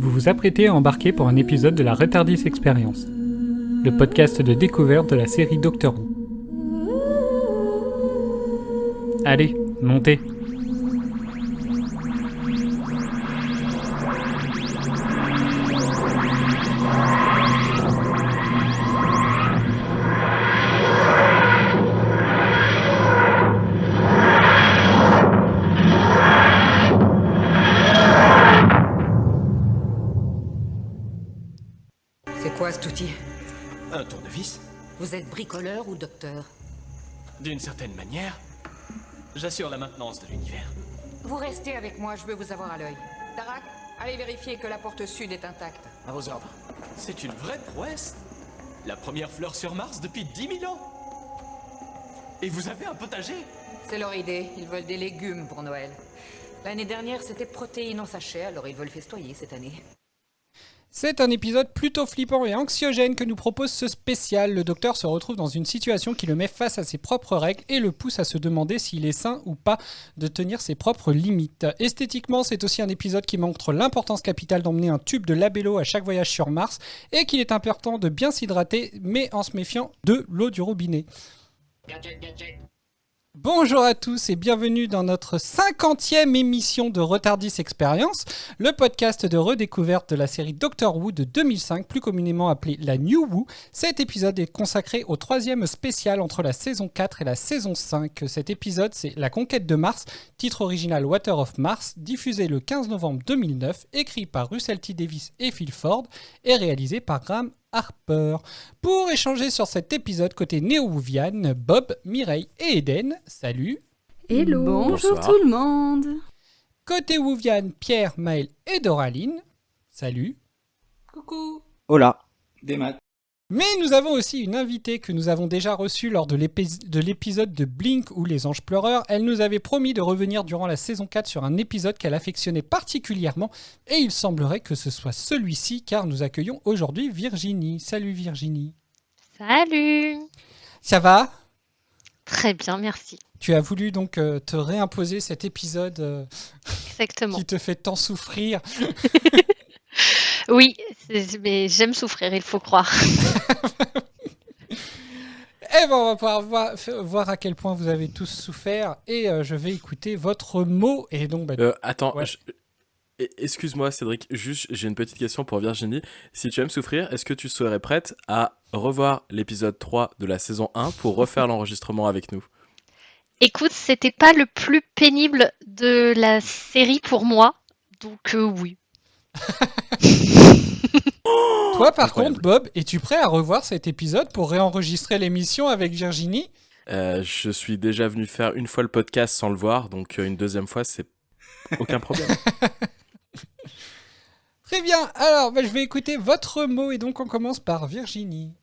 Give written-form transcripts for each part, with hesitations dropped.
Vous vous apprêtez à embarquer pour un épisode de la Retardis Experience, le podcast de découverte de la série Doctor Who. Allez, montez! C'est quoi cet outil? Un tournevis? Vous êtes bricoleur ou docteur? D'une certaine manière, j'assure la maintenance de l'univers. Vous restez avec moi, je veux vous avoir à l'œil. Tarak, allez vérifier que la porte sud est intacte. À vos ordres. C'est une vraie prouesse. La première fleur sur Mars depuis 10 000 ans. Et vous avez un potager? C'est leur idée, ils veulent des légumes pour Noël. L'année dernière, c'était protéines en sachet, alors ils veulent festoyer cette année. C'est un épisode plutôt flippant et anxiogène que nous propose ce spécial. Le docteur se retrouve dans une situation qui le met face à ses propres règles et le pousse à se demander s'il est sain ou pas de tenir ses propres limites. Esthétiquement, c'est aussi un épisode qui montre l'importance capitale d'emmener un tube de labello à chaque voyage sur Mars et qu'il est important de bien s'hydrater, mais en se méfiant de l'eau du robinet. Bonjour à tous et bienvenue dans notre 50e émission de Retardis Experience, le podcast de redécouverte de la série Doctor Who de 2005, plus communément appelée la New Who. Cet épisode est consacré au troisième spécial entre la saison 4 et la saison 5. Cet épisode, c'est La Conquête de Mars, titre original Water of Mars, diffusé le 15 novembre 2009, écrit par Russell T Davies et Phil Ford et réalisé par Graham Harper. Pour échanger sur cet épisode côté néo-whovian, Bob, Mireille et Eden, salut. Hello. Bonjour Bonsoir. tout le monde. Côté whovian, Pierre, Maël et Doraline, salut. Coucou. Hola. Des maths. Mais nous avons aussi une invitée que nous avons déjà reçue lors de l'épisode de Blink ou Les Anges Pleureurs. Elle nous avait promis de revenir durant la saison 4 sur un épisode qu'elle affectionnait particulièrement et il semblerait que ce soit celui-ci car nous accueillons aujourd'hui Virginie. Salut Virginie. Salut! Ça va ? Très bien, merci. Tu as voulu donc te réimposer cet épisode Exactement. qui te fait tant souffrir. Oui, mais j'aime souffrir, il faut croire. Eh ben, on va pouvoir voir à quel point vous avez tous souffert et je vais écouter votre mot. Et donc, Attends, ouais. excuse-moi Cédric, juste j'ai une petite question pour Virginie. Si tu aimes souffrir, est-ce que tu serais prête à revoir l'épisode 3 de la saison 1 pour refaire l'enregistrement avec nous? Écoute, c'était pas le plus pénible de la série pour moi, donc oui. Toi, par Incroyable. contre, Bob, es-tu prêt à revoir cet épisode pour réenregistrer l'émission avec Virginie? Je suis déjà venu faire une fois le podcast sans le voir, donc une deuxième fois, c'est aucun problème. Très bien, alors je vais écouter votre mot et donc on commence par Virginie.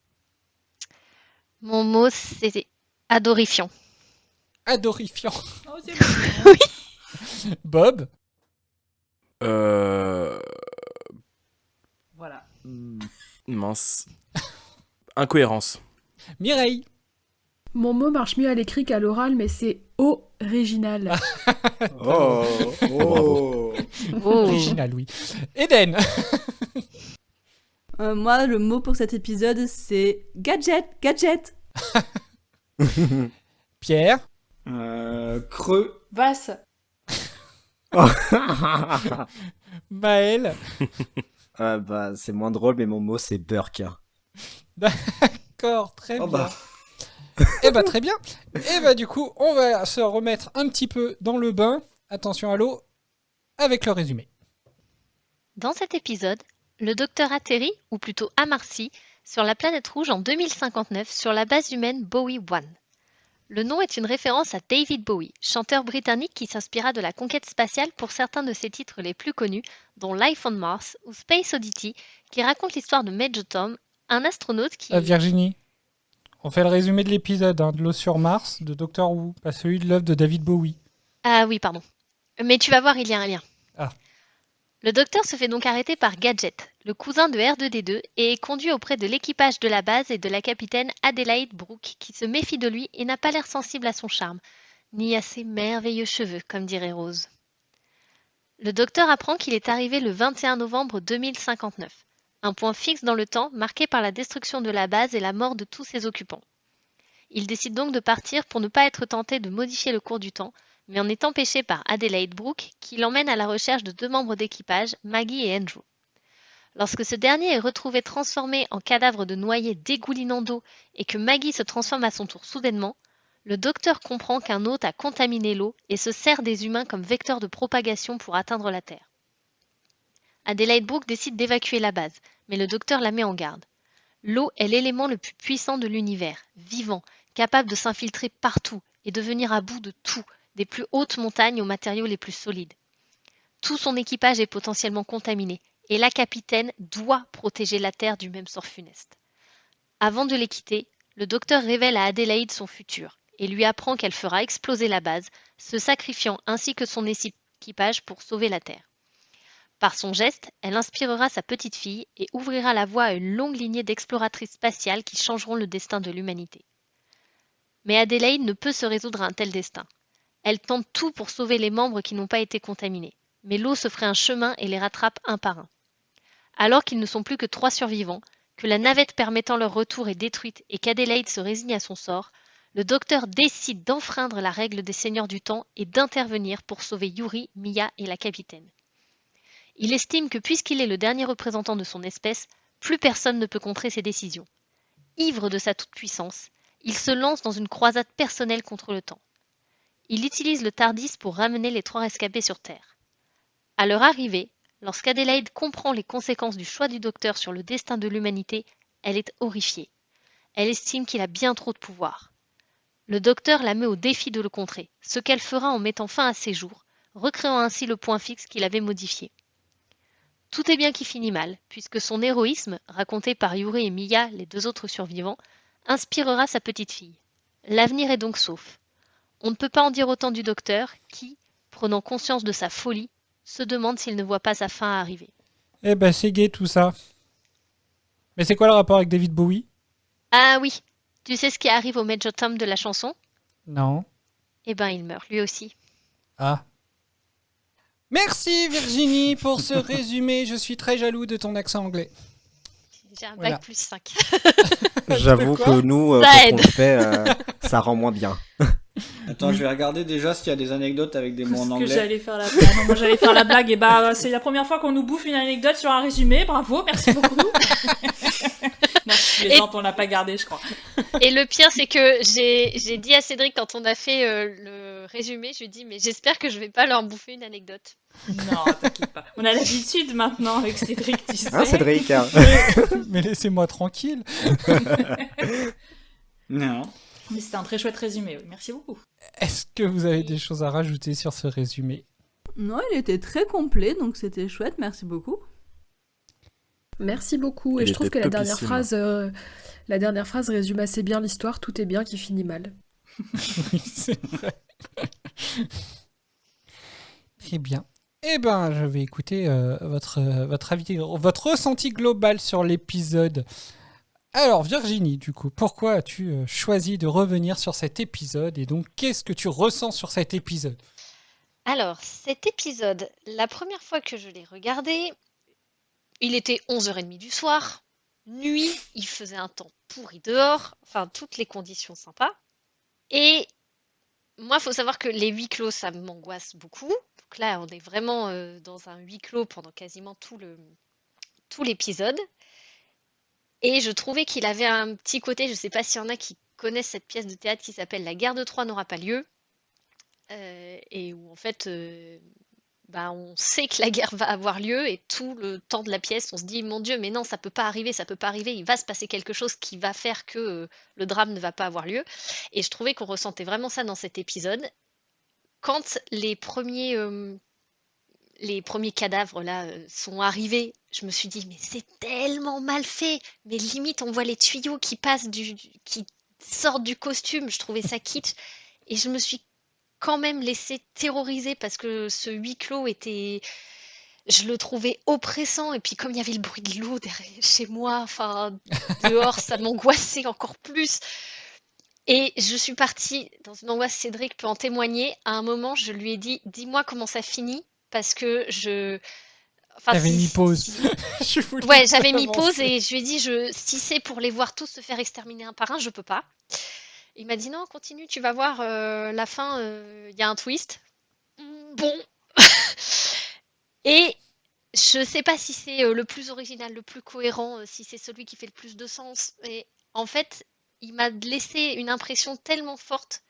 Mon mot, c'est adorifiant. Adorifiant. Oh, c'est Oui. Bob? Voilà. Mince. Incohérence. Mireille? Mon mot marche mieux à l'écrit qu'à l'oral, mais c'est original. Oh, Bravo. Oh. Original, oui. Eden? Moi, le mot pour cet épisode, c'est gadget, gadget. Pierre? Creux. Vasse. Maël? C'est moins drôle, mais mon mot c'est Burk. D'accord, très Oh bien. bah. Eh bah très bien. Et bah du coup, on va se remettre un petit peu dans le bain. Attention à l'eau, avec le résumé. Dans cet épisode, le docteur atterrit, ou plutôt à Marcy, sur la planète rouge en 2059 sur la base humaine Bowie 1. Le nom est une référence à David Bowie, chanteur britannique qui s'inspira de la conquête spatiale pour certains de ses titres les plus connus, dont Life on Mars ou Space Oddity, qui raconte l'histoire de Major Tom, un astronaute qui... Virginie, on fait le résumé de l'épisode de l'eau sur Mars de Doctor Who, pas celui de l'œuvre de David Bowie. Ah oui, pardon. Mais tu vas voir, il y a un lien. Ah. Le docteur se fait donc arrêter par Gadget, le cousin de R2D2, et est conduit auprès de l'équipage de la base et de la capitaine Adelaide Brooke, qui se méfie de lui et n'a pas l'air sensible à son charme, ni à ses merveilleux cheveux, comme dirait Rose. Le docteur apprend qu'il est arrivé le 21 novembre 2059, un point fixe dans le temps marqué par la destruction de la base et la mort de tous ses occupants. Il décide donc de partir pour ne pas être tenté de modifier le cours du temps, mais en est empêché par Adelaide Brooke qui l'emmène à la recherche de 2 membres d'équipage, Maggie et Andrew. Lorsque ce dernier est retrouvé transformé en cadavre de noyé dégoulinant d'eau et que Maggie se transforme à son tour soudainement, le docteur comprend qu'un hôte a contaminé l'eau et se sert des humains comme vecteur de propagation pour atteindre la Terre. Adelaide Brooke décide d'évacuer la base, mais le docteur la met en garde. L'eau est l'élément le plus puissant de l'univers, vivant, capable de s'infiltrer partout et de venir à bout de tout, des plus hautes montagnes aux matériaux les plus solides. Tout son équipage est potentiellement contaminé, et la capitaine doit protéger la Terre du même sort funeste. Avant de les quitter, le docteur révèle à Adelaide son futur et lui apprend qu'elle fera exploser la base, se sacrifiant ainsi que son équipage pour sauver la Terre. Par son geste, elle inspirera sa petite fille et ouvrira la voie à une longue lignée d'exploratrices spatiales qui changeront le destin de l'humanité. Mais Adelaide ne peut se résoudre à un tel destin. Elle tente tout pour sauver les membres qui n'ont pas été contaminés, mais l'eau se ferait un chemin et les rattrape un par un. Alors qu'ils ne sont plus que 3 survivants, que la navette permettant leur retour est détruite et qu'Adelaide se résigne à son sort, le docteur décide d'enfreindre la règle des seigneurs du temps et d'intervenir pour sauver Yuri, Mia et la capitaine. Il estime que puisqu'il est le dernier représentant de son espèce, plus personne ne peut contrer ses décisions. Ivre de sa toute-puissance, il se lance dans une croisade personnelle contre le temps. Il utilise le TARDIS pour ramener les 3 rescapés sur Terre. À leur arrivée, lorsqu'Adelaide comprend les conséquences du choix du docteur sur le destin de l'humanité, elle est horrifiée. Elle estime qu'il a bien trop de pouvoir. Le docteur la met au défi de le contrer, ce qu'elle fera en mettant fin à ses jours, recréant ainsi le point fixe qu'il avait modifié. Tout est bien qui finit mal, puisque son héroïsme, raconté par Yuri et Mia, les 2 autres survivants, inspirera sa petite fille. L'avenir est donc sauf. On ne peut pas en dire autant du docteur qui, prenant conscience de sa folie, se demande s'il ne voit pas sa fin arriver. Eh ben, c'est gay tout ça. Mais c'est quoi le rapport avec David Bowie? Ah oui, tu sais ce qui arrive au Major Tom de la chanson? Non. Eh ben, il meurt lui aussi. Ah. Merci Virginie pour ce résumé. Je suis très jaloux de ton accent anglais. J'ai un Voilà. bac plus 5. J'avoue Quoi que nous, Ça quand on aide. le fait, ça rend moins bien. Attends, je vais regarder déjà s'il y a des anecdotes avec des mots en Parce que anglais. j'allais faire la blague. Non, moi j'allais faire la blague et bah c'est la première fois qu'on nous bouffe une anecdote sur un résumé. Bravo, merci beaucoup. Non, je plaisante, on l'a pas gardé, je crois. Et le pire, c'est que j'ai dit à Cédric quand on a fait le résumé, je lui ai dit mais j'espère que je vais pas leur bouffer une anecdote. Non, t'inquiète pas. On a l'habitude maintenant avec Cédric, tu sais. Hein, Cédric hein. Mais laissez-moi tranquille. Non. Mais c'était un très chouette résumé, oui. Merci beaucoup. Est-ce que vous avez des choses à rajouter sur ce résumé? Non, il était très complet, donc c'était chouette, merci beaucoup. Merci beaucoup. Il Et je trouve était que topissime. la dernière phrase résume assez bien l'histoire. Tout est bien qui finit mal. Oui, c'est vrai. Très bien. Eh ben, je vais écouter votre avis, votre ressenti global sur l'épisode. Alors, Virginie, du coup, pourquoi as-tu choisi de revenir sur cet épisode et donc qu'est-ce que tu ressens sur cet épisode? Alors, cet épisode, la première fois que je l'ai regardé, il était 11h30 du soir, nuit, il faisait un temps pourri dehors, enfin toutes les conditions sympas. Et moi, il faut savoir que les huis clos, ça m'angoisse beaucoup. Donc là, on est vraiment dans un huis clos pendant quasiment tout l'épisode. Et je trouvais qu'il avait un petit côté, je ne sais pas s'il y en a qui connaissent cette pièce de théâtre qui s'appelle La guerre de Troie n'aura pas lieu. Et où en fait, on sait que la guerre va avoir lieu et tout le temps de la pièce, on se dit mon Dieu, mais non, ça peut pas arriver, il va se passer quelque chose qui va faire que le drame ne va pas avoir lieu. Et je trouvais qu'on ressentait vraiment ça dans cet épisode. Quand les premiers cadavres là sont arrivés, je me suis dit mais c'est tellement mal fait, mais limite on voit les tuyaux qui passent qui sortent du costume, je trouvais ça kitsch et je me suis quand même laissée terroriser parce que ce huis clos je le trouvais oppressant et puis comme il y avait le bruit de l'eau derrière chez moi, enfin dehors, ça m'angoissait encore plus. Et je suis partie dans une angoisse, Cédric peut en témoigner. À un moment, je lui ai dit, dis-moi comment ça finit, parce que T'avais mis pause. Ouais, j'avais mis pause et je lui ai dit, si c'est pour les voir tous se faire exterminer un par un, je peux pas. Il m'a dit non, continue, tu vas voir la fin, il y a un twist. Bon. Et je sais pas si c'est le plus original, le plus cohérent, si c'est celui qui fait le plus de sens. Et en fait, il m'a laissé une impression tellement forte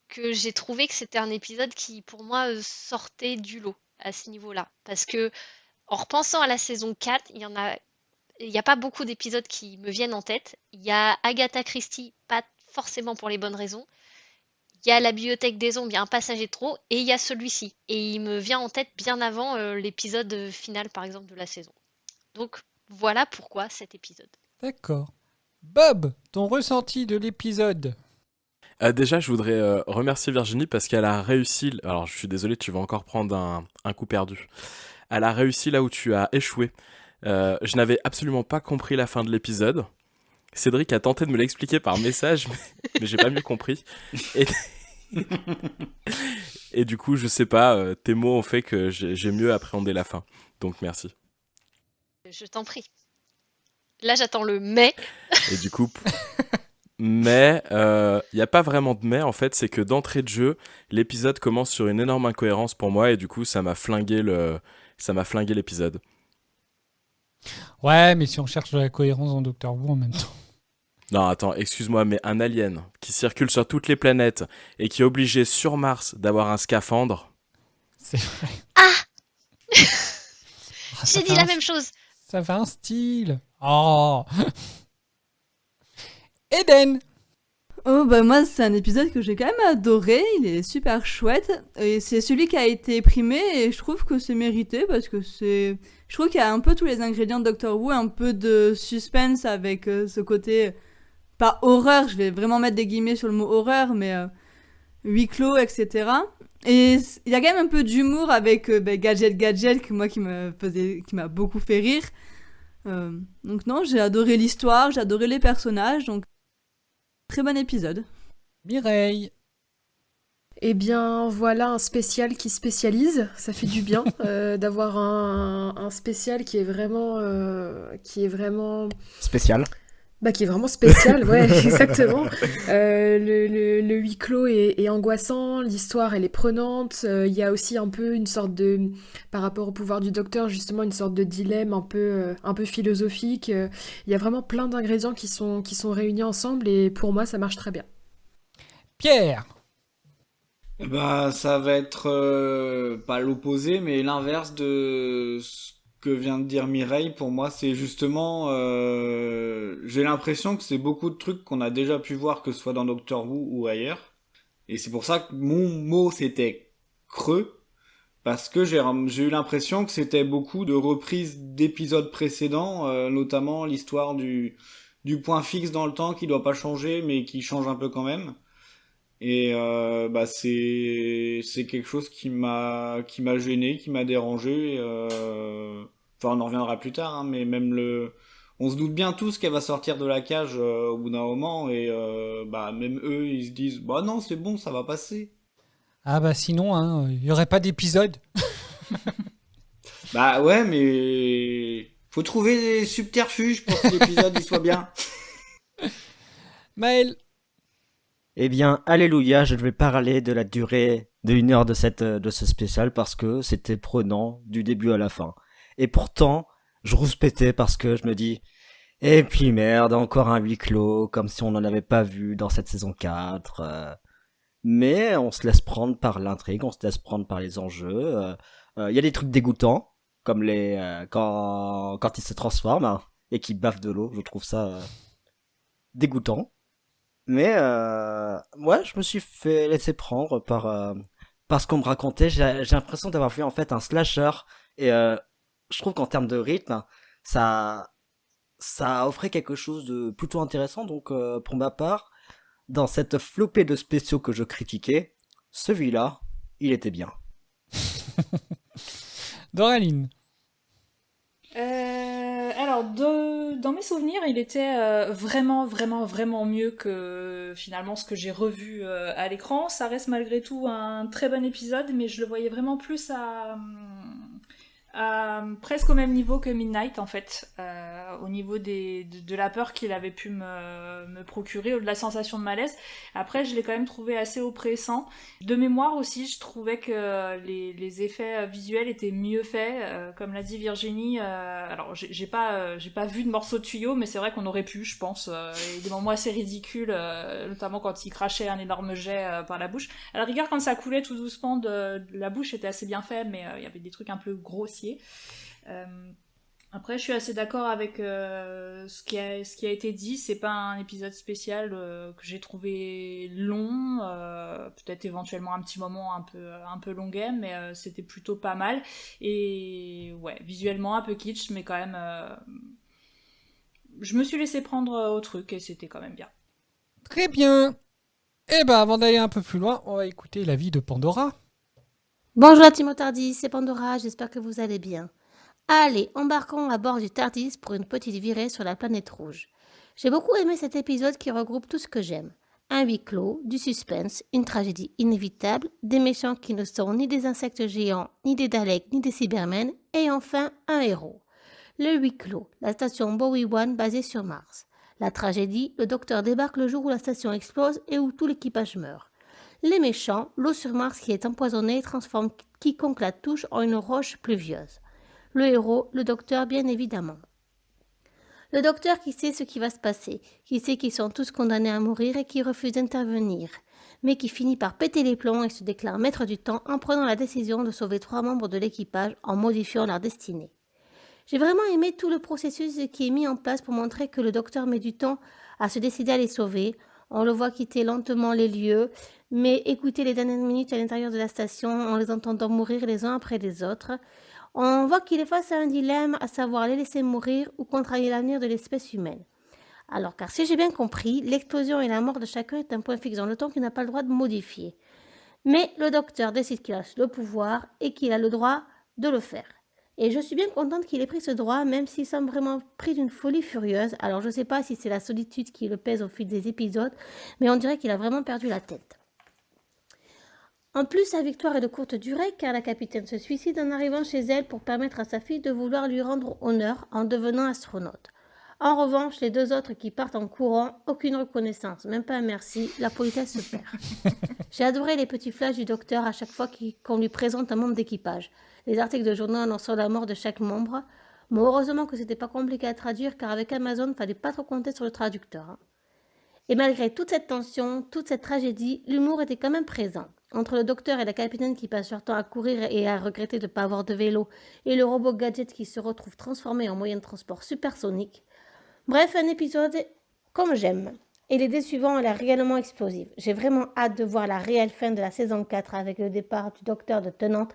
que j'ai trouvé que c'était un épisode qui, pour moi, sortait du lot à ce niveau-là. Parce que, en repensant à la saison 4, il y a pas beaucoup d'épisodes qui me viennent en tête. Il y a Agatha Christie, pas forcément pour les bonnes raisons. Il y a la bibliothèque des ombres, il y a un passager de trop, et il y a celui-ci. Et il me vient en tête bien avant l'épisode final, par exemple, de la saison. Donc, voilà pourquoi cet épisode. D'accord. Bob, ton ressenti de l'épisode? Déjà, je voudrais remercier Virginie parce qu'elle a réussi. Alors, je suis désolé, tu vas encore prendre un coup perdu. Elle a réussi là où tu as échoué. Je n'avais absolument pas compris la fin de l'épisode. Cédric a tenté de me l'expliquer par message, mais j'ai pas mieux compris. Et du coup, je sais pas, tes mots ont fait que j'ai mieux appréhendé la fin. Donc, merci. Je t'en prie. Là, j'attends le mais. Et du coup... Mais il n'y a pas vraiment de mais en fait, c'est que d'entrée de jeu, l'épisode commence sur une énorme incohérence pour moi et du coup ça m'a flingué l'épisode. Ouais, mais si on cherche de la cohérence dans Doctor Who en même temps. Non, attends, excuse-moi, mais un alien qui circule sur toutes les planètes et qui est obligé sur Mars d'avoir un scaphandre. C'est vrai. Ah J'ai dit la même chose. Ça fait un style. Oh. Eden. Oh bah moi c'est un épisode que j'ai quand même adoré, il est super chouette et c'est celui qui a été primé et je trouve que c'est mérité parce que je trouve qu'il y a un peu tous les ingrédients de Doctor Who, un peu de suspense avec ce côté, pas horreur, je vais vraiment mettre des guillemets sur le mot horreur, mais huis clos, etc. Et il y a quand même un peu d'humour avec Gadget qui m'a beaucoup fait rire. Donc non, j'ai adoré l'histoire, j'ai adoré les personnages, donc très bon épisode. Mireille. Eh bien, voilà un spécial qui spécialise. Ça fait du bien d'avoir un spécial qui est vraiment Spécial. Bah, qui est vraiment spécial, ouais, exactement. Le huis clos est angoissant, l'histoire elle est prenante. Il y a aussi un peu une sorte de, par rapport au pouvoir du docteur, justement une sorte de dilemme un peu philosophique. Il y a vraiment plein d'ingrédients qui sont réunis ensemble et pour moi ça marche très bien. Pierre. Bah, ça va être pas l'opposé, mais l'inverse de ce que vient de dire Mireille. Pour moi, c'est justement, j'ai l'impression que c'est beaucoup de trucs qu'on a déjà pu voir, que ce soit dans Doctor Who ou ailleurs. Et c'est pour ça que mon mot c'était creux, parce que j'ai eu l'impression que c'était beaucoup de reprises d'épisodes précédents, notamment l'histoire du point fixe dans le temps qui doit pas changer, mais qui change un peu quand même. Et bah c'est quelque chose qui m'a gêné, qui m'a dérangé. Enfin, on en reviendra plus tard, hein, mais même on se doute bien tous qu'elle va sortir de la cage au bout d'un moment, et bah même eux ils se disent bah non c'est bon, ça va passer. Ah bah sinon, hein, y aurait pas d'épisode. Bah ouais, mais faut trouver des subterfuges pour que l'épisode il soit bien. Maël. Eh bien, alléluia, je vais parler de la durée de 1 heure de ce spécial parce que c'était prenant du début à la fin. Et pourtant, je rouspétais parce que je me dis, et puis merde, encore un huis clos, comme si on n'en avait pas vu dans cette saison 4. Mais on se laisse prendre par l'intrigue, on se laisse prendre par les enjeux. Il y a des trucs dégoûtants, comme quand il se transforme hein, et qu'il baffe de l'eau, je trouve ça dégoûtant. Mais ouais, je me suis fait laisser prendre par ce qu'on me racontait. J'ai l'impression d'avoir vu en fait un slasher et je trouve qu'en termes de rythme, ça offrait quelque chose de plutôt intéressant. Donc pour ma part, dans cette flopée de spéciaux que je critiquais, celui-là, il était bien. Doraline. Alors, dans mes souvenirs, il était vraiment, vraiment, vraiment mieux que finalement ce que j'ai revu à l'écran. Ça reste malgré tout un très bon épisode, mais je le voyais vraiment plus à presque au même niveau que Midnight en fait, au niveau de la peur qu'il avait pu me procurer, ou de la sensation de malaise. Après, je l'ai quand même trouvé assez oppressant. De mémoire aussi, je trouvais que les effets visuels étaient mieux faits, comme l'a dit Virginie. Alors, j'ai pas vu de morceaux de tuyaux, mais c'est vrai qu'on aurait pu, je pense. Il y a des moments assez ridicules, notamment quand il crachait un énorme jet par la bouche. À la rigueur, quand ça coulait tout doucement de la bouche, c'était assez bien fait, mais il y avait des trucs un peu grossiers. Après, je suis assez d'accord avec ce qui a été dit. C'est pas un épisode spécial que j'ai trouvé long, peut-être éventuellement un petit moment un peu longuet, mais c'était plutôt pas mal. Et ouais, visuellement un peu kitsch, mais quand même, je me suis laissé prendre au truc et c'était quand même bien. Très bien. Eh ben, avant d'aller un peu plus loin, on va écouter l'avis de Pandora. Bonjour la team Tardis, c'est Pandora, j'espère que vous allez bien. Allez, embarquons à bord du Tardis pour une petite virée sur la planète rouge. J'ai beaucoup aimé cet épisode qui regroupe tout ce que j'aime. Un huis clos, du suspense, une tragédie inévitable, des méchants qui ne sont ni des insectes géants, ni des Daleks, ni des Cybermen, et enfin un héros. Le huis clos, la station Bowie 1 basée sur Mars. La tragédie, le docteur débarque le jour où la station explose et où tout l'équipage meurt. Les méchants, l'eau sur Mars qui est empoisonnée et transforme quiconque la touche en une roche pluvieuse. Le héros, le docteur bien évidemment. Le docteur qui sait ce qui va se passer, qui sait qu'ils sont tous condamnés à mourir et qui refuse d'intervenir, mais qui finit par péter les plombs et se déclare maître du temps en prenant la décision de sauver 3 membres de l'équipage en modifiant leur destinée. J'ai vraiment aimé tout le processus qui est mis en place pour montrer que le docteur met du temps à se décider à les sauver. On le voit quitter lentement les lieux, mais écouter les dernières minutes à l'intérieur de la station en les entendant mourir les uns après les autres. On voit qu'il est face à un dilemme, à savoir les laisser mourir ou contrarier l'avenir de l'espèce humaine. Alors, car si j'ai bien compris, l'explosion et la mort de chacun est un point fixe dans le temps qu'il n'a pas le droit de modifier. Mais le docteur décide qu'il a le pouvoir et qu'il a le droit de le faire. Et je suis bien contente qu'il ait pris ce droit, même s'il semble vraiment pris d'une folie furieuse. Alors je ne sais pas si c'est la solitude qui le pèse au fil des épisodes, mais on dirait qu'il a vraiment perdu la tête. En plus, sa victoire est de courte durée, car la capitaine se suicide en arrivant chez elle pour permettre à sa fille de vouloir lui rendre honneur en devenant astronaute. En revanche, les 2 autres qui partent en courant, aucune reconnaissance, même pas un merci, la politesse se perd. J'ai adoré les petits flashs du docteur à chaque fois qu'on lui présente un membre d'équipage. Les articles de journaux annonçant la mort de chaque membre. Mais heureusement que c'était pas compliqué à traduire, car avec Amazon, il fallait pas trop compter sur le traducteur. Et malgré toute cette tension, toute cette tragédie, l'humour était quand même présent. Entre le docteur et la capitaine qui passent leur temps à courir et à regretter de ne pas avoir de vélo, et le robot gadget qui se retrouve transformé en moyen de transport supersonique. Bref, un épisode comme j'aime. Et l'idée suivante a l'air réellement explosive. J'ai vraiment hâte de voir la réelle fin de la saison 4 avec le départ du docteur de Tennant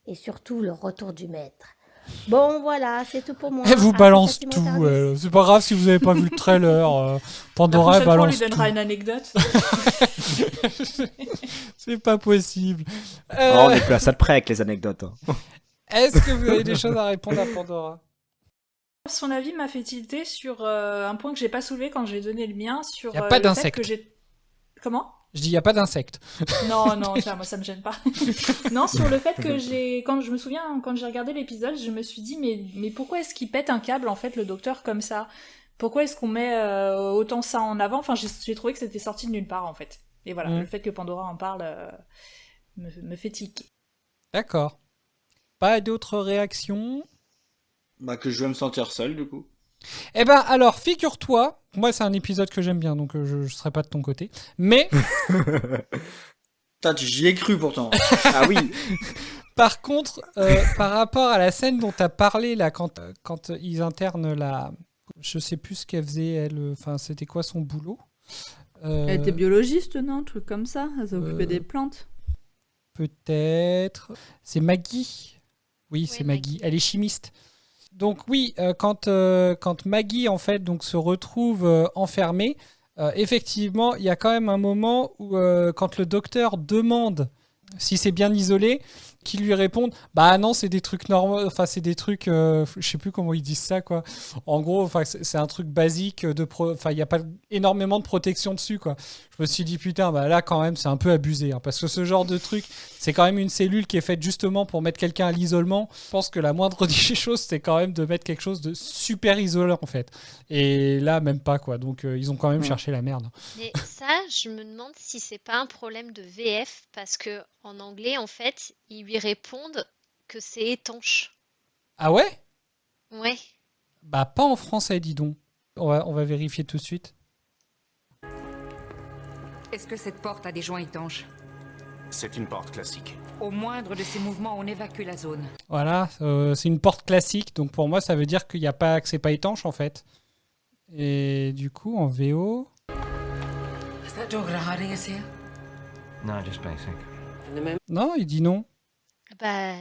et surtout le retour du maître. Bon voilà, c'est tout pour moi. Elle vous balance tout. C'est pas grave si vous n'avez pas vu le trailer. Pandora la balance fois, on lui donnera une anecdote. C'est pas possible. On est plus à ça de près avec les anecdotes. Est-ce que vous avez des choses à répondre à Pandora ? Son avis m'a fait tilter sur un point que j'ai pas soulevé quand j'ai donné le mien. Sur il n'y a pas le d'insectes. Fait que j'ai... Comment ? Je dis, il n'y a pas d'insectes. Non, ça, moi, ça me gêne pas. Non, sur le fait que quand je me souviens, quand j'ai regardé l'épisode, je me suis dit, mais pourquoi est-ce qu'il pète un câble, en fait, le docteur, comme ça ? Pourquoi est-ce qu'on met autant ça en avant ? Enfin, j'ai trouvé que c'était sorti de nulle part, en fait. Et voilà, le fait que Pandora en parle me fait tiquer. D'accord. Pas d'autres réactions ? Bah, que je vais me sentir seul, du coup. Eh ben, alors, figure-toi, moi, c'est un épisode que j'aime bien, donc je serai pas de ton côté, mais... J'y ai cru, pourtant. Ah oui. Par contre, par rapport à la scène dont tu as parlé, là, quand ils internent la... Je sais plus ce qu'elle faisait, elle... Enfin, c'était quoi son boulot ? Elle était biologiste, non ? Un truc comme ça. Elle s'occupait des plantes. Peut-être... C'est Maggie ? Oui, c'est Maggie. Elle est chimiste. Donc oui, quand Maggie en fait donc se retrouve enfermée, effectivement, il y a quand même un moment où quand le docteur demande si c'est bien isolé, qui lui répondent bah non, c'est des trucs normaux, enfin c'est des trucs je sais plus comment ils disent ça quoi. En gros, enfin c'est un truc basique enfin il y a pas énormément de protection dessus quoi. Je me suis dit putain, bah là quand même c'est un peu abusé hein, parce que ce genre de truc, c'est quand même une cellule qui est faite justement pour mettre quelqu'un à l'isolement. Je pense que la moindre des choses c'est quand même de mettre quelque chose de super isolant en fait. Et là même pas quoi. Donc ils ont quand même cherché la merde. Mais ça, je me demande si c'est pas un problème de VF parce que en anglais, en fait, ils lui répondent que c'est étanche. Ah ouais? Ouais. Bah pas en français dis donc. On va vérifier tout de suite. Est-ce que cette porte a des joints étanches? C'est une porte classique. Au moindre de ces mouvements, on évacue la zone. Voilà, c'est une porte classique, donc pour moi ça veut dire que c'est pas étanche en fait. Et du coup en VO. Is that door gonna hiding us here? No, just basic. Non, il dit non. Bah,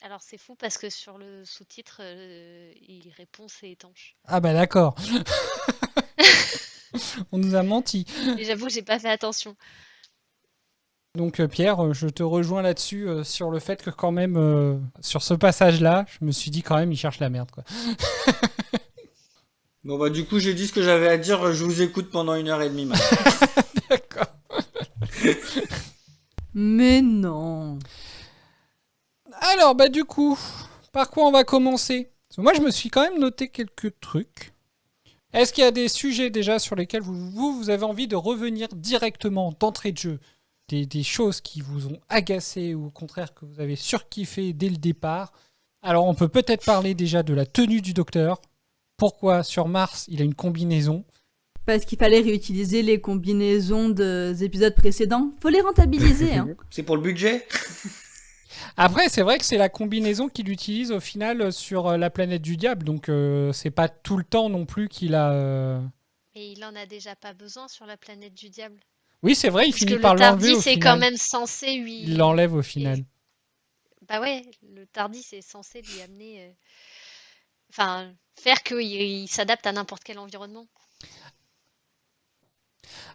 alors c'est fou parce que sur le sous-titre, il répond c'est étanche. Ah bah d'accord. On nous a menti. Et j'avoue que j'ai pas fait attention. Donc Pierre, je te rejoins là-dessus sur le fait que quand même, sur ce passage-là, je me suis dit quand même, il cherche la merde quoi. Bon bah du coup j'ai dit ce que j'avais à dire, je vous écoute pendant 1h30 maintenant. D'accord. Mais non. Alors bah du coup, par quoi on va commencer? Parce que moi je me suis quand même noté quelques trucs. Est-ce qu'il y a des sujets déjà sur lesquels vous avez envie de revenir directement d'entrée de jeu? Des choses qui vous ont agacé ou au contraire que vous avez surkiffé dès le départ? Alors on peut peut-être parler déjà de la tenue du docteur. Pourquoi sur Mars il a une combinaison? Parce qu'il fallait réutiliser les combinaisons des épisodes précédents. Faut les rentabiliser, hein. C'est pour le budget. Après, c'est vrai que c'est la combinaison qu'il utilise au final sur la planète du diable. Donc, c'est pas tout le temps non plus qu'il a... Et il en a déjà pas besoin sur la planète du diable. Oui, c'est vrai, il Parce finit que par le l'enlever Tardis au c'est final. quand même censé lui... Il l'enlève au final. Bah ouais, le Tardis c'est censé lui amener... Enfin, faire qu'il s'adapte à n'importe quel environnement.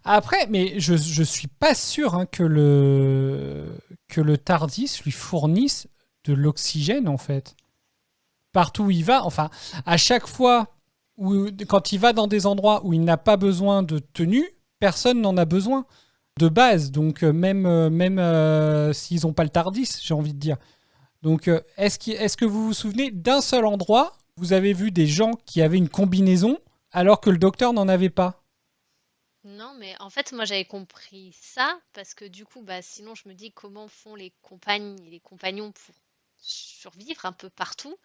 Après, mais je suis pas sûr hein, que le Tardis lui fournisse de l'oxygène, en fait. Partout où il va, enfin, à chaque fois, quand il va dans des endroits où il n'a pas besoin de tenue, personne n'en a besoin de base. Donc, même s'ils n'ont pas le Tardis, j'ai envie de dire. Donc, est-ce que vous vous souvenez d'un seul endroit, vous avez vu des gens qui avaient une combinaison alors que le docteur n'en avait pas? Non, mais en fait, moi j'avais compris ça parce que du coup, bah, sinon je me dis comment font les compagnes et les compagnons pour survivre un peu partout.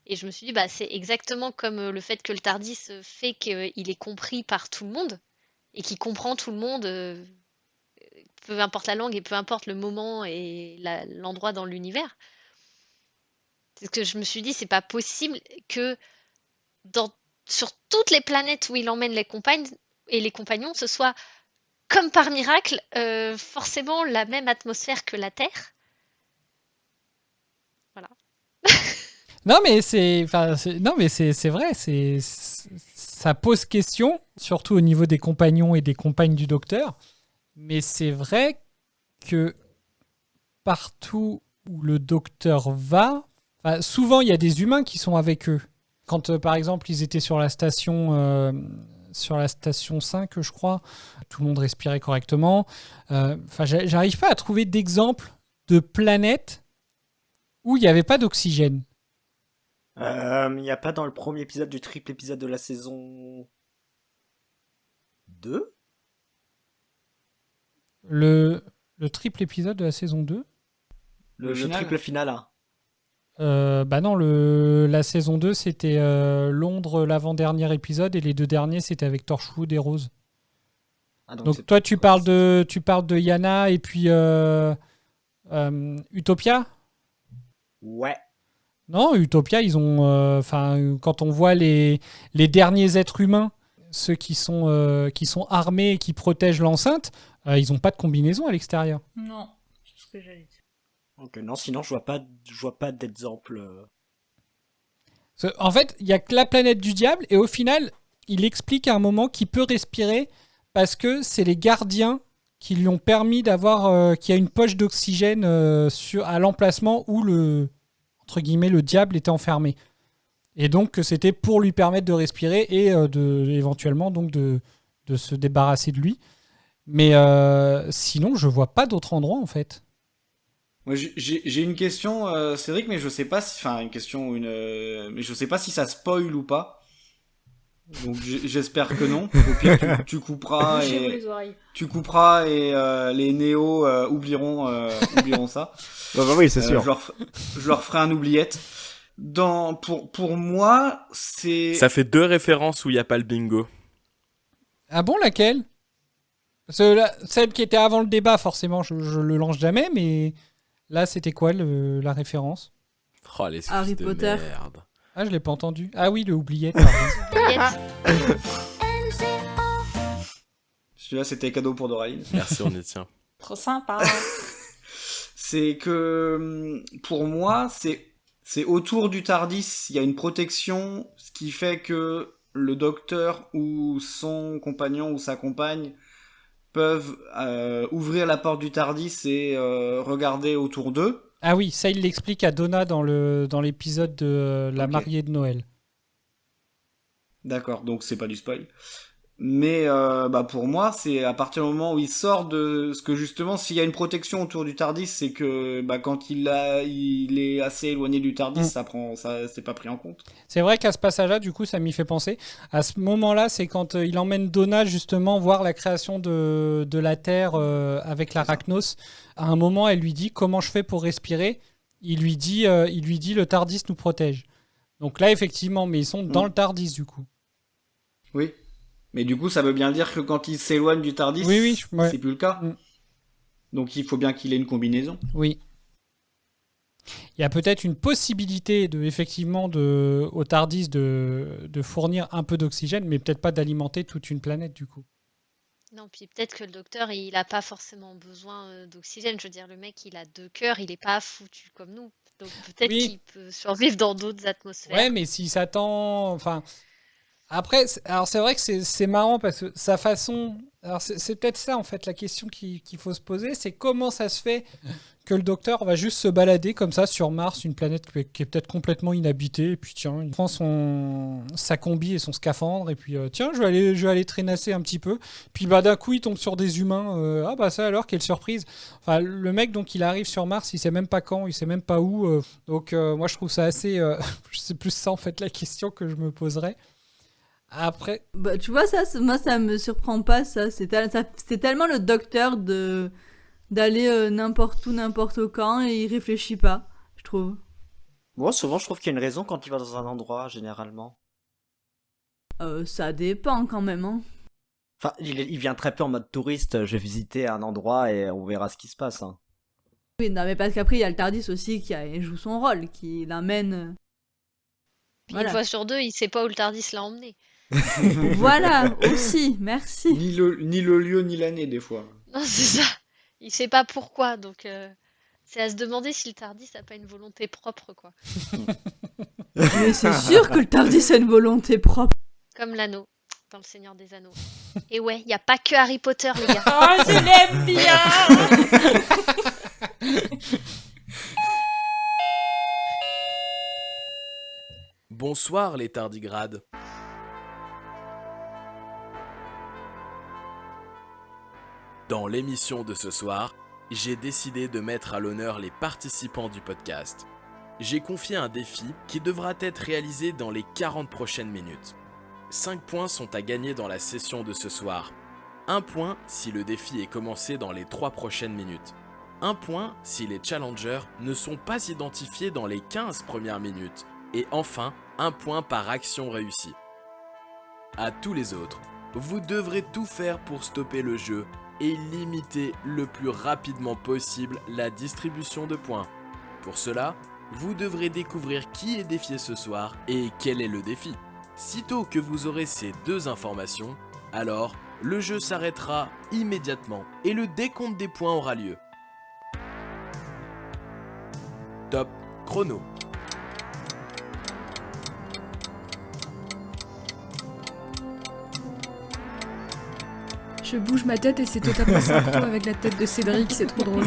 Et je me suis dit, bah, c'est exactement comme le fait que le Tardis fait qu'il est compris par tout le monde et qu'il comprend tout le monde, peu importe la langue et peu importe le moment et l'endroit dans l'univers. C'est ce que je me suis dit, c'est pas possible que sur toutes les planètes où il emmène les compagnes et les compagnons, ce soit comme par miracle, forcément la même atmosphère que la Terre. Voilà. Non mais c'est vrai, ça pose question, surtout au niveau des compagnons et des compagnes du docteur. Mais c'est vrai que partout où le docteur va, souvent il y a des humains qui sont avec eux. Quand par exemple ils étaient sur la station 5, je crois, tout le monde respirait correctement. J'arrive pas à trouver d'exemple de planète où il n'y avait pas d'oxygène. Il n'y a pas dans le premier épisode du triple épisode de la saison 2 ? Le triple épisode de la saison 2 ? Le triple final, hein. Bah non, la saison 2 c'était Londres l'avant-dernier épisode et les deux derniers c'était avec Torchwood et Rose. Ah, donc toi tu parles de Yana et puis Utopia ? Ouais. Non, Utopia ils ont quand on voit les derniers êtres humains, ceux qui sont armés et qui protègent l'enceinte, ils ont pas de combinaison à l'extérieur. Non, c'est ce que j'allais dire. Donc non, sinon je vois pas d'exemple. En fait, il y a que la planète du diable et au final, il explique à un moment qu'il peut respirer parce que c'est les gardiens qui lui ont permis d'avoir qu'il y a une poche d'oxygène à l'emplacement où entre guillemets, le diable était enfermé. Et donc que c'était pour lui permettre de respirer et éventuellement donc de se débarrasser de lui. Mais sinon, je vois pas d'autre endroit en fait. Moi, j'ai une question, Cédric, mais je sais pas si, enfin, mais je sais pas si ça spoil ou pas. Donc, j'espère que non. Au pire, tu couperas et les néos oublieront ça. Bah oui, c'est sûr. Je leur ferai un oubliette. Pour moi, c'est. Ça fait 2 références où il y a pas le bingo. Ah bon, laquelle? Celle qui était avant le débat, forcément, je le lance jamais, mais là, c'était quoi la référence? Oh, les Harry de Potter. Merde. Ah, je l'ai pas entendu. Ah oui, le oubliette. Celui-là, c'était cadeau pour Doraline. Merci, on y tient. Trop sympa. C'est que, pour moi, c'est autour du TARDIS, il y a une protection, ce qui fait que le docteur ou son compagnon ou sa compagne peuvent ouvrir la porte du TARDIS et regarder autour d'eux. Ah oui, ça il l'explique à Donna dans l'épisode de la mariée de Noël. D'accord, donc c'est pas du spoil. Mais pour moi, c'est à partir du moment où il sort de ce que justement, s'il y a une protection autour du TARDIS, c'est que quand il est assez éloigné du TARDIS, ça c'est pas pris en compte. C'est vrai qu'à ce passage-là, du coup, ça m'y fait penser. À ce moment-là, c'est quand il emmène Donna justement voir la création de la Terre avec l'Arachnos. À un moment, elle lui dit comment je fais pour respirer. Il lui dit le TARDIS nous protège. Donc là, effectivement, mais ils sont dans le TARDIS du coup. Oui. Mais du coup, ça veut bien dire que quand il s'éloigne du TARDIS, c'est plus le cas. Donc il faut bien qu'il ait une combinaison. Oui. Il y a peut-être une possibilité au TARDIS de fournir un peu d'oxygène, mais peut-être pas d'alimenter toute une planète du coup. Non, puis peut-être que le docteur, il n'a pas forcément besoin d'oxygène. Je veux dire, le mec, il a 2 cœurs, il n'est pas foutu comme nous. Donc peut-être qu'il peut survivre dans d'autres atmosphères. Ouais, mais s'il s'attend... Enfin... Après, alors c'est vrai que c'est marrant parce que sa façon... Alors c'est peut-être ça en fait la question qu'il faut se poser, c'est comment ça se fait que le docteur va juste se balader comme ça sur Mars, une planète qui est peut-être complètement inhabitée, et puis tiens, il prend sa combi et son scaphandre, et puis tiens, je vais aller traînasser un petit peu, puis d'un coup il tombe sur des humains, ça alors, quelle surprise. Enfin, le mec donc il arrive sur Mars, il sait même pas quand, il sait même pas où, donc moi je trouve ça assez... c'est plus ça en fait la question que je me poserais. Après... tu vois, moi ça me surprend pas, ça. C'est tellement le docteur d'aller n'importe où, n'importe quand, et il réfléchit pas, je trouve. Moi, souvent, je trouve qu'il y a une raison quand il va dans un endroit, généralement. Ça dépend quand même, hein. Enfin, il vient très peu en mode touriste, je vais visiter un endroit et on verra ce qui se passe. Hein. Oui, non, mais parce qu'après, il y a le TARDIS aussi qui joue son rôle, qui l'amène... Puis une fois sur 2, il sait pas où le TARDIS l'a emmené. Voilà, aussi, merci. Ni le lieu, ni l'année, des fois. Non, c'est ça. Il sait pas pourquoi, donc c'est à se demander si le TARDIS n'a pas une volonté propre, quoi. Mais c'est sûr que le TARDIS a une volonté propre. Comme l'anneau, dans Le Seigneur des Anneaux. Et ouais, il n'y a pas que Harry Potter, les gars. Oh, je l'aime bien. Bonsoir les tardigrades. Dans l'émission de ce soir, j'ai décidé de mettre à l'honneur les participants du podcast. J'ai confié un défi qui devra être réalisé dans les 40 prochaines minutes. 5 points sont à gagner dans la session de ce soir. 1 point si le défi est commencé dans les 3 prochaines minutes. 1 point si les challengers ne sont pas identifiés dans les 15 premières minutes. Et enfin, 1 point par action réussie. À tous les autres, vous devrez tout faire pour stopper le jeu et limiter le plus rapidement possible la distribution de points. Pour cela, vous devrez découvrir qui est défié ce soir et quel est le défi. Sitôt que vous aurez ces 2 informations, alors le jeu s'arrêtera immédiatement et le décompte des points aura lieu. Top chrono. Je bouge ma tête et c'est totalement synchro avec la tête de Cédric, c'est trop drôle.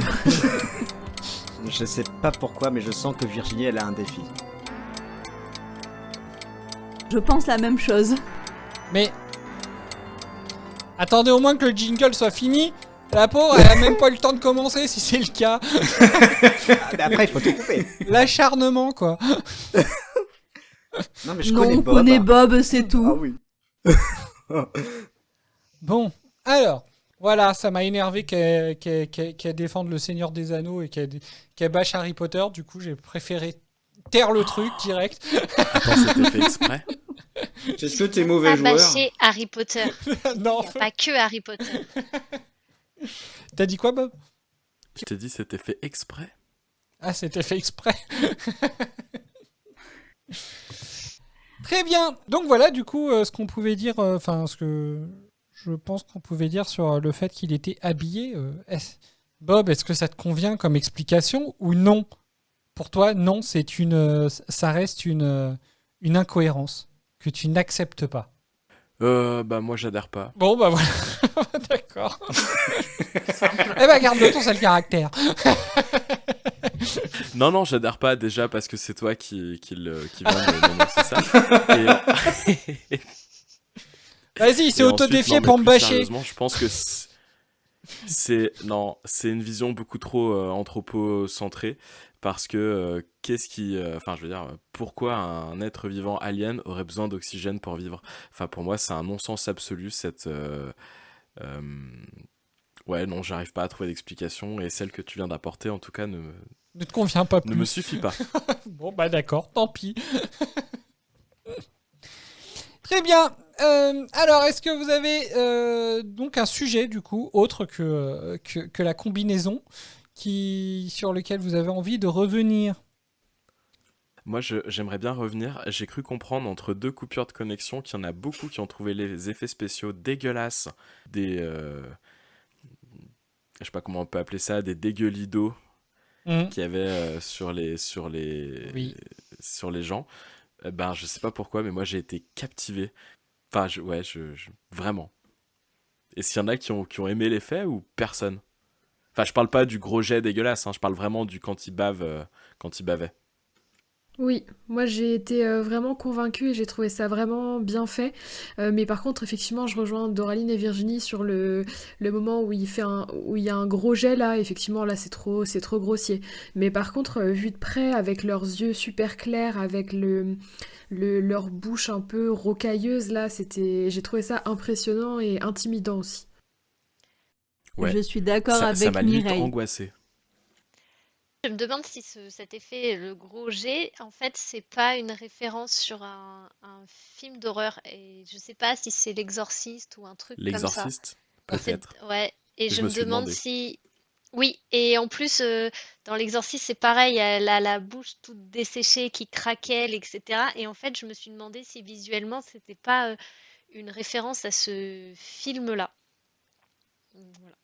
Je sais pas pourquoi, mais je sens que Virginie, elle a un défi. Je pense la même chose. Mais attendez au moins que le jingle soit fini. La pauvre, elle a même pas eu le temps de commencer si c'est le cas. Mais après, il faut tout couper. L'acharnement, quoi. Non, mais je Non, connais on Bob. connaît Bob, c'est tout. Ah oui. Bon, alors, voilà, ça m'a énervé qu'elle défende le Seigneur des Anneaux et qu'elle bâche Harry Potter. Du coup, j'ai préféré taire le truc direct. Attends, c'était fait exprès. Est-ce que t'es mauvais Pas joueur? bâcher Harry Potter. Non. Il n'y a pas que Harry Potter. T'as dit quoi, Bob? Je t'ai dit c'était fait exprès. Ah, c'était fait exprès. Très bien. Donc voilà, du coup, ce qu'on pouvait dire, ce que je pense qu'on pouvait dire sur le fait qu'il était habillé. Bob, est-ce que ça te convient comme explication ou non? Pour toi, non, ça reste une incohérence que tu n'acceptes pas. Bah moi j'adhère pas. Bon, bah voilà. D'accord. Eh ben, garde-le, ton sale caractère. Non, j'adhère pas déjà parce que c'est toi qui viens de m'annoncer ça. Vas-y, il s'est autodéfié ensuite, pour me plus bâcher. Sérieusement, je pense que c'est une vision beaucoup trop anthropocentrée parce que pourquoi un être vivant alien aurait besoin d'oxygène pour vivre? Enfin, pour moi, c'est un non-sens absolu Ouais, non, j'arrive pas à trouver d'explication et celle que tu viens d'apporter, en tout cas, ne te convient pas plus. Ne me suffit pas. Bon, bah d'accord, tant pis. Très bien. Alors, est-ce que vous avez donc un sujet, du coup, autre que la combinaison, sur lequel vous avez envie de revenir? Moi, j'aimerais bien revenir. J'ai cru comprendre entre deux coupures de connexion qu'il y en a beaucoup qui ont trouvé les effets spéciaux dégueulasses, je sais pas comment on peut appeler ça, des dégueulidos qu'il y avait sur les gens. Je sais pas pourquoi, mais moi j'ai été captivé. Enfin, vraiment. Est-ce qu'il y en a qui ont aimé l'effet ou personne? Enfin, je parle pas du gros jet dégueulasse, hein, je parle vraiment du quand il bavait. Oui, moi j'ai été vraiment convaincue et j'ai trouvé ça vraiment bien fait. Mais par contre, effectivement, je rejoins Doraline et Virginie sur le moment où il y a un gros jet là. Effectivement, là c'est trop grossier. Mais par contre, vu de près, avec leurs yeux super clairs, avec leur bouche un peu rocailleuse là, j'ai trouvé ça impressionnant et intimidant aussi. Ouais. Je suis d'accord avec ça m'a limite Mireille. angoissé. Je me demande si cet effet, le gros jet, en fait, c'est pas une référence sur un film d'horreur. Et je sais pas si c'est L'Exorciste ou un truc comme ça. L'Exorciste, peut-être. Ouais, et je me me suis demande demandé. si... Oui, et en plus, dans L'Exorciste, c'est pareil, il y a la bouche toute desséchée qui craquelle, etc. Et en fait, je me suis demandé si visuellement, c'était pas une référence à ce film-là. Voilà.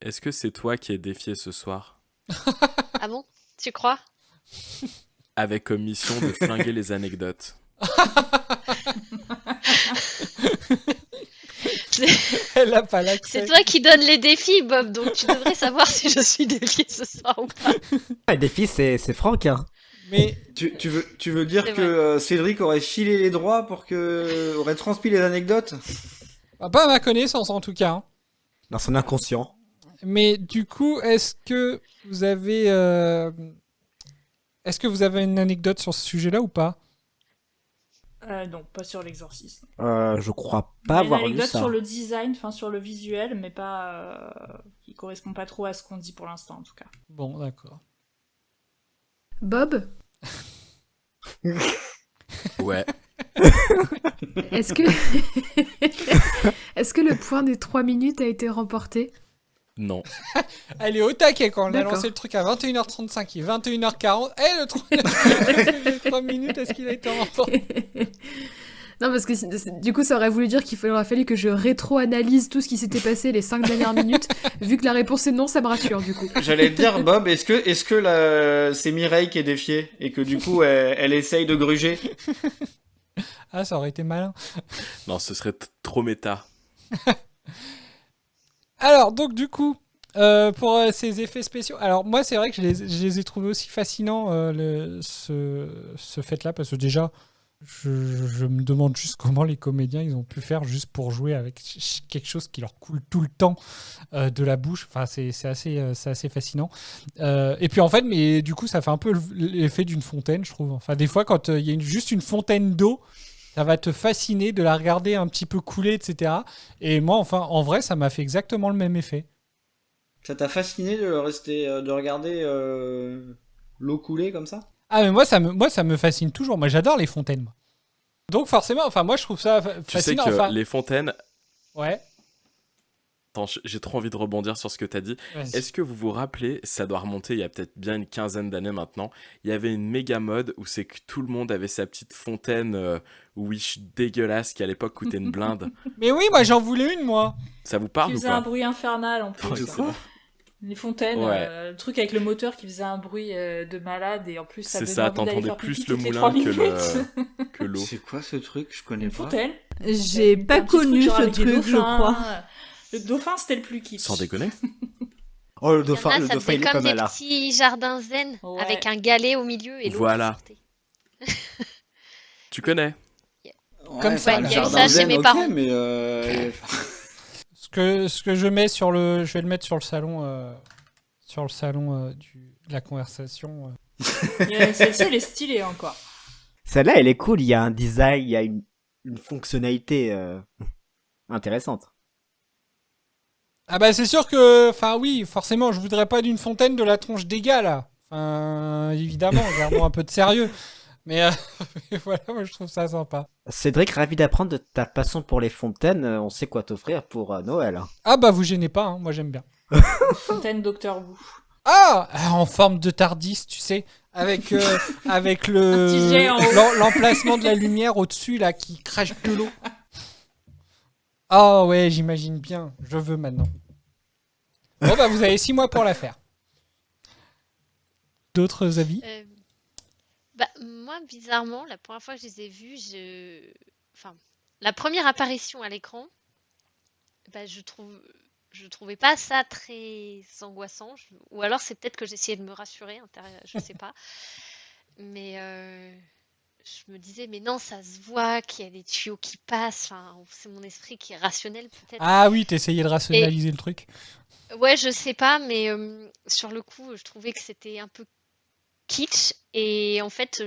Est-ce que c'est toi qui es défié ce soir? Ah bon? Tu crois? Avec comme mission de flinguer les anecdotes. Elle a pas l'accès. C'est toi qui donnes les défis, Bob, donc tu devrais savoir si je suis défiée ce soir ou pas. Le défi, c'est Franck, hein. Mais Tu veux dire C'est que Cédric aurait filé les droits aurait transmis les anecdotes? pas à ma connaissance en tout cas. Hein. Dans son inconscient. Mais du coup, est-ce que vous avez une anecdote sur ce sujet-là ou pas? Non, pas sur l'exorcisme. Je crois Il y pas a une avoir lu anecdote ça. sur le design, enfin sur le visuel, mais pas qui correspond pas trop à ce qu'on dit pour l'instant en tout cas. Bon, d'accord. Bob, Ouais. est-ce que le point des 3 minutes a été remporté? Non. Elle est au taquet quand on a D'accord. lancé le truc à 21h35, il est 21h40. Le 3 minutes, est-ce qu'il a été remporté? Non, parce que du coup, ça aurait voulu dire qu'il aurait fallu que je rétro-analyse tout ce qui s'était passé les 5 dernières minutes. Vu que la réponse est non, ça me rassure, du coup. J'allais te dire, Bob, est-ce que c'est Mireille qui est défiée et que du coup elle essaye de gruger? Ah, ça aurait été malin. Non, ce serait trop méta. Alors, donc du coup, pour ces effets spéciaux, alors moi c'est vrai que je les ai trouvés aussi fascinants, ce fait-là, parce que déjà, je me demande juste comment les comédiens ils ont pu faire juste pour jouer avec quelque chose qui leur coule tout le temps de la bouche. Enfin, c'est assez fascinant. Et puis en fait, mais du coup, ça fait un peu l'effet d'une fontaine, je trouve. Enfin, des fois, quand il y a juste une fontaine d'eau, ça va te fasciner de la regarder un petit peu couler, etc. Et moi, enfin, en vrai, ça m'a fait exactement le même effet. Ça t'a fasciné de regarder l'eau couler comme ça? Ah, mais moi, ça me fascine toujours. Moi, j'adore les fontaines. Moi. Donc, forcément, enfin, moi, je trouve ça fascinant. Tu sais que les fontaines... Ouais. Attends, j'ai trop envie de rebondir sur ce que tu as dit. Vas-y. Est-ce que vous vous rappelez, ça doit remonter il y a peut-être bien une quinzaine d'années maintenant, il y avait une méga mode où c'est que tout le monde avait sa petite fontaine Wish dégueulasse qui à l'époque coûtait une blinde. Mais oui, moi, j'en voulais une, moi. Ça vous Qui parle ou faisait pas? un bruit infernal en plus. Les fontaines, Ouais. le truc avec le moteur qui faisait un bruit de malade et en plus ça C'est donnait ça, envie d'aller t'entendais faire plus pipi le toutes les moulin 3 que minutes. que l'eau. C'est quoi ce truc? Je connais Une pas. fontaine. J'ai pas Un petit connu genre ce avec des truc, je dauphins. crois. Le dauphin c'était le plus kitsch. Sans déconner. Oh, le Il y en dauphin, a, le ça dauphin, faisait il est comme pas des mal là. petits jardins zen Ouais. avec un galet au milieu et l'eau Voilà. qui sortait. Tu connais? Comme ça, il y a eu jardin ça chez zen, mes ok, parents. mais Ce que je mets je vais le mettre sur le salon, de la conversation. Celle-ci elle est stylée encore. Celle-là, elle est cool. Il y a un design, il y a une fonctionnalité intéressante. Ah bah c'est sûr que, enfin oui, forcément, je voudrais pas d'une fontaine de la tronche d'égal là. Enfin, évidemment, gardons un peu de sérieux. Mais voilà, moi je trouve ça sympa. Cédric, ravi d'apprendre de ta passion pour les fontaines. On sait quoi t'offrir pour Noël. Ah bah vous gênez pas, hein, moi j'aime bien. Fontaine Docteur Who. Ah, en forme de Tardis, tu sais, avec avec Un petit jet en haut. l'emplacement de la lumière au-dessus là qui crache de l'eau. Ah ouais, j'imagine bien. Je veux maintenant. Bon bah vous avez 6 mois pour la faire. D'autres avis? Moi, bizarrement, la première fois que je les ai vus, enfin, la première apparition à l'écran, je trouvais pas ça très angoissant. Ou alors c'est peut-être que j'essayais de me rassurer, je sais pas. Mais je me disais, mais non, ça se voit qu'il y a des tuyaux qui passent. Enfin, c'est mon esprit qui est rationnel peut-être. Ah oui, t'essayais de rationaliser le truc. Ouais, je sais pas, mais sur le coup, je trouvais que c'était un peu kitsch. Et en fait,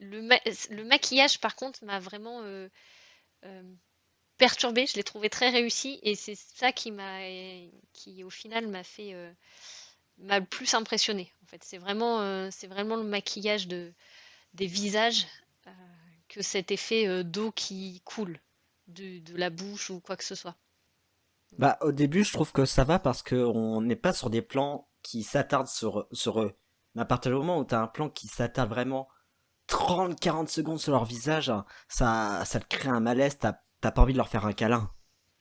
le maquillage, par contre, m'a vraiment perturbée. Je l'ai trouvé très réussi. Et c'est ça qui au final, m'a le plus impressionné. En fait, c'est vraiment le maquillage des visages que cet effet d'eau qui coule de la bouche ou quoi que ce soit. Bah, au début, je trouve que ça va parce qu'on n'est pas sur des plans qui s'attardent sur eux. Mais à partir du moment où t'as un plan qui s'attarde vraiment 30-40 secondes sur leur visage, ça te crée un malaise, t'as pas envie de leur faire un câlin.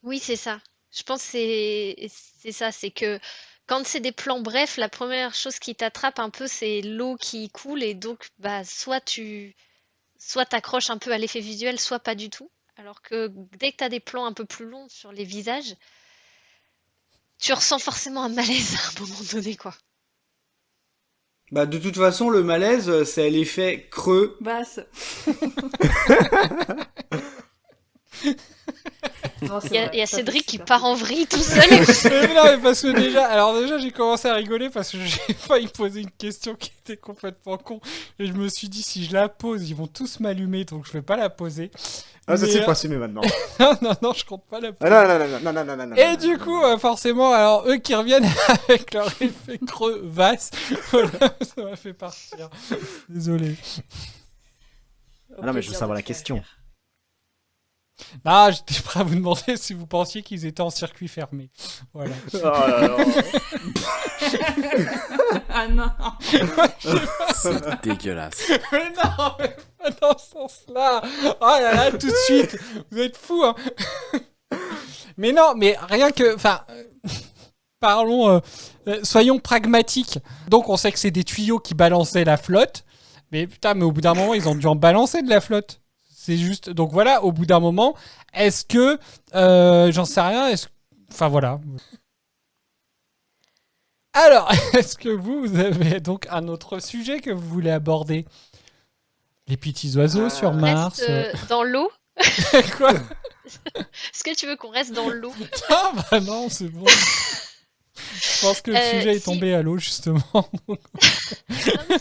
Oui, c'est ça. Je pense que c'est ça. C'est que quand c'est des plans brefs, la première chose qui t'attrape un peu, c'est l'eau qui coule. Et donc, soit t'accroches un peu à l'effet visuel, soit pas du tout. Alors que dès que t'as des plans un peu plus longs sur les visages, tu ressens forcément un malaise à un moment donné, quoi. bah de toute façon, le malaise, c'est l'effet creux. Basse. Non, Il y a, vrai, il y a ça, Cédric c'est qui super part cool. en vrille tout seul. Mais non, mais parce que déjà j'ai commencé à rigoler parce que j'ai failli poser une question qui était complètement con et je me suis dit si je la pose, ils vont tous m'allumer donc je vais pas la poser. Ah, ça Mais, c'est faut assumer maintenant. non, je compte pas la poser. Non. Et du coup, forcément, alors eux qui reviennent avec leur effet creux vaste, voilà, ça m'a fait partir. Désolé. Ah non, mais je veux savoir la question. Non, j'étais prêt à vous demander si vous pensiez qu'ils étaient en circuit fermé. Voilà. Oh là là. Ah non. C'est dégueulasse. Mais non, mais pas dans ce sens-là. Oh là là, tout de suite. Vous êtes fous, hein. Mais non, mais rien que... Enfin, parlons... soyons pragmatiques. Donc, on sait que c'est des tuyaux qui balançaient la flotte. Mais putain, mais au bout d'un moment, ils ont dû en balancer de la flotte. C'est juste. Donc voilà, au bout d'un moment, est-ce que. J'en sais rien. Enfin voilà. Alors, est-ce que vous avez donc un autre sujet que vous voulez aborder? Les petits oiseaux sur Mars. Reste dans l'eau. Quoi? Est-ce que tu veux qu'on reste dans l'eau? Ah bah non, c'est bon. Je pense que le sujet est tombé à l'eau, justement.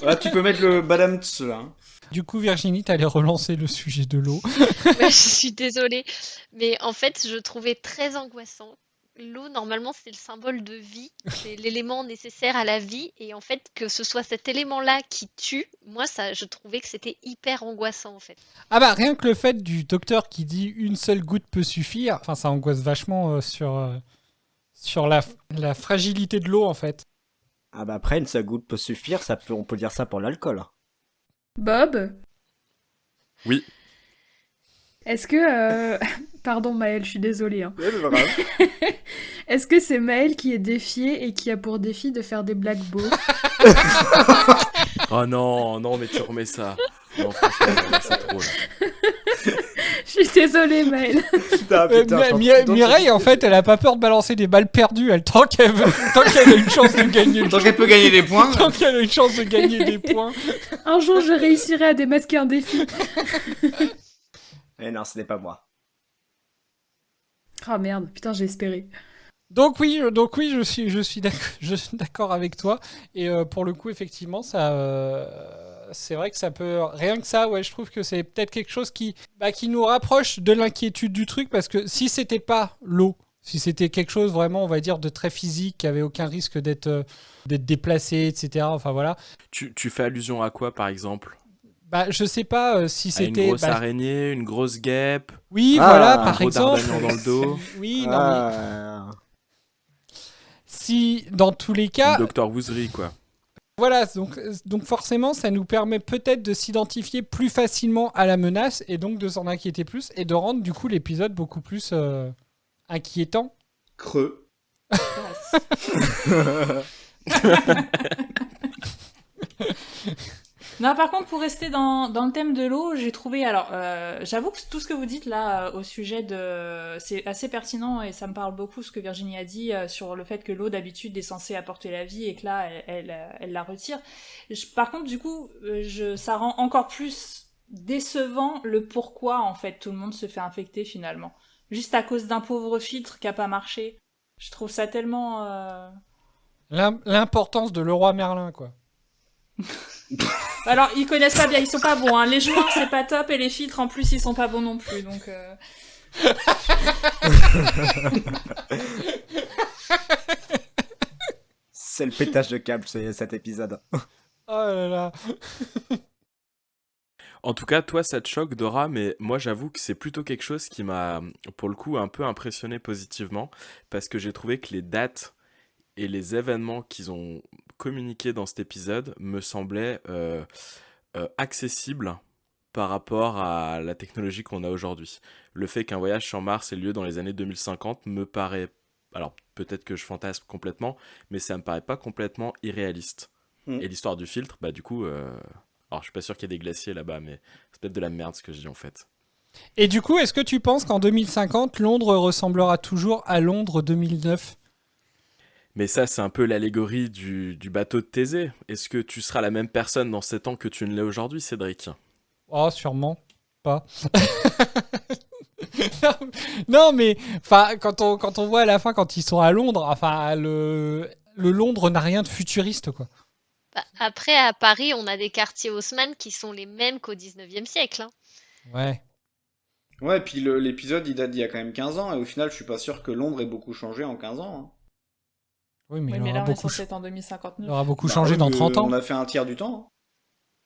Là, tu peux mettre le badams là. Hein. Du coup, Virginie, t'allais relancer le sujet de l'eau. Ouais, je suis désolée. Mais en fait, je trouvais très angoissant. L'eau, normalement, c'est le symbole de vie. C'est l'élément nécessaire à la vie. Et en fait, que ce soit cet élément-là qui tue, moi, je trouvais que c'était hyper angoissant, en fait. Ah bah, rien que le fait du docteur qui dit une seule goutte peut suffire, enfin, ça angoisse vachement sur la fragilité de l'eau, en fait. Ah bah après, une seule goutte peut suffire, on peut dire ça pour l'alcool. Bob, Oui. est-ce que... Pardon Maël, je suis désolée. Hein. Ouais, c'est pas grave. Est-ce que c'est Maël qui est défié et qui a pour défi de faire des blagues beaux? Oh non, mais tu remets ça. Non, franchement, c'est trop là. Je suis désolée Maël. Mireille, en fait, elle a pas peur de balancer des balles perdues. Tant qu'elle a une chance de gagner. Tant qu'elle peut gagner des points. Tant qu'elle a une chance de gagner des points. Un jour, je réussirai à démasquer un défi. Eh non, ce n'est pas moi. Ah merde, putain, j'ai espéré. Donc oui, je suis d'accord avec toi. Et pour le coup, effectivement, c'est vrai que ça peut... Rien que ça, ouais, je trouve que c'est peut-être quelque chose qui nous rapproche de l'inquiétude du truc, parce que si c'était pas l'eau, si c'était quelque chose vraiment, on va dire, de très physique, qui avait aucun risque d'être déplacé, etc. Enfin voilà. Tu fais allusion à quoi, par exemple? Bah, je sais pas si c'était... Une grosse araignée, une grosse guêpe. Oui, voilà, par un exemple. D'Artagnan dans le dos. Oui, non mais... Si, dans tous les cas... Docteur Woozery, quoi. Voilà, donc forcément, ça nous permet peut-être de s'identifier plus facilement à la menace et donc de s'en inquiéter plus et de rendre du coup l'épisode beaucoup plus inquiétant. Creux. Non, par contre, pour rester dans le thème de l'eau, j'ai trouvé... Alors, j'avoue que tout ce que vous dites là au sujet de... C'est assez pertinent et ça me parle beaucoup ce que Virginie a dit sur le fait que l'eau, d'habitude, est censée apporter la vie et que là, elle la retire. Par contre, du coup, ça rend encore plus décevant le pourquoi, en fait, tout le monde se fait infecter, finalement. Juste à cause d'un pauvre filtre qui a pas marché. Je trouve ça tellement... L'importance de Leroy Merlin, quoi. Alors, ils connaissent pas bien, ils sont pas bons. Hein. Les joueurs, c'est pas top, et les filtres, en plus, ils sont pas bons non plus. Donc, C'est le pétage de câble, cet épisode. Oh là là. En tout cas, toi, ça te choque, Dora, mais moi, j'avoue que c'est plutôt quelque chose qui m'a, pour le coup, un peu impressionné positivement, parce que j'ai trouvé que les dates et les événements qu'ils ont communiqués dans cet épisode me semblaient accessibles par rapport à la technologie qu'on a aujourd'hui. Le fait qu'un voyage sur Mars ait lieu dans les années 2050 me paraît... Alors, peut-être que je fantasme complètement, mais ça me paraît pas complètement irréaliste. Et l'histoire du filtre, bah du coup... Alors, je suis pas sûr qu'il y ait des glaciers là-bas, mais c'est peut-être de la merde ce que je dis en fait. Et du coup, est-ce que tu penses qu'en 2050, Londres ressemblera toujours à Londres 2009 ? Mais ça, c'est un peu l'allégorie du bateau de Thésée. Est-ce que tu seras la même personne dans 7 ans que tu ne l'es aujourd'hui, Cédric ? Oh, sûrement pas. Non, mais quand on voit à la fin, quand ils sont à Londres, enfin, le Londres n'a rien de futuriste, quoi. Après, à Paris, on a des quartiers Haussmann qui sont les mêmes qu'au 19e siècle. Hein. Ouais. Ouais, puis l'épisode, il date d'il y a quand même 15 ans, et au final, je suis pas sûr que Londres ait beaucoup changé en 15 ans. Hein. Oui, mais, là, on est censé être en 2059. Il aura beaucoup changé dans 30 ans. On a fait un tiers du temps. Hein.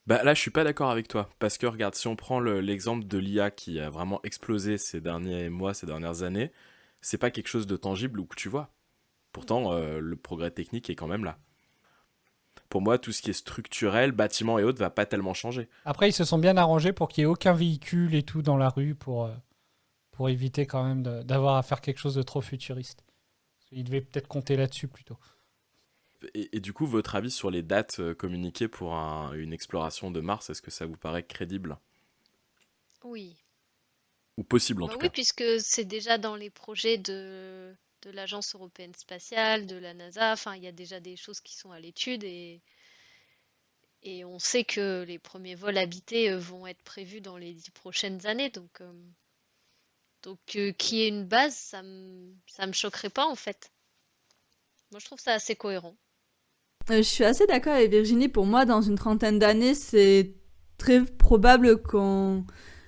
Bah là, je suis pas d'accord avec toi, parce que regarde, si on prend l'exemple de l'IA qui a vraiment explosé ces derniers mois, ces dernières années, c'est pas quelque chose de tangible ou que tu vois. Pourtant, le progrès technique est quand même là. Pour moi, tout ce qui est structurel, bâtiment et autres, va pas tellement changer. Après, ils se sont bien arrangés pour qu'il n'y ait aucun véhicule et tout dans la rue pour éviter quand même d'avoir à faire quelque chose de trop futuriste. Ils devaient peut-être compter là-dessus plutôt. Et du coup, votre avis sur les dates communiquées pour une exploration de Mars, est-ce que ça vous paraît crédible ? Oui. Ou possible en Bah tout oui, cas. puisque c'est déjà dans les projets de l'Agence européenne spatiale, de la NASA. Enfin, il y a déjà des choses qui sont à l'étude et on sait que les premiers vols habités vont être prévus dans les 10 prochaines années. Donc qu'il y ait une base, ça me choquerait pas en fait. Moi, je trouve ça assez cohérent. Je suis assez d'accord avec Virginie. Pour moi, dans une trentaine d'années, c'est très probable qu'on...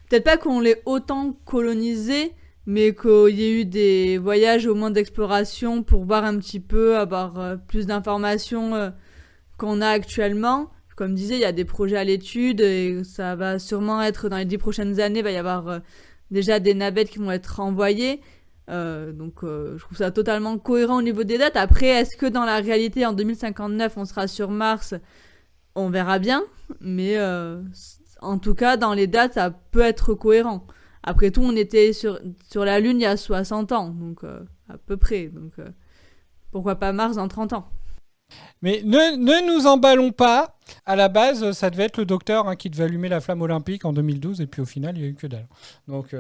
Peut-être pas qu'on l'ait autant colonisé, mais qu'il y ait eu des voyages au moins d'exploration pour voir un petit peu, avoir plus d'informations qu'on a actuellement. Comme je disais, il y a des projets à l'étude et ça va sûrement être dans les 10 prochaines années, il va y avoir déjà des navettes qui vont être envoyées. Donc je trouve ça totalement cohérent au niveau des dates. Après, est-ce que dans la réalité, en 2059, on sera sur Mars? On verra bien. Mais en tout cas, dans les dates, ça peut être cohérent. Après tout, on était sur la Lune il y a 60 ans, donc à peu près. Donc pourquoi pas Mars dans 30 ans? Mais ne nous emballons pas. À la base, ça devait être le docteur qui devait allumer la flamme olympique en 2012, et puis au final, il n'y a eu que dalle. Donc,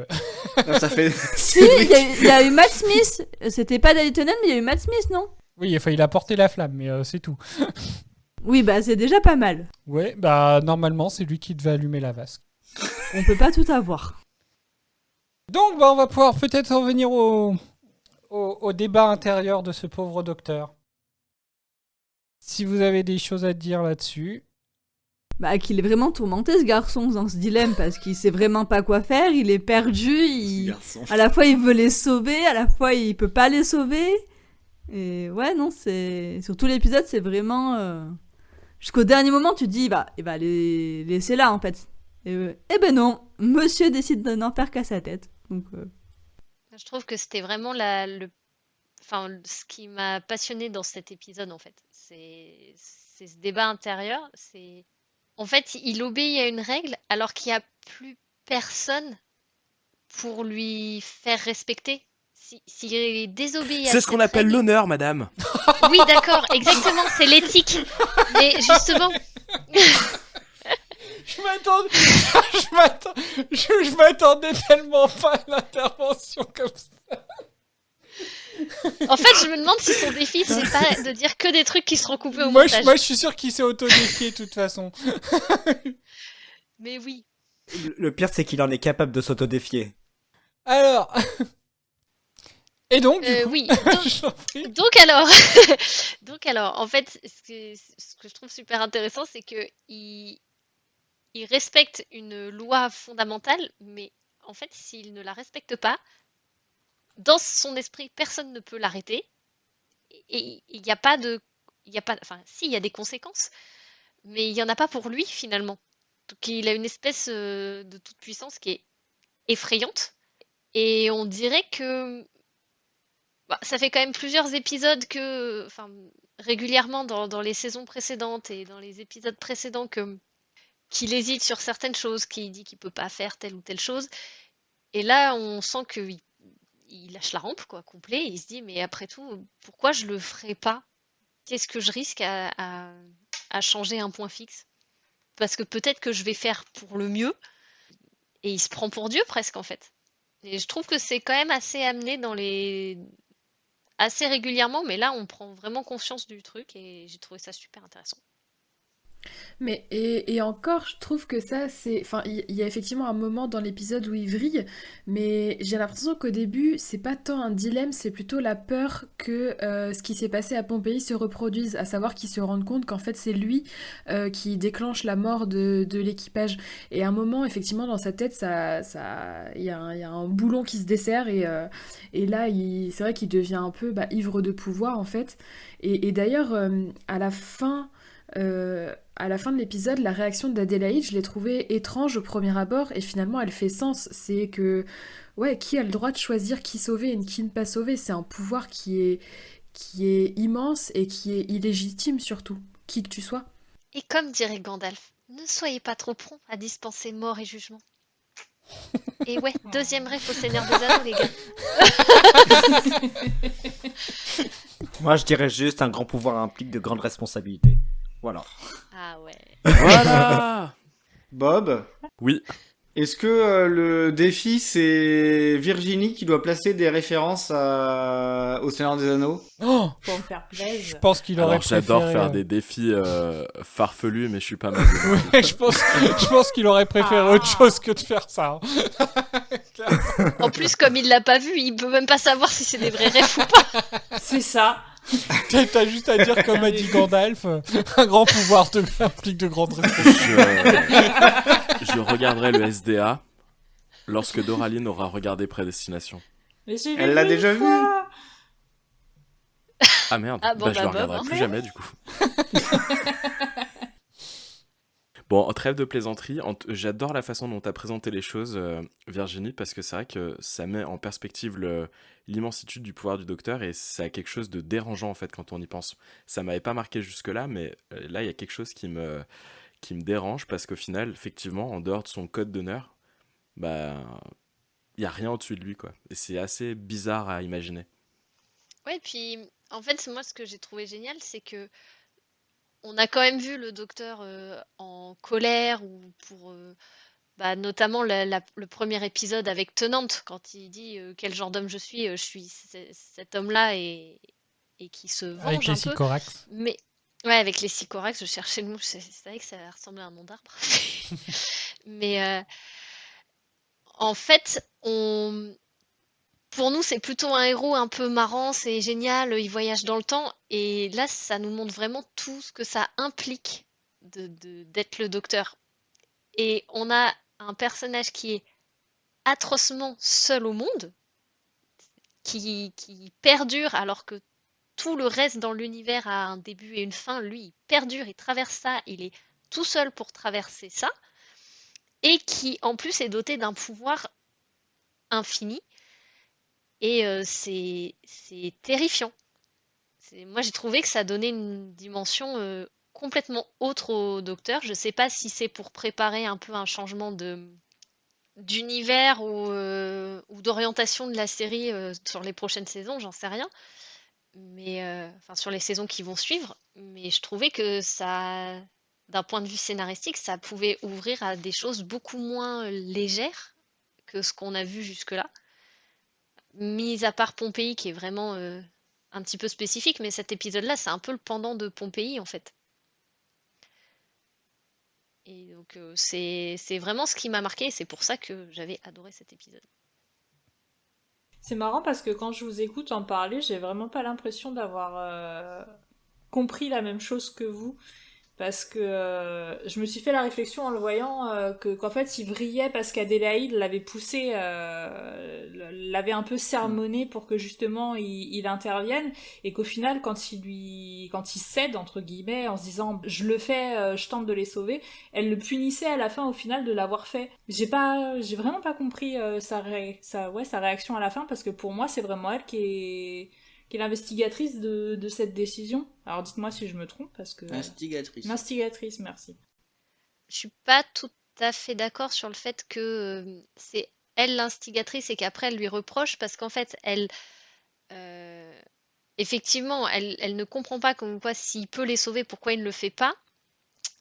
Ça fait... Si, il y a eu Matt Smith. C'était pas David Tennant, mais il y a eu Matt Smith, non? oui, enfin, il a porté la flamme, mais c'est tout. Oui, bah c'est déjà pas mal. Ouais, bah normalement, c'est lui qui devait allumer la vasque. On peut pas tout avoir. Donc, bah, on va pouvoir peut-être en venir au débat intérieur de ce pauvre docteur. Si vous avez des choses à dire là-dessus. Bah qu'il est vraiment tourmenté ce garçon dans ce dilemme parce qu'il sait vraiment pas quoi faire, il est perdu, à la fois il veut les sauver, à la fois il peut pas les sauver. Et ouais non, c'est sur tout l'épisode, c'est vraiment jusqu'au dernier moment tu te dis bah il va les laisser là en fait. Et ben non, monsieur décide de n'en faire qu'à sa tête. Donc Je trouve que c'était vraiment ce qui m'a passionné dans cet épisode en fait. C'est ce débat intérieur. En fait, il obéit à une règle alors qu'il n'y a plus personne pour lui faire respecter. S'il désobéit à C'est ce qu'on cette appelle règle... l'honneur, madame. Oui, d'accord, exactement, c'est l'éthique. Mais justement... Je m'attendais tellement pas à l'intervention comme ça. En fait, je me demande si son défi, c'est pas de dire que des trucs qui seront coupés au Moi, montage. je suis sûr qu'il s'est auto-défié de toute façon. Mais oui. Le pire, c'est qu'il en est capable de s'auto-défier. Alors... Et donc, du coup... Oui, donc alors, en fait, ce que je trouve super intéressant, c'est que il respecte une loi fondamentale, mais en fait, s'il ne la respecte pas, dans son esprit, personne ne peut l'arrêter. Et il n'y a pas enfin, si, il y a des conséquences, mais il n'y en a pas pour lui, finalement. Donc, il a une espèce de toute-puissance qui est effrayante. Et on dirait que ça fait quand même plusieurs épisodes régulièrement dans les saisons précédentes et dans les épisodes précédents qu'il hésite sur certaines choses, qu'il dit qu'il peut pas faire telle ou telle chose. Et là, on sent qu'il lâche la rampe, quoi, complet. Il se dit, mais après tout, pourquoi je le ferais pas? Qu'est-ce que je risque à changer un point fixe? Parce que peut-être que je vais faire pour le mieux. Et il se prend pour Dieu presque, en fait. Et je trouve que c'est quand même assez amené assez régulièrement, mais là, on prend vraiment conscience du truc et j'ai trouvé ça super intéressant. Mais et encore, je trouve que ça, c'est... Enfin, il y a effectivement un moment dans l'épisode où il vrille, mais j'ai l'impression qu'au début, c'est pas tant un dilemme, c'est plutôt la peur que ce qui s'est passé à Pompéi se reproduise, à savoir qu'il se rende compte qu'en fait, c'est lui qui déclenche la mort de l'équipage. Et à un moment, effectivement, dans sa tête, il y a un boulon qui se desserre et là, c'est vrai qu'il devient un peu ivre de pouvoir, en fait. Et d'ailleurs, à la fin de l'épisode, la réaction d'Adélaïde, je l'ai trouvée étrange au premier abord et finalement elle fait sens. C'est que, ouais, qui a le droit de choisir qui sauver et qui ne pas sauver? C'est un pouvoir qui est immense et qui est illégitime surtout, qui que tu sois. Et comme dirait Gandalf, ne soyez pas trop prompt à dispenser mort et jugement. Et ouais, deuxième ref au Seigneur des Anneaux, les gars. Moi, je dirais juste un grand pouvoir implique de grandes responsabilités. Voilà. Ah ouais. Voilà. Bob? Oui. Est-ce que le défi, c'est Virginie qui doit placer des références au Seigneur des Anneaux? Oh, Pour me faire je plaisir. pense qu'il aurait Alors j'adore préféré, faire des défis farfelus, mais je suis pas maso. Ouais, je pense qu'il aurait préféré autre chose que de faire ça. Hein. En plus, comme il l'a pas vu, il peut même pas savoir si c'est des vrais refs ou pas. C'est ça. T'as juste à dire, comme a dit Gandalf, un grand pouvoir implique de grandes responsabilités. Je regarderai le SDA lorsque Doraline aura regardé Prédestination. Mais j'ai Elle l'a une déjà vu. fois. Ah merde, Ah bon, je le bah, regarderai bon, plus hein. jamais du coup. Bon, en trêve de plaisanterie, j'adore la façon dont tu as présenté les choses, Virginie, parce que c'est vrai que ça met en perspective l'immensitude du pouvoir du docteur et ça a quelque chose de dérangeant en fait quand on y pense. Ça m'avait pas marqué jusque-là, mais là il y a quelque chose qui me dérange parce qu'au final, effectivement, en dehors de son code d'honneur, bah il y a rien au-dessus de lui quoi. Et c'est assez bizarre à imaginer. Ouais, puis en fait, moi, ce que j'ai trouvé génial, c'est que on a quand même vu le docteur en colère ou pour bah, notamment le premier épisode avec Tenante quand il dit quel genre d'homme je suis cet homme-là et qui se Avec venge les un peu. Sycorax. Mais ouais, avec les Sycorax, je cherchais le mot, c'est vrai que ça ressemblait à un nom d'arbre. Mais en fait, pour nous, c'est plutôt un héros un peu marrant, c'est génial, il voyage dans le temps. Et là, ça nous montre vraiment tout ce que ça implique d'être le docteur. Et on a un personnage qui est atrocement seul au monde, qui perdure alors que tout le reste dans l'univers a un début et une fin. Lui, il perdure, il traverse ça, il est tout seul pour traverser ça. Et qui, en plus, est doté d'un pouvoir infini. Et c'est terrifiant. Moi, j'ai trouvé que ça donnait une dimension complètement autre au docteur. Je sais pas si c'est pour préparer un peu un changement d'univers ou d'orientation de la série sur les prochaines saisons, j'en sais rien. Mais enfin sur les saisons qui vont suivre. Mais je trouvais que ça, d'un point de vue scénaristique, ça pouvait ouvrir à des choses beaucoup moins légères que ce qu'on a vu jusque-là. Mis à part Pompéi, qui est vraiment un petit peu spécifique, mais cet épisode-là, c'est un peu le pendant de Pompéi, en fait. Et donc, c'est vraiment ce qui m'a marqué, et c'est pour ça que j'avais adoré cet épisode. C'est marrant parce que quand je vous écoute en parler, j'ai vraiment pas l'impression d'avoir compris la même chose que vous. Parce que je me suis fait la réflexion en le voyant qu'en fait il vrillait parce qu'Adélaïde l'avait poussé, l'avait un peu sermonné pour que justement il intervienne et qu'au final quand il cède entre guillemets en se disant je le fais, je tente de les sauver, elle le punissait à la fin au final de l'avoir fait. J'ai vraiment pas compris sa réaction à la fin parce que pour moi c'est vraiment elle qui est l'investigatrice de cette décision. Alors dites-moi si je me trompe, parce que... L'instigatrice, merci. Je suis pas tout à fait d'accord sur le fait que c'est elle l'instigatrice et qu'après elle lui reproche, parce qu'en fait, effectivement, elle ne comprend pas comme quoi s'il peut les sauver, pourquoi il ne le fait pas.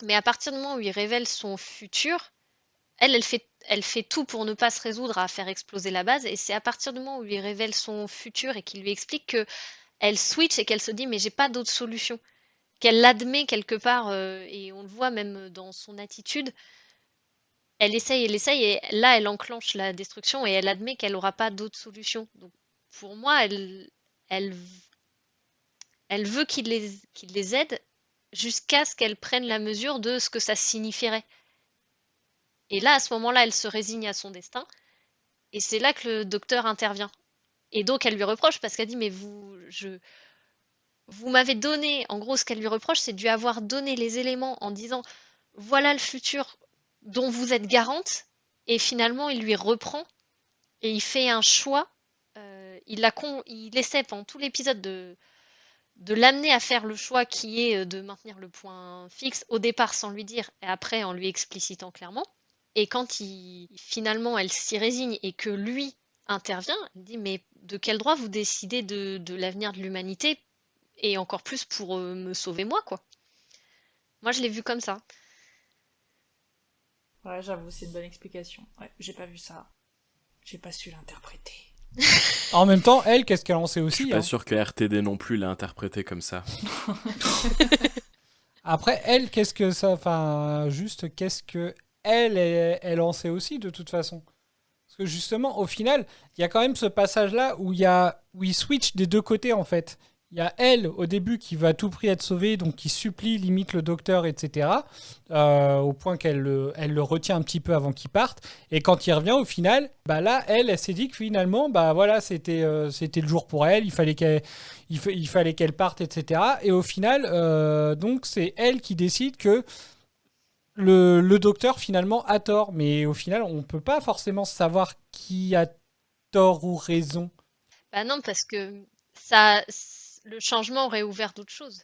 Mais à partir du moment où il révèle son futur, elle fait tout pour ne pas se résoudre à faire exploser la base, et c'est à partir du moment où il lui révèle son futur et qu'il lui explique que elle switch et qu'elle se dit mais j'ai pas d'autre solution, qu'elle l'admet quelque part, et on le voit même dans son attitude, elle essaye et là elle enclenche la destruction et elle admet qu'elle aura pas d'autre solution. Donc pour moi, elle veut qu'il les aide jusqu'à ce qu'elle prenne la mesure de ce que ça signifierait. Et là, à ce moment-là, elle se résigne à son destin. Et c'est là que le docteur intervient. Et donc, elle lui reproche parce qu'elle dit, mais vous m'avez donné, en gros, ce qu'elle lui reproche, c'est de lui avoir donné les éléments en disant, voilà le futur dont vous êtes garante. Et finalement, il lui reprend et il fait un choix. Il essaie pendant tout l'épisode de l'amener à faire le choix qui est de maintenir le point fixe au départ sans lui dire et après en lui explicitant clairement. Et quand finalement elle s'y résigne et que lui intervient, elle dit mais de quel droit vous décidez de l'avenir de l'humanité et encore plus pour me sauver moi quoi. Moi je l'ai vu comme ça. Ouais, j'avoue, c'est une bonne explication. Ouais, j'ai pas vu ça. J'ai pas su l'interpréter. En même temps, elle, qu'est-ce qu'elle en sait Je aussi suis pas sûr que RTD non plus l'a interprété comme ça. Après, elle, qu'est-ce que ça... Enfin, juste, qu'est-ce que elle en sait aussi, de toute façon. Parce que justement, au final, il y a quand même ce passage-là où il switch des deux côtés, en fait. Il y a elle, au début, qui va à tout prix être sauvée, donc qui supplie, limite le docteur, etc. Au point qu'elle le retient un petit peu avant qu'il parte. Et quand il revient, au final, bah là, elle s'est dit que finalement, bah voilà, c'était le jour pour elle, il fallait qu'elle parte, etc. Et au final, donc, c'est elle qui décide que le docteur, finalement, a tort. Mais au final, on ne peut pas forcément savoir qui a tort ou raison. Bah non, parce que ça, le changement aurait ouvert d'autres choses.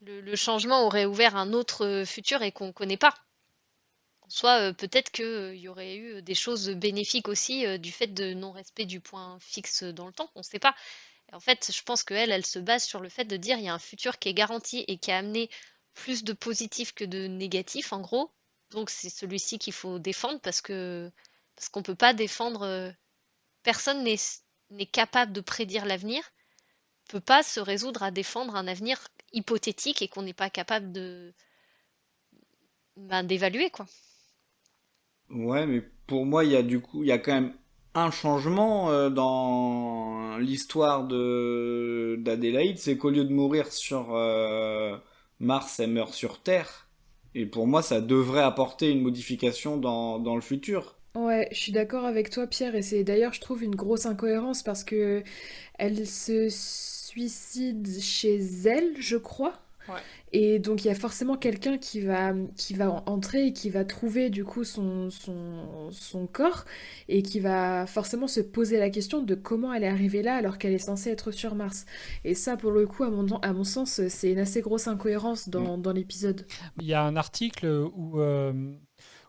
Le changement aurait ouvert un autre futur et qu'on connaît pas. En soi, peut-être qu'il y aurait eu des choses bénéfiques aussi du fait de non-respect du point fixe dans le temps. On ne sait pas. Et en fait, je pense qu'elle se base sur le fait de dire il y a un futur qui est garanti et qui a amené plus de positifs que de négatifs, en gros. Donc c'est celui-ci qu'il faut défendre parce qu'on peut pas défendre. Personne n'est capable de prédire l'avenir, peut pas se résoudre à défendre un avenir hypothétique et qu'on n'est pas capable d'évaluer, quoi. Ouais, mais pour moi, il y a quand même un changement dans l'histoire d'Adélaïde, c'est qu'au lieu de mourir sur Mars, elle meurt sur Terre. Et pour moi, ça devrait apporter une modification dans le futur. Ouais, je suis d'accord avec toi, Pierre, et c'est d'ailleurs, je trouve, une grosse incohérence parce que elle se suicide chez elle, je crois. Ouais. Et donc, il y a forcément quelqu'un qui va entrer et qui va trouver, du coup, son corps et qui va forcément se poser la question de comment elle est arrivée là alors qu'elle est censée être sur Mars. Et ça, pour le coup, à mon sens, c'est une assez grosse incohérence dans l'épisode. Il y a un article où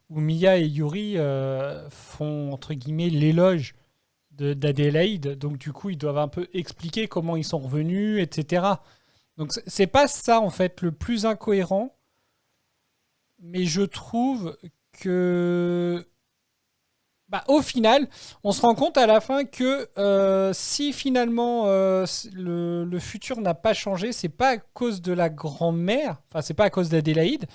Mia et Yuri font, entre guillemets, l'éloge d'Adélaïde. Donc, du coup, ils doivent un peu expliquer comment ils sont revenus, etc. Donc, c'est pas ça, en fait, le plus incohérent. Mais je trouve que... Bah, au final, on se rend compte à la fin que si finalement le futur n'a pas changé, c'est pas à cause de la grand-mère, enfin, c'est pas à cause d'Adélaïde,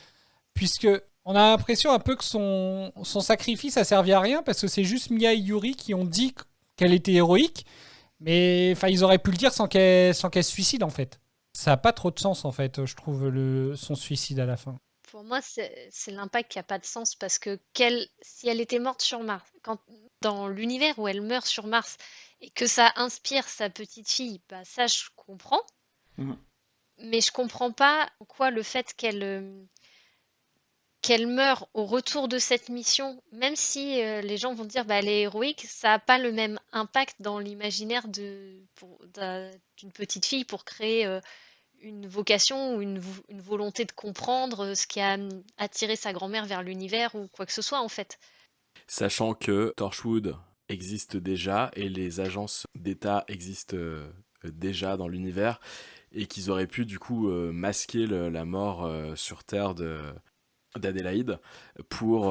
puisque on a l'impression un peu que son sacrifice a servi à rien parce que c'est juste Mia et Yuri qui ont dit qu'elle était héroïque, mais enfin ils auraient pu le dire sans qu'elle se suicide en fait. Ça n'a pas trop de sens en fait, je trouve, son suicide à la fin. Pour moi, c'est l'impact qui n'a pas de sens parce que si elle était morte sur Mars, dans l'univers où elle meurt sur Mars et que ça inspire sa petite fille, bah ça je comprends. Mais je comprends pas pourquoi le fait qu'elle meurt au retour de cette mission, même si les gens vont dire bah, elle est héroïque, ça n'a pas le même impact dans l'imaginaire d'une petite fille pour créer une vocation ou une volonté de comprendre ce qui a attiré sa grand-mère vers l'univers ou quoi que ce soit en fait. Sachant que Torchwood existe déjà et les agences d'État existent déjà dans l'univers et qu'ils auraient pu du coup masquer la mort sur Terre d'Adélaïde pour...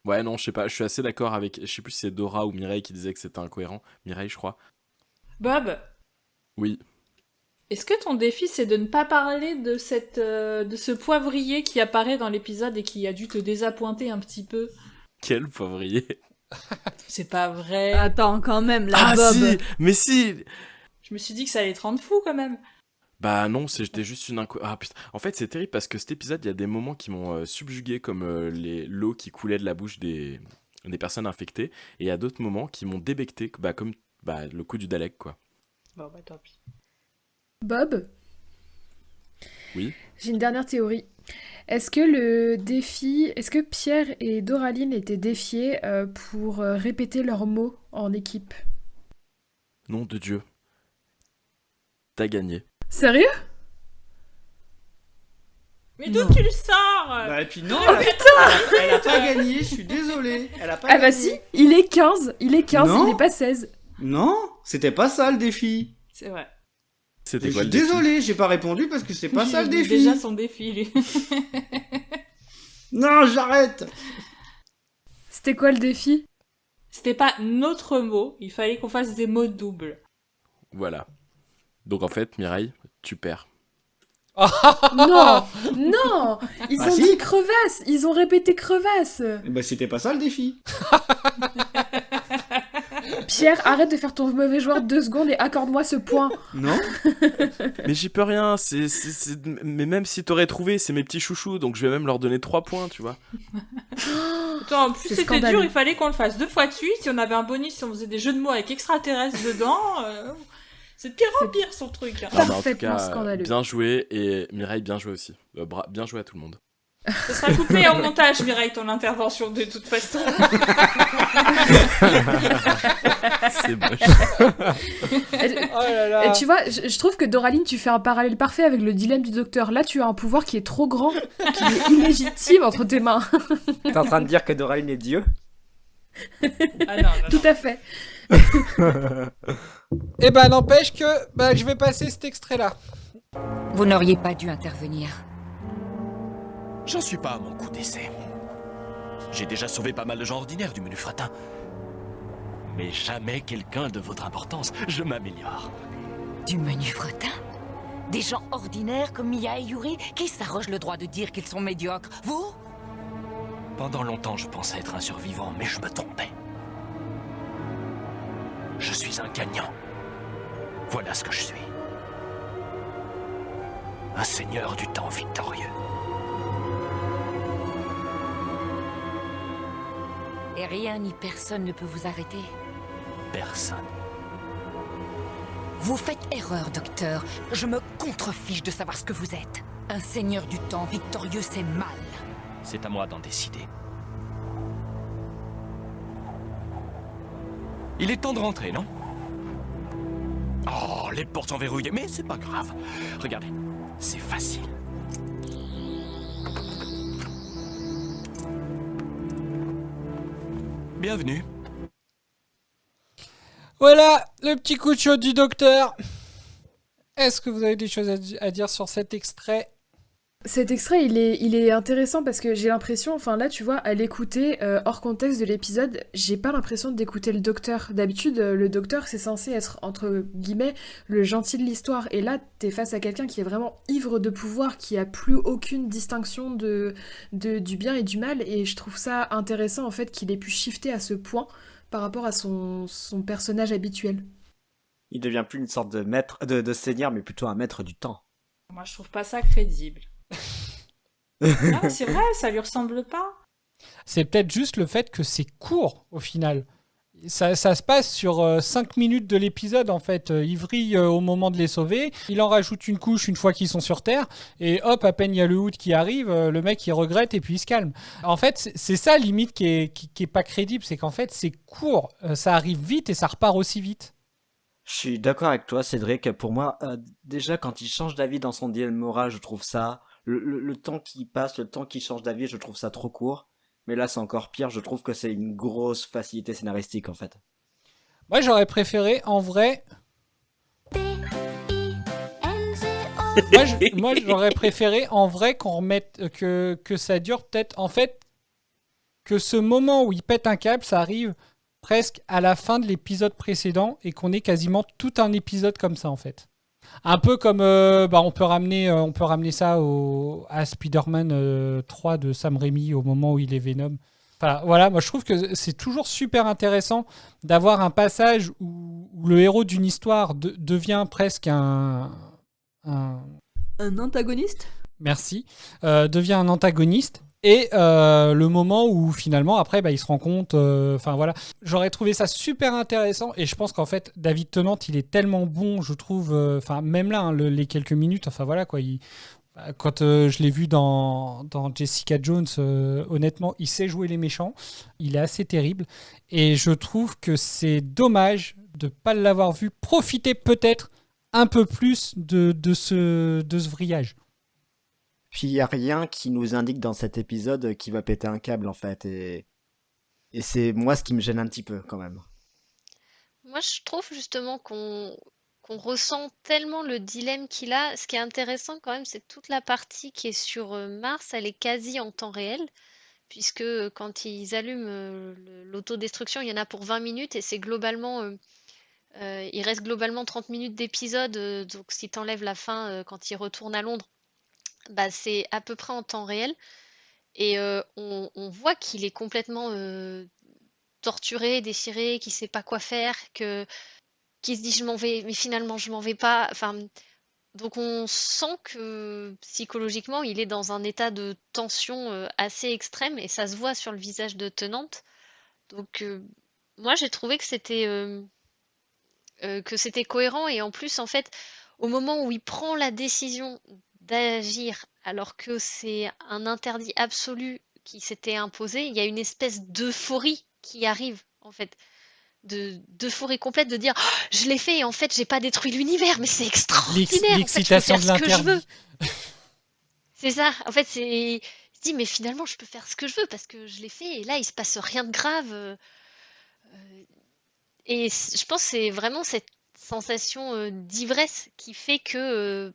Ouais non, je sais pas, je suis assez d'accord avec... Je sais plus si c'est Dora ou Mireille qui disait que c'était incohérent. Mireille, je crois. Bob, Oui. est-ce que ton défi c'est de ne pas parler de ce poivrier qui apparaît dans l'épisode et qui a dû te désappointer un petit peu? Quel poivrier. C'est pas vrai. Attends, quand même, la Bob. Si, mais si. Je me suis dit que ça allait te rendre fou quand même. Bah non, c'était juste une Ah putain, en fait c'est terrible parce que cet épisode, il y a des moments qui m'ont subjugué comme l'eau qui coulait de la bouche des personnes infectées, et il y a d'autres moments qui m'ont débecté, comme le coup du Dalek quoi. Bon bah tant pis. Bob, Oui. j'ai une dernière théorie. Est-ce que Pierre et Doraline étaient défiés pour répéter leurs mots en équipe? Nom de Dieu. T'as gagné. Sérieux? Mais d'où tu le sors? Bah, et puis non, putain elle a pas gagné, je suis désolé. Elle a pas Ah bah gagné. si, il est 15, Non. il est pas 16. Non, c'était pas ça le défi. C'est vrai. C'était Je quoi suis le défi ? désolé, j'ai pas répondu parce que c'est pas ça le Il a défi. déjà son défi lui. Non, j'arrête. C'était quoi le défi? C'était pas notre mot, il fallait qu'on fasse des mots doubles. Voilà. Donc en fait, Mireille, tu perds. Non, non, ils Ah ont si. dit crevasse, ils ont répété crevasse. Bah, c'était pas ça le défi. Pierre, arrête de faire ton mauvais joueur 2 secondes et accorde-moi ce point. Non. Mais j'y peux rien, mais même si t'aurais trouvé, c'est mes petits chouchous, donc je vais même leur donner 3 points, tu vois. Attends, en plus C'est c'était scandaleux. dur, il fallait qu'on le fasse 2 fois de suite. Si on avait un bonus, si on faisait des jeux de mots avec extraterrestres dedans, c'est de pire en pire son truc. Hein. Non, mais en tout Parfaitement cas, scandaleux. bien joué, et Mireille, bien joué aussi. Bien joué à tout le monde. Ce sera coupé en montage, Mireille, ton intervention de toute façon. C'est moche. Oh là là. Et tu vois, je trouve que Doraline, tu fais un parallèle parfait avec le dilemme du docteur. Là, tu as un pouvoir qui est trop grand, qui est illégitime entre tes mains. T'es en train de dire que Doraline est Dieu? Ah non, Tout à fait. Eh ben, n'empêche que je vais passer cet extrait-là. Vous n'auriez pas dû intervenir. J'en suis pas à mon coup d'essai. J'ai déjà sauvé pas mal de gens ordinaires du menu fretin. Mais jamais quelqu'un de votre importance. Je m'améliore. Du menu fretin? Des gens ordinaires comme Mia et Yuri qui s'arrogent le droit de dire qu'ils sont médiocres. Vous? Pendant longtemps, je pensais être un survivant, mais je me trompais. Je suis un gagnant. Voilà ce que je suis. Un seigneur du temps victorieux. Et rien ni personne ne peut vous arrêter. Personne. Vous faites erreur, docteur. Je me contrefiche de savoir ce que vous êtes. Un seigneur du temps victorieux, c'est mal. C'est à moi d'en décider. Il est temps de rentrer, non? Oh, les portes sont verrouillées, mais c'est pas grave. Regardez, c'est facile. Bienvenue. Voilà, le petit coup de chaud du docteur. Est-ce que vous avez des choses à dire sur cet extrait? Cet extrait, il est intéressant parce que j'ai l'impression, enfin là, tu vois, à l'écouter, hors contexte de l'épisode, j'ai pas l'impression d'écouter le docteur. D'habitude, le docteur, c'est censé être, entre guillemets, le gentil de l'histoire. Et là, t'es face à quelqu'un qui est vraiment ivre de pouvoir, qui a plus aucune distinction du bien et du mal. Et je trouve ça intéressant, en fait, qu'il ait pu shifter à ce point par rapport à son personnage habituel. Il devient plus une sorte de maître, de seigneur, mais plutôt un maître du temps. Moi, je trouve pas ça crédible. Ah, c'est vrai, ça lui ressemble pas. C'est peut-être juste le fait que c'est court au final. Ça se passe sur 5 minutes de l'épisode en fait. Il vrille au moment de les sauver. Il en rajoute une couche une fois qu'ils sont sur Terre. Et hop, à peine il y a le Hood qui arrive, le mec il regrette et puis il se calme. En fait, c'est ça limite qui est pas crédible. C'est qu'en fait c'est court. Ça arrive vite et ça repart aussi vite. Je suis d'accord avec toi, Cédric. Pour moi, déjà, quand il change d'avis dans son dilemme moral, je trouve ça... Le temps qui passe, le temps qu'il change d'avis, je trouve ça trop court. Mais là, c'est encore pire. Je trouve que c'est une grosse facilité scénaristique, en fait. Moi, j'aurais préféré, en vrai... Moi, j'aurais préféré, en vrai, qu'on remette... Que ça dure peut-être... En fait, que ce moment où il pète un câble, ça arrive presque à la fin de l'épisode précédent et qu'on ait quasiment tout un épisode comme ça, en fait. Un peu comme on peut ramener ça à Spider-Man 3 de Sam Raimi au moment où il est Venom. Enfin, voilà, moi je trouve que c'est toujours super intéressant d'avoir un passage où le héros d'une histoire devient presque un antagoniste. Merci. Devient un antagoniste. Et le moment où finalement après il se rend compte, voilà, j'aurais trouvé ça super intéressant et je pense qu'en fait David Tennant il est tellement bon, je trouve, même là les quelques minutes, voilà quoi, quand je l'ai vu dans Jessica Jones, honnêtement il sait jouer les méchants, il est assez terrible et je trouve que c'est dommage de pas l'avoir vu profiter peut-être un peu plus de ce vrillage. Puis il n'y a rien qui nous indique dans cet épisode qui va péter un câble en fait. Et c'est moi ce qui me gêne un petit peu quand même. Moi je trouve justement qu'on qu'on ressent tellement le dilemme qu'il a. Ce qui est intéressant quand même, c'est que toute la partie qui est sur Mars, elle est quasi en temps réel, puisque quand ils allument l'autodestruction, il y en a pour 20 minutes et c'est globalement, il reste globalement 30 minutes d'épisode. Donc si t'enlèves la fin quand il retourne à Londres, bah c'est à peu près en temps réel. Et on voit qu'il est complètement torturé, déchiré, qu'il sait pas quoi faire, qu'il se dit je m'en vais, mais finalement je m'en vais pas. Enfin, donc on sent que psychologiquement il est dans un état de tension assez extrême et ça se voit sur le visage de Tennant. Donc moi j'ai trouvé que c'était cohérent et en plus en fait au moment où il prend la décision d'agir alors que c'est un interdit absolu qui s'était imposé, il y a une espèce d'euphorie qui arrive en fait, d'euphorie complète de dire oh, je l'ai fait et en fait j'ai pas détruit l'univers mais c'est extraordinaire, en fait je peux L'excitation faire de ce que je veux. l'interdit. C'est ça, en fait il se dit mais finalement je peux faire ce que je veux parce que je l'ai fait et là il se passe rien de grave. Et je pense que c'est vraiment cette sensation d'ivresse qui fait que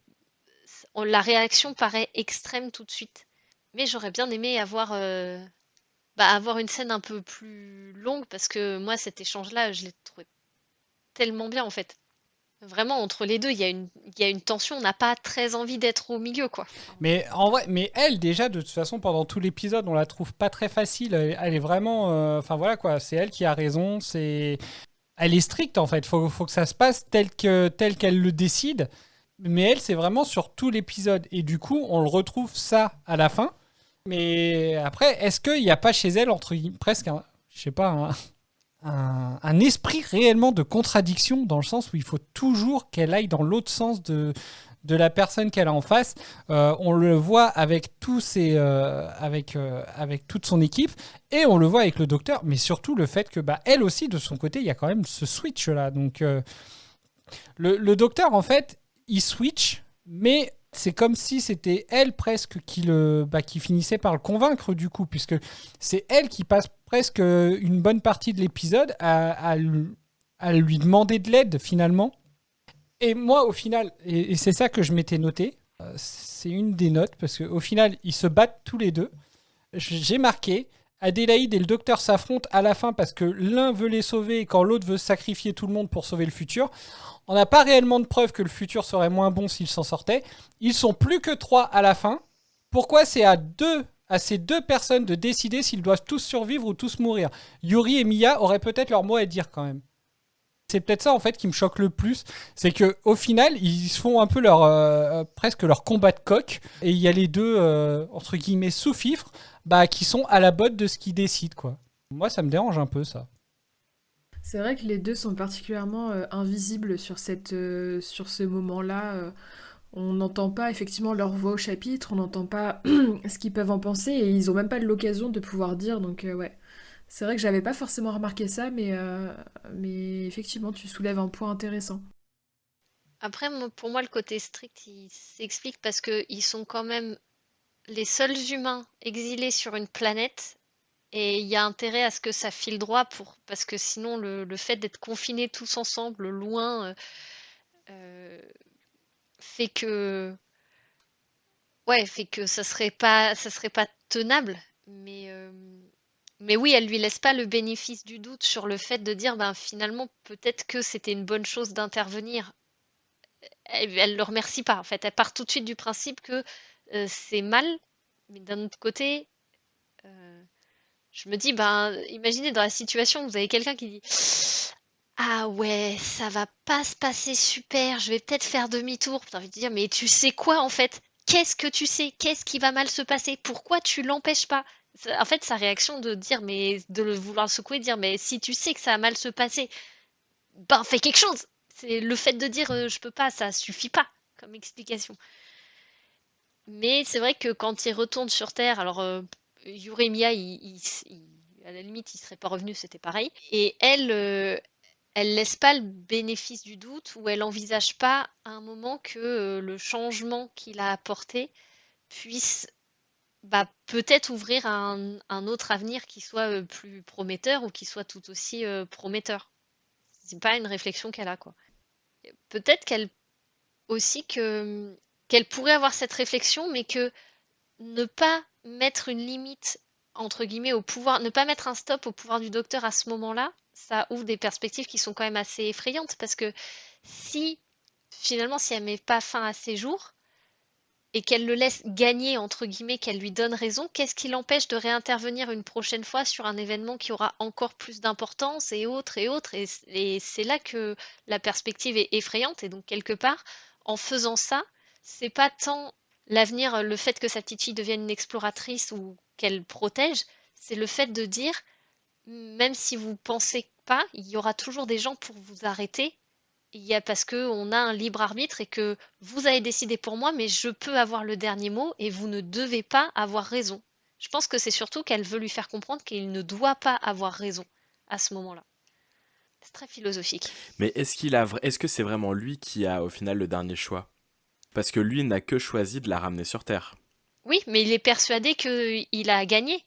la réaction paraît extrême tout de suite. Mais j'aurais bien aimé avoir une scène un peu plus longue parce que moi, cet échange-là, je l'ai trouvé tellement bien en fait. Vraiment, entre les deux, il y a une tension, on n'a pas très envie d'être au milieu, quoi. Mais en vrai, mais elle déjà de toute façon pendant tout l'épisode, on la trouve pas très facile. Elle est vraiment, enfin voilà quoi, c'est elle qui a raison. Elle est stricte en fait. Faut que ça se passe tel qu'elle le décide. Mais elle, c'est vraiment sur tout l'épisode. Et du coup, on le retrouve ça à la fin. Mais après, est-ce qu'il n'y a pas chez elle presque je sais pas, un esprit réellement de contradiction dans le sens où il faut toujours qu'elle aille dans l'autre sens de la personne qu'elle a en face. On le voit avec avec toute son équipe et on le voit avec le docteur, mais surtout le fait que elle aussi de son côté il y a quand même ce switch là. Donc le docteur en fait il switch, mais c'est comme si c'était elle presque qui finissait par le convaincre du coup, puisque c'est elle qui passe presque une bonne partie de l'épisode à lui demander de l'aide finalement. Et moi, au final, et c'est ça que je m'étais noté, c'est une des notes, parce qu'au final, ils se battent tous les deux. J'ai marqué, Adélaïde et le docteur s'affrontent à la fin parce que l'un veut les sauver quand l'autre veut sacrifier tout le monde pour sauver le futur. On n'a pas réellement de preuve que le futur serait moins bon s'ils s'en sortaient. Ils sont plus que 3 à la fin. Pourquoi c'est à ces deux personnes de décider s'ils doivent tous survivre ou tous mourir? Yuri et Mia auraient peut-être leur mot à dire quand même. C'est peut-être ça en fait qui me choque le plus, c'est que au final ils font un peu presque leur combat de coq et il y a les deux entre guillemets sous-fifres qui sont à la botte de ce qu'ils décident quoi. Moi ça me dérange un peu ça. C'est vrai que les deux sont particulièrement invisibles sur ce moment-là. On n'entend pas effectivement leur voix au chapitre, on n'entend pas ce qu'ils peuvent en penser et ils ont même pas l'occasion de pouvoir dire. Donc ouais, c'est vrai que j'avais pas forcément remarqué ça, mais effectivement tu soulèves un point intéressant. Après, pour moi, le côté strict, il s'explique parce que ils sont quand même les seuls humains exilés sur une planète et il y a intérêt à ce que ça file droit parce que sinon le fait d'être confinés tous ensemble, loin, fait que ça serait pas tenable. Mais oui, elle lui laisse pas le bénéfice du doute sur le fait de dire finalement peut-être que c'était une bonne chose d'intervenir. Elle le remercie pas en fait. Elle part tout de suite du principe que c'est mal, mais d'un autre côté, je me dis imaginez dans la situation, vous avez quelqu'un qui dit ah ouais, ça va pas se passer super, je vais peut-être faire demi-tour. T'as envie de dire mais tu sais quoi en fait? Qu'est-ce que tu sais? Qu'est-ce qui va mal se passer? Pourquoi tu l'empêches pas? En fait, sa réaction de dire de le vouloir secouer, de dire mais si tu sais que ça va mal se passer, fais quelque chose. C'est le fait de dire je peux pas, ça suffit pas comme explication. Mais c'est vrai que quand il retourne sur Terre, alors Yuri et Mia, à la limite, ils seraient pas revenus, c'était pareil. Et elle laisse pas le bénéfice du doute ou elle envisage pas à un moment que le changement qu'il a apporté puisse peut-être ouvrir un autre avenir qui soit plus prometteur ou qui soit tout aussi prometteur. C'est pas une réflexion qu'elle a, quoi. Peut-être qu'elle aussi qu'elle pourrait avoir cette réflexion, mais que ne pas mettre une limite entre guillemets au pouvoir, ne pas mettre un stop au pouvoir du docteur à ce moment-là, ça ouvre des perspectives qui sont quand même assez effrayantes parce que si finalement si elle met pas fin à ses jours et qu'elle le laisse gagner entre guillemets, qu'elle lui donne raison, qu'est-ce qui l'empêche de réintervenir une prochaine fois sur un événement qui aura encore plus d'importance et autres et c'est là que la perspective est effrayante et donc quelque part en faisant ça, c'est pas tant l'avenir, le fait que sa petite fille devienne une exploratrice ou qu'elle protège, c'est le fait de dire, même si vous pensez pas, il y aura toujours des gens pour vous arrêter. Il y a parce que on a un libre arbitre et que vous avez décidé pour moi, mais je peux avoir le dernier mot et vous ne devez pas avoir raison. Je pense que c'est surtout qu'elle veut lui faire comprendre qu'il ne doit pas avoir raison à ce moment-là. C'est très philosophique. Mais est-ce que c'est vraiment lui qui a au final le dernier choix? Parce que lui n'a que choisi de la ramener sur Terre. Oui, mais il est persuadé qu'il a gagné.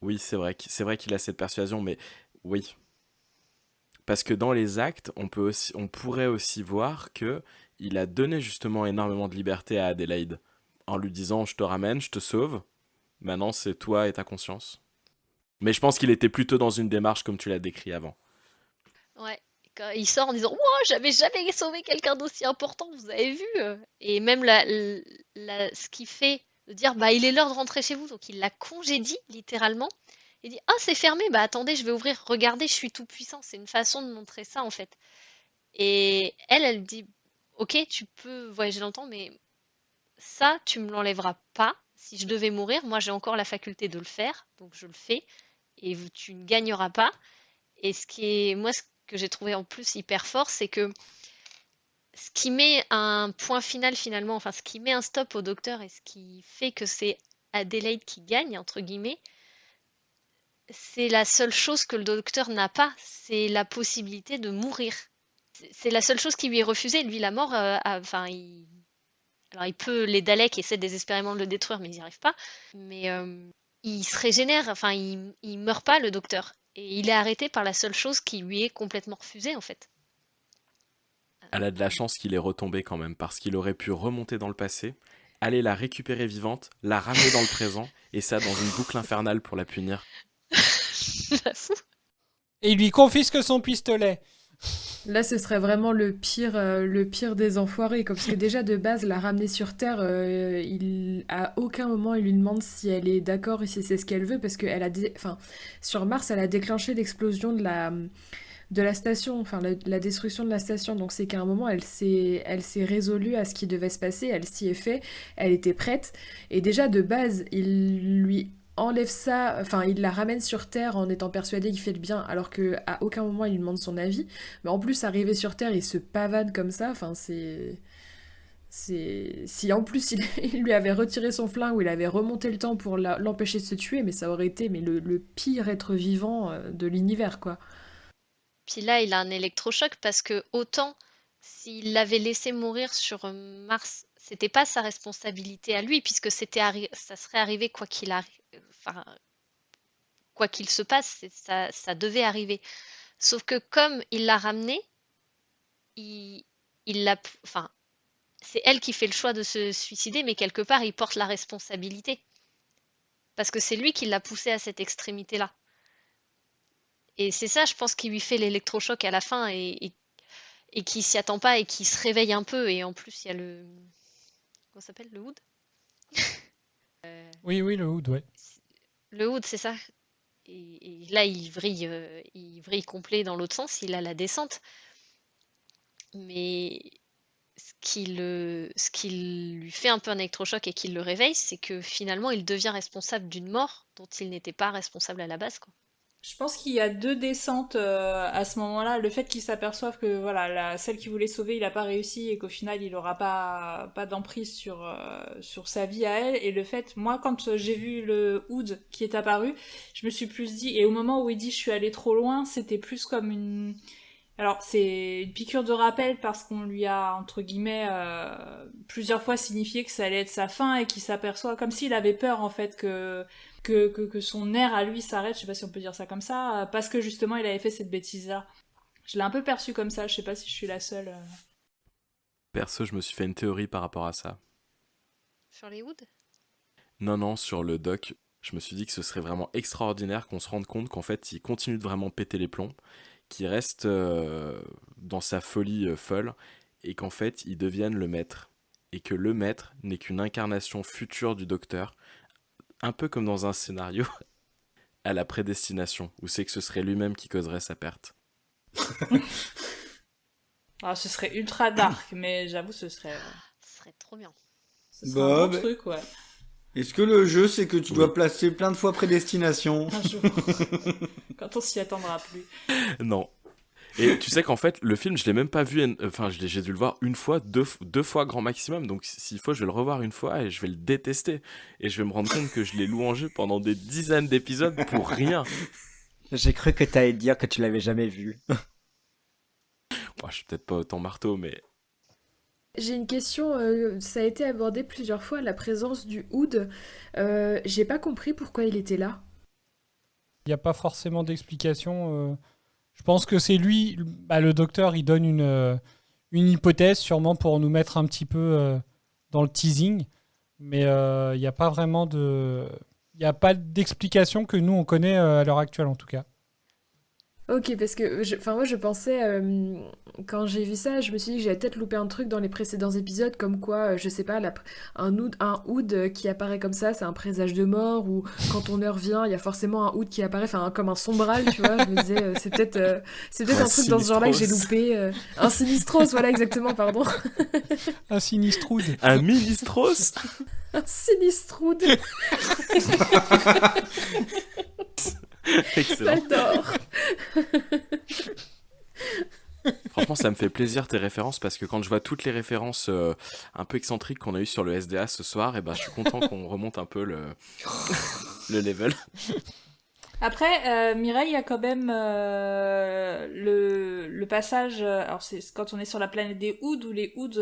Oui, c'est vrai qu'il a cette persuasion, mais oui. Parce que dans les actes, on pourrait aussi voir que il a donné justement énormément de liberté à Adélaïde, en lui disant je te ramène, je te sauve, maintenant c'est toi et ta conscience. Mais je pense qu'il était plutôt dans une démarche comme tu l'as décrit avant. Ouais, quand il sort en disant wow, j'avais jamais sauvé quelqu'un d'aussi important, vous avez vu Et même ce qu'il fait, de dire bah il est l'heure de rentrer chez vous, donc il la congédie littéralement. Il dit ah c'est fermé, bah attendez je vais ouvrir, regardez je suis tout puissant, c'est une façon de montrer ça en fait. Et elle dit ok tu peux voyager dans le temps, mais ça tu me l'enlèveras pas. Si je devais mourir, moi j'ai encore la faculté de le faire, donc je le fais et tu ne gagneras pas. Et ce que j'ai trouvé en plus hyper fort, c'est que ce qui met un point final finalement, enfin ce qui met un stop au docteur et ce qui fait que c'est Adélaïde qui gagne, entre guillemets, c'est la seule chose que le docteur n'a pas, c'est la possibilité de mourir. C'est la seule chose qui lui est refusée. Lui, la mort, enfin, alors il peut, les Daleks essaient désespérément de le détruire, mais ils n'y arrivent pas. Mais il se régénère, enfin, il meurt pas, le docteur. Et il est arrêté par la seule chose qui lui est complètement refusée, en fait. Elle a de la chance qu'il est retombé quand même, parce qu'il aurait pu remonter dans le passé, aller la récupérer vivante, la ramener dans le présent, et ça dans une boucle infernale pour la punir. Et il lui confisque son pistolet. Là, ce serait vraiment le pire des enfoirés. Parce que déjà, de base, la ramener sur Terre, à aucun moment, il lui demande si elle est d'accord et si c'est ce qu'elle veut. Parce que sur Mars, elle a déclenché l'explosion de la station, enfin la destruction de la station. Donc c'est qu'à un moment, elle s'est résolue à ce qui devait se passer. Elle s'y est fait. Elle était prête. Et déjà, de base, il lui enlève ça, enfin il la ramène sur Terre en étant persuadé qu'il fait le bien, alors qu'à aucun moment il lui demande son avis. Mais en plus, arrivé sur Terre, il se pavane comme ça, enfin si en plus il lui avait retiré son flingue ou il avait remonté le temps pour l'empêcher de se tuer, mais ça aurait été le pire être vivant de l'univers, quoi. Puis là, il a un électrochoc parce que autant s'il l'avait laissé mourir sur Mars, c'était pas sa responsabilité à lui, puisque ça serait arrivé quoi qu'il arrive, enfin, quoi qu'il se passe, ça devait arriver. Sauf que comme il l'a ramené, enfin, c'est elle qui fait le choix de se suicider, mais quelque part, il porte la responsabilité. Parce que c'est lui qui l'a poussé à cette extrémité-là. Et c'est ça, je pense, qui lui fait l'électrochoc à la fin et qui s'y attend pas et qui se réveille un peu. Et en plus, il y a comment ça s'appelle, le Hood? Oui, le Hood, ouais. Le Hood, c'est ça. Et là, il vrille complet dans l'autre sens, il a la descente. Mais ce qui lui fait un peu un électrochoc et qui le réveille, c'est que finalement, il devient responsable d'une mort dont il n'était pas responsable à la base, quoi. Je pense qu'il y a deux descentes à ce moment-là. Le fait qu'il s'aperçoive que voilà, celle qu'il voulait sauver, il n'a pas réussi et qu'au final, il n'aura pas d'emprise sur sa vie à elle. Et le fait, moi, quand j'ai vu le Hood qui est apparu, je me suis plus dit, et au moment où il dit je suis allé trop loin, c'était plus comme une... Alors, c'est une piqûre de rappel parce qu'on lui a, entre guillemets, plusieurs fois signifié que ça allait être sa fin et qu'il s'aperçoit, comme s'il avait peur, en fait, que son air à lui s'arrête, je sais pas si on peut dire ça comme ça, parce que justement il avait fait cette bêtise-là. Je l'ai un peu perçu comme ça, je sais pas si je suis la seule. Perso, je me suis fait une théorie par rapport à ça. Sur les hoods? Non, sur le doc, je me suis dit que ce serait vraiment extraordinaire qu'on se rende compte qu'en fait, il continue de vraiment péter les plombs, qu'il reste dans sa folie folle, et qu'en fait, il devienne le maître. Et que le maître n'est qu'une incarnation future du docteur, un peu comme dans un scénario à la prédestination, où c'est que ce serait lui-même qui causerait sa perte. Ce serait ultra dark, mais j'avoue, ce serait trop bien. Ce serait un bon truc, ouais. Est-ce que le jeu, c'est que tu dois placer plein de fois prédestination? Un jour. Quand on s'y attendra plus. Non. Et tu sais qu'en fait, le film, je l'ai même pas vu, j'ai dû le voir une fois, deux fois grand maximum, donc s'il faut, je vais le revoir une fois et je vais le détester. Et je vais me rendre compte que je l'ai louangé pendant des dizaines d'épisodes pour rien. J'ai cru que t'allais dire que tu l'avais jamais vu. Je suis peut-être pas autant marteau, mais... J'ai une question, ça a été abordé plusieurs fois, la présence du Hood. J'ai pas compris pourquoi il était là. Il n'y a pas forcément d'explication. Je pense que c'est lui, le docteur, il donne une hypothèse, sûrement pour nous mettre un petit peu dans le teasing. Mais il n'y a pas vraiment il n'y a pas d'explication que nous, on connaît à l'heure actuelle, en tout cas. Ok, parce que moi je pensais, quand j'ai vu ça, je me suis dit que j'avais peut-être loupé un truc dans les précédents épisodes, comme quoi, je sais pas, un Hood qui apparaît comme ça, c'est un présage de mort, ou quand ton heure vient, il y a forcément un Hood qui apparaît, comme un sombral, tu vois. Je me disais, c'est peut-être un truc dans ce genre-là que j'ai loupé. Un Sinistros, voilà, exactement, pardon. Un Sinistroud. Un Ministros. Un Sinistroud. Excellent. J'adore. Franchement, ça me fait plaisir tes références, parce que quand je vois toutes les références un peu excentriques qu'on a eues sur le SDA ce soir, je suis content qu'on remonte un peu le level. Après, Mireille, il y a quand même le passage, alors c'est quand on est sur la planète des Hoods, où les Hoods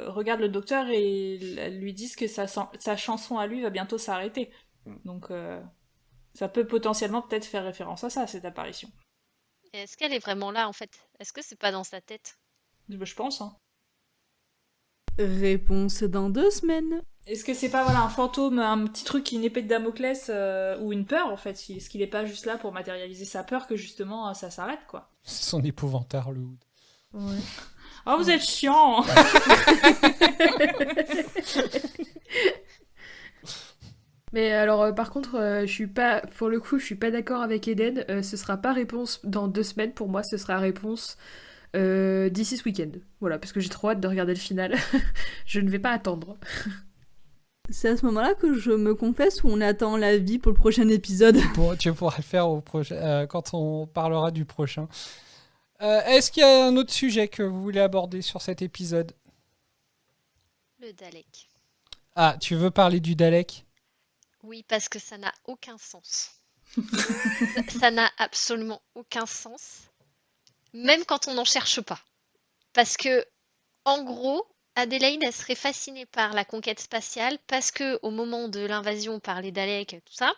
regardent le docteur et lui disent que sa chanson à lui va bientôt s'arrêter. Donc ça peut potentiellement peut-être faire référence à ça, cette apparition. Et est-ce qu'elle est vraiment là, en fait? Est-ce que c'est pas dans sa tête? Je pense, hein. Réponse dans 2 semaines. Est-ce que c'est pas un fantôme, un petit truc, une épée de Damoclès, ou une peur, en fait? Est-ce qu'il est pas juste là pour matérialiser sa peur que justement ça s'arrête, quoi? C'est son épouvantard, le Hood. Ouais. Oh, vous êtes chiant. Mais alors, par contre, je suis pas d'accord avec Eden. Ce sera pas réponse dans 2 semaines. Pour moi, ce sera réponse d'ici ce week-end. Voilà, parce que j'ai trop hâte de regarder le final. Je ne vais pas attendre. C'est à ce moment-là que je me confesse, ou on attend l'avis pour le prochain épisode? Bon, tu pourras le faire quand on parlera du prochain. Est-ce qu'il y a un autre sujet que vous voulez aborder sur cet épisode? Le Dalek. Ah, tu veux parler du Dalek? Oui, parce que ça n'a aucun sens. Ça n'a absolument aucun sens, même quand on n'en cherche pas. Parce que, en gros, Adélaïde, elle serait fascinée par la conquête spatiale, parce que au moment de l'invasion par les Daleks, tout ça,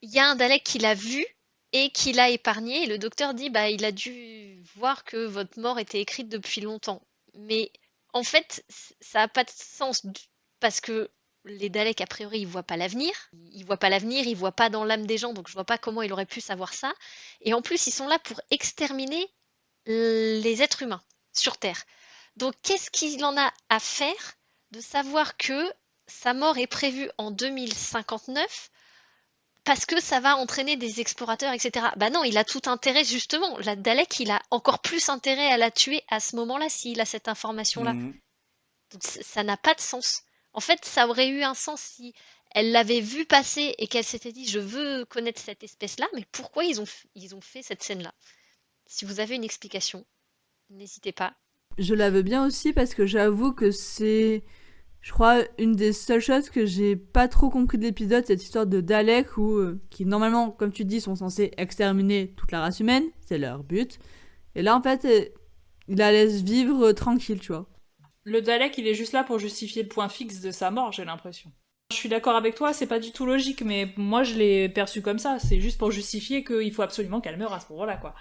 il y a un Dalek qui l'a vu et qui l'a épargné, et le docteur dit, il a dû voir que votre mort était écrite depuis longtemps. Mais, en fait, ça n'a pas de sens, parce que les Daleks, a priori, ils voient pas l'avenir. Ils voient pas l'avenir, ils voient pas dans l'âme des gens, donc je vois pas comment il aurait pu savoir ça. Et en plus, ils sont là pour exterminer les êtres humains sur Terre. Donc, qu'est-ce qu'il en a à faire de savoir que sa mort est prévue en 2059 parce que ça va entraîner des explorateurs, etc. Non, il a tout intérêt, justement. La Dalek, il a encore plus intérêt à la tuer à ce moment-là, s'il a cette information-là. Donc, ça n'a pas de sens. En fait, ça aurait eu un sens si elle l'avait vu passer et qu'elle s'était dit « je veux connaître cette espèce-là », mais pourquoi ils ont fait cette scène-là? Si vous avez une explication, n'hésitez pas. Je la veux bien aussi, parce que j'avoue que c'est, je crois, une des seules choses que j'ai pas trop compris de l'épisode, cette histoire de Dalek, qui normalement, comme tu dis, sont censés exterminer toute la race humaine, c'est leur but. Et là, en fait, il la laisse vivre tranquille, tu vois. Le Dalek, il est juste là pour justifier le point fixe de sa mort, j'ai l'impression. Je suis d'accord avec toi, c'est pas du tout logique, mais moi je l'ai perçu comme ça. C'est juste pour justifier qu'il faut absolument qu'elle meure à ce moment-là, quoi.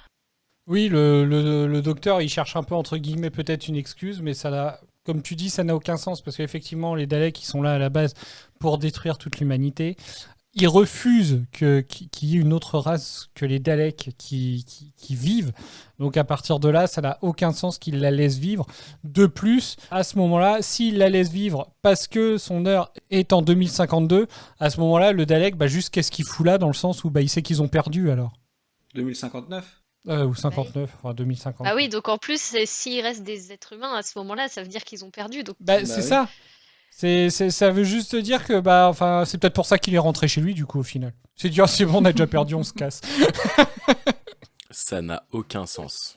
Oui, le docteur, il cherche un peu, entre guillemets, peut-être une excuse, mais ça n'a comme tu dis, ça n'a aucun sens parce qu'effectivement, les Daleks, ils sont là à la base pour détruire toute l'humanité. Ils refusent qu'il y ait une autre race que les Daleks qui vivent. Donc à partir de là, ça n'a aucun sens qu'ils la laissent vivre. De plus, à ce moment-là, s'ils la laissent vivre parce que son heure est en 2052, à ce moment-là, le Dalek, juste qu'est-ce qu'il fout là dans le sens où il sait qu'ils ont perdu alors 2059 ou 59, enfin 2050. Ah oui, donc en plus, s'il reste des êtres humains à ce moment-là, ça veut dire qu'ils ont perdu. Donc... c'est ça. Ça veut juste dire que c'est peut-être pour ça qu'il est rentré chez lui du coup au final. C'est dire c'est bon, on a déjà perdu, on se casse. Ça n'a aucun sens.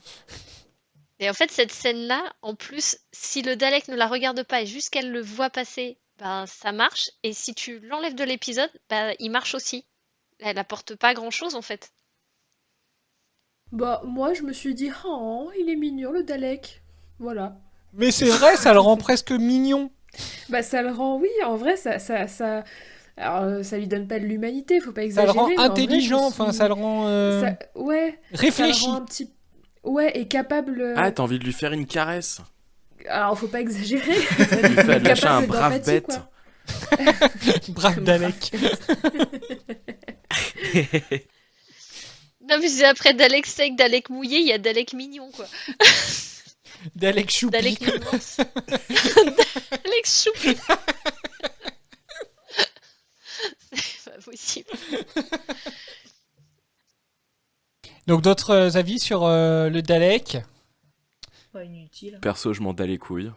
Et en fait, cette scène-là, en plus, si le Dalek ne la regarde pas et juste qu'elle le voit passer, ça marche. Et si tu l'enlèves de l'épisode, il marche aussi. Elle apporte pas grand-chose en fait. Moi, je me suis dit, oh, il est mignon, le Dalek. Voilà. Mais c'est vrai, ça le rend presque mignon. Ça le rend, oui, en vrai, alors, ça lui donne pas de l'humanité, faut pas exagérer. Ça le rend mais en intelligent, vrai, ça le rend réfléchi. Ça le rend un petit... Ouais, et capable... Ah, t'as envie de lui faire une caresse? Alors, faut pas exagérer. Il lui fait lâcher un brave bête. Brave Dalek. Non, mais c'est après Dalek sec, Dalek mouillé, il y a Dalek mignon, quoi. Dalek choupi. Dalek mignon. Dalek choupi. C'est pas possible. Donc d'autres avis sur le Dalek? Pas inutile. Perso, je m'en bats les couilles.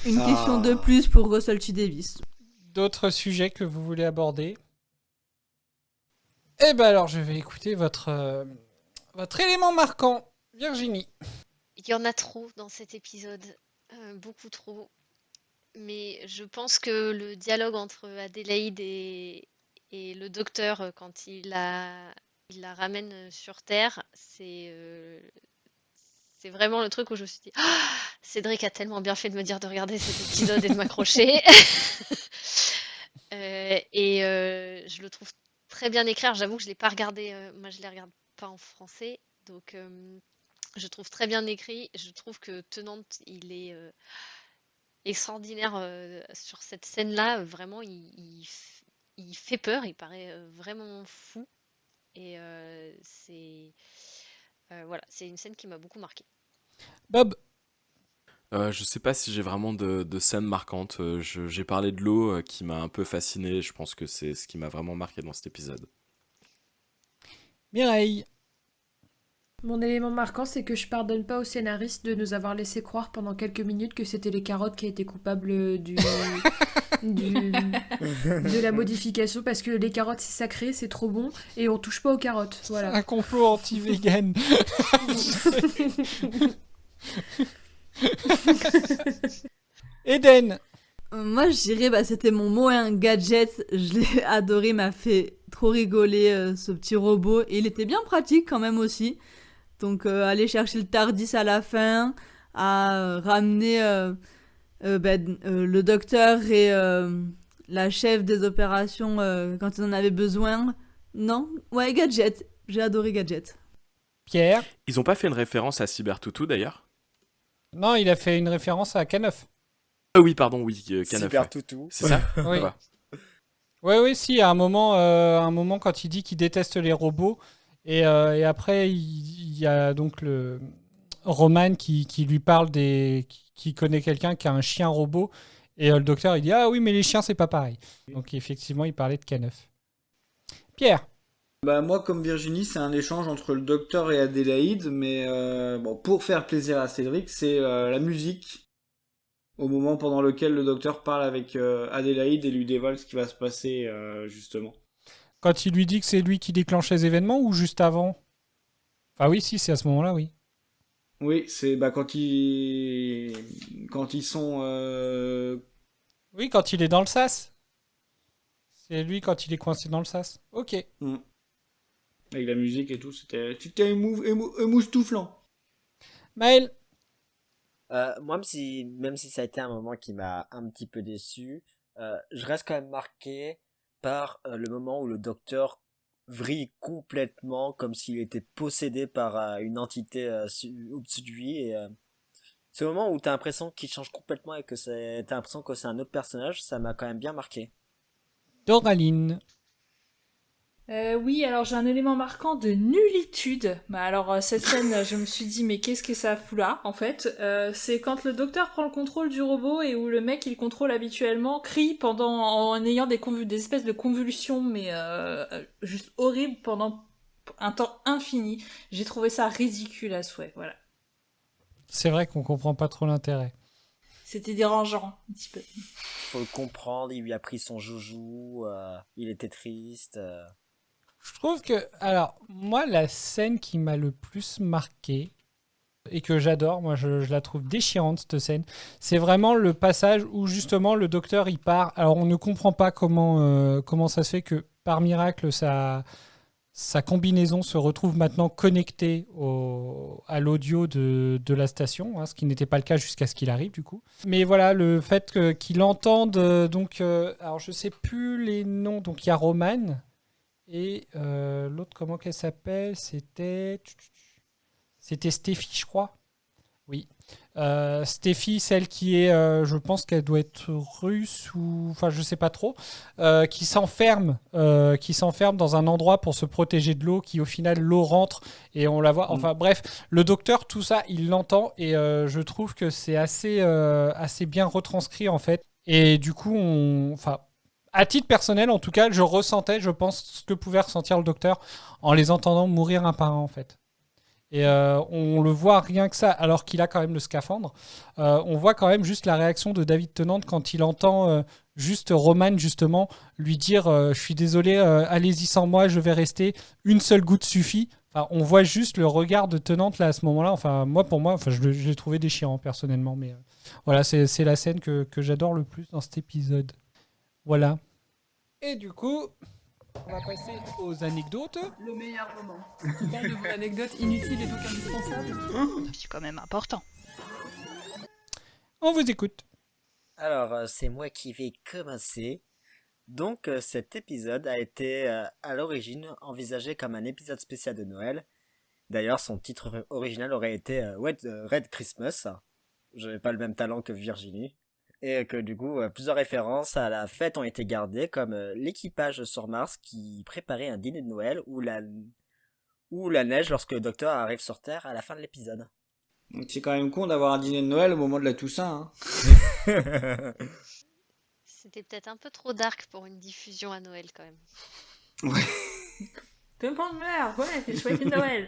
Une question de plus pour Russell T. Davies. D'autres sujets que vous voulez aborder? Eh ben alors, je vais écouter votre élément marquant, Virginie. Il y en a trop dans cet épisode, beaucoup trop. Mais je pense que le dialogue entre Adélaïde et le docteur, quand il la ramène sur Terre, c'est vraiment le truc où je me suis dit Cédric a tellement bien fait de me dire de regarder cet épisode et de m'accrocher. Je le trouve très bien écrit. Alors, j'avoue que je l'ai pas regardé, moi je les regarde pas en français, donc je trouve très bien écrit. Je trouve que Tennant, il est extraordinaire sur cette scène-là. Vraiment, il fait peur, il paraît vraiment fou. Et c'est une scène qui m'a beaucoup marqué. Bob. Je sais pas si j'ai vraiment de scènes marquantes. J'ai parlé de l'eau qui m'a un peu fasciné. Je pense que c'est ce qui m'a vraiment marqué dans cet épisode. Mireille. Mon élément marquant, c'est que je pardonne pas au scénariste de nous avoir laissé croire pendant quelques minutes que c'était les carottes qui étaient coupables de la modification, parce que les carottes c'est sacré, c'est trop bon, et on touche pas aux carottes. Voilà. Un complot anti-vegan. Eden. Moi, je dirais, c'était mon mot, un gadget. Je l'ai adoré, m'a fait trop rigoler ce petit robot. Et il était bien pratique quand même aussi. Donc, aller chercher le Tardis à la fin, à ramener le docteur et la chef des opérations quand ils en avaient besoin. Non, ouais, gadget. J'ai adoré gadget. Pierre. Ils ont pas fait une référence à Cybertoutou d'ailleurs? Non, il a fait une référence à K9. Oui, pardon, oui, K9. Cybertoutou. C'est ça? Oui. Oui, si, à un moment quand il dit qu'il déteste les robots, et après, il y a donc le Roman qui lui parle qui connaît quelqu'un qui a un chien robot, et le docteur, il dit « Ah oui, mais les chiens, c'est pas pareil. » Donc effectivement, il parlait de K9. Pierre. Moi, comme Virginie, c'est un échange entre le docteur et Adélaïde, mais pour faire plaisir à Cédric, c'est la musique au moment pendant lequel le docteur parle avec Adélaïde et lui dévoile ce qui va se passer, justement. Quand il lui dit que c'est lui qui déclenche les événements ou juste avant? Ah oui, si, c'est à ce moment-là, oui. Oui, c'est quand ils sont... Oui, quand il est dans le sas. C'est lui quand il est coincé dans le sas. Ok. Avec la musique et tout, c'était émoustouflant. Maël. Moi, même si ça a été un moment qui m'a un petit peu déçu, je reste quand même marqué par le moment où le docteur vrille complètement comme s'il était possédé par une entité au-dessus de lui Ce moment où t'as l'impression qu'il change complètement et t'as l'impression que c'est un autre personnage, ça m'a quand même bien marqué. Doraline. Oui, alors j'ai un élément marquant de nullitude. Bah alors cette scène, je me suis dit mais qu'est-ce que ça fout là en fait. C'est quand le docteur prend le contrôle du robot et où le mec il contrôle habituellement crie en ayant des espèces de convulsions mais juste horribles pendant un temps infini. J'ai trouvé ça ridicule à souhait. Voilà, C'est vrai qu'on comprend pas trop l'intérêt. c'était dérangeant un petit peu. Faut le comprendre, il lui a pris son joujou, il était triste. Je trouve que, alors, moi, la scène qui m'a le plus marqué et que j'adore, moi, je la trouve déchirante, cette scène, c'est vraiment le passage où, justement, le docteur, il part. Alors, on ne comprend pas comment ça se fait que, par miracle, sa combinaison se retrouve maintenant connectée à l'audio de la station, hein, ce qui n'était pas le cas jusqu'à ce qu'il arrive, du coup. Mais voilà, le fait qu'il entende, alors, je sais plus les noms, donc il y a Roman. Et l'autre, comment qu'elle s'appelle? C'était Steffi, je crois. Oui. Steffi, celle qui est, je pense qu'elle doit être russe ou, enfin, je sais pas trop, qui s'enferme dans un endroit pour se protéger de l'eau, qui au final l'eau rentre et on la voit. Enfin bref, le docteur, tout ça, il l'entend et je trouve que c'est assez bien retranscrit en fait. Et du coup, à titre personnel, en tout cas, je ressentais, je pense, ce que pouvait ressentir le docteur en les entendant mourir un par un, en fait. Et on le voit rien que ça, alors qu'il a quand même le scaphandre. On voit quand même juste la réaction de David Tennant quand il entend juste Roman, justement, lui dire « Je suis désolé, allez-y sans moi, je vais rester. Une seule goutte suffit. » Enfin, on voit juste le regard de Tennant là, à ce moment-là. Enfin, pour moi, je l'ai trouvé déchirant, personnellement. Mais voilà, c'est la scène que j'adore le plus dans cet épisode. Voilà. Et du coup, on va passer aux anecdotes. Le meilleur moment. Tu parles de vos anecdotes inutiles et donc indispensables. C'est quand même important. On vous écoute. Alors, c'est moi qui vais commencer. Donc, cet épisode a été, à l'origine, envisagé comme un épisode spécial de Noël. D'ailleurs, son titre original aurait été Red Christmas. Je n'avais pas le même talent que Virginie. Et que du coup, plusieurs références à la fête ont été gardées, comme l'équipage sur Mars qui préparait un dîner de Noël ou la neige lorsque le docteur arrive sur Terre à la fin de l'épisode. Donc c'est quand même con d'avoir un dîner de Noël au moment de la Toussaint. Hein. C'était peut-être un peu trop dark pour une diffusion à Noël quand même. Ouais. Tout le monde meurt, ouais, c'est chouette Noël.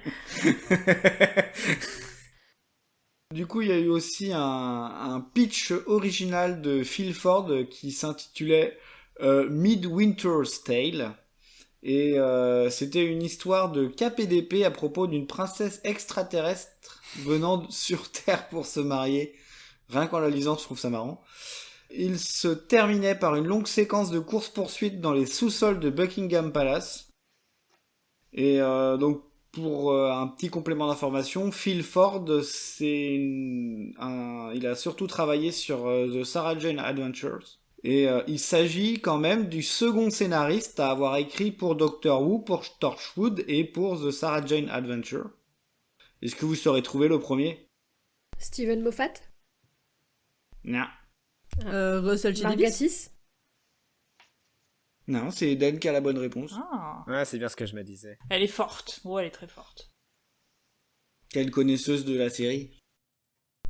Du coup, il y a eu aussi un pitch original de Phil Ford qui s'intitulait Midwinter's Tale. Et c'était une histoire de KPDP à propos d'une princesse extraterrestre venant sur Terre pour se marier. Rien qu'en la lisant, je trouve ça marrant. Il se terminait par une longue séquence de course-poursuite dans les sous-sols de Buckingham Palace. Et donc, pour un petit complément d'information, Phil Ford, il a surtout travaillé sur The Sarah Jane Adventures. Et il s'agit quand même du second scénariste à avoir écrit pour Doctor Who, pour Torchwood et pour The Sarah Jane Adventure. Est-ce que vous saurez trouver le premier? Steven Moffat. Non. Russell T. Davies. Margatis. Non, c'est Eden qui a la bonne réponse. Ah. Ouais, c'est bien ce que je me disais. Elle est forte. Ouais, elle est très forte. Quelle connaisseuse de la série.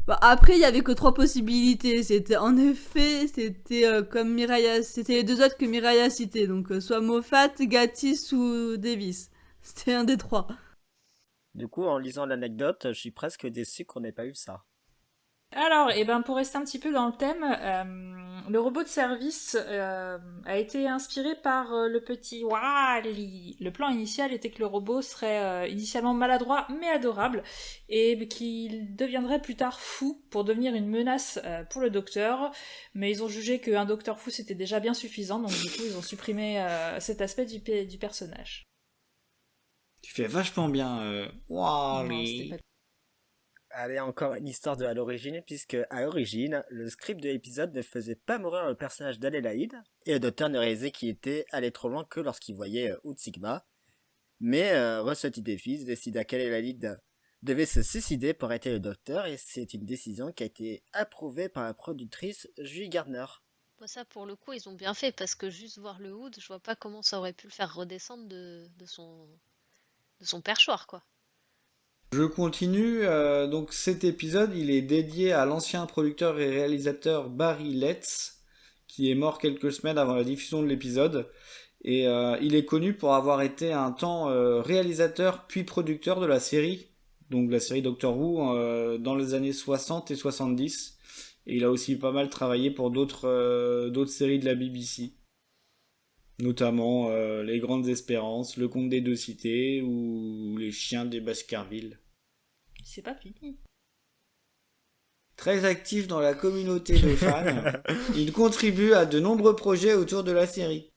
Bah, après, il y avait que 3 possibilités. C'était comme Mireille, c'était les 2 autres que Mireille a cités. Donc, soit Moffat, Gatiss ou Davis. C'était un des 3. Du coup, en lisant l'anecdote, je suis presque déçu qu'on n'ait pas eu ça. Alors, pour rester un petit peu dans le thème, le robot de service a été inspiré par le petit Wally. Le plan initial était que le robot serait initialement maladroit mais adorable et qu'il deviendrait plus tard fou pour devenir une menace pour le docteur. Mais ils ont jugé qu'un docteur fou c'était déjà bien suffisant, donc du coup ils ont supprimé cet aspect du personnage. Tu fais vachement bien, Wally. Allez, encore une histoire à l'origine, puisque à l'origine, le script de l'épisode ne faisait pas mourir le personnage d'Adélaïde, et le docteur ne réalisait qu'il était allé trop loin que lorsqu'il voyait Out Sigma. Mais Russell T. Davies décida qu'Adélaïde devait se suicider pour arrêter le docteur et c'est une décision qui a été approuvée par la productrice Julie Gardner. Bon, ça, pour le coup, ils ont bien fait parce que juste voir le Hood, je vois pas comment ça aurait pu le faire redescendre de son perchoir, quoi. Je continue, donc cet épisode il est dédié à l'ancien producteur et réalisateur Barry Letts, qui est mort quelques semaines avant la diffusion de l'épisode, et il est connu pour avoir été un temps réalisateur puis producteur de la série, donc la série Doctor Who, dans les années 60 et 70, et il a aussi pas mal travaillé pour d'autres séries de la BBC. Notamment Les Grandes Espérances, Le Conte des Deux Cités ou Les Chiens des Baskerville. C'est pas fini. Très actif dans la communauté de fans, il contribue à de nombreux projets autour de la série.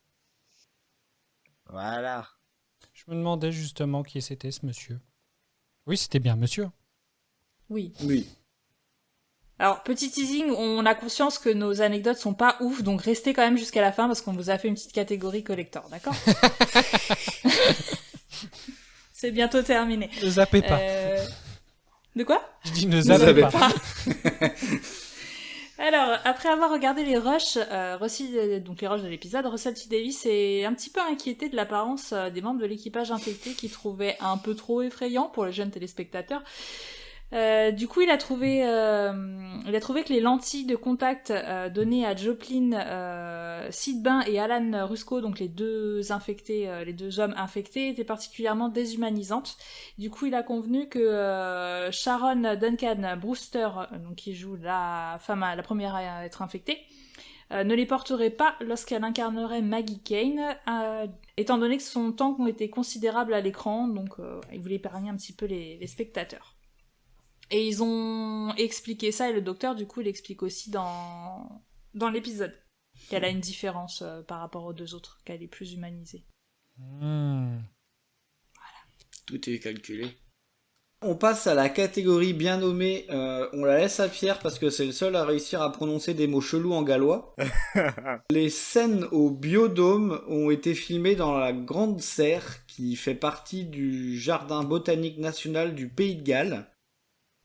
Voilà. Je me demandais justement qui c'était ce monsieur. Oui, c'était bien monsieur. Oui. Oui. Alors, petit teasing, on a conscience que nos anecdotes sont pas ouf, donc restez quand même jusqu'à la fin parce qu'on vous a fait une petite catégorie collector, d'accord? C'est bientôt terminé. Ne zappez pas. De quoi? Je dis ne zappez pas. Alors, après avoir regardé les rushs, donc les rushs de l'épisode, Russell T Davies est un petit peu inquiété de l'apparence des membres de l'équipage infecté qu'il trouvait un peu trop effrayant pour les jeunes téléspectateurs. Du coup, il a trouvé que les lentilles de contact données à Joplin, Sid Bain et Alan Rusco, donc les deux hommes infectés, étaient particulièrement déshumanisantes. Du coup, il a convenu que Sharon Duncan Brewster, donc qui joue la première à être infectée, ne les porterait pas lorsqu'elle incarnerait Maggie Kane, étant donné que son temps était considérable à l'écran, donc il voulait épargner un petit peu les spectateurs. Et ils ont expliqué ça, et le docteur, du coup, il explique aussi dans l'épisode qu'elle a une différence par rapport aux deux autres, qu'elle est plus humanisée. Voilà. Tout est calculé. On passe à la catégorie bien nommée, on la laisse à Pierre parce que c'est le seul à réussir à prononcer des mots chelous en gallois. Les scènes au Biodôme ont été filmées dans la Grande Serre, qui fait partie du Jardin botanique national du Pays de Galles.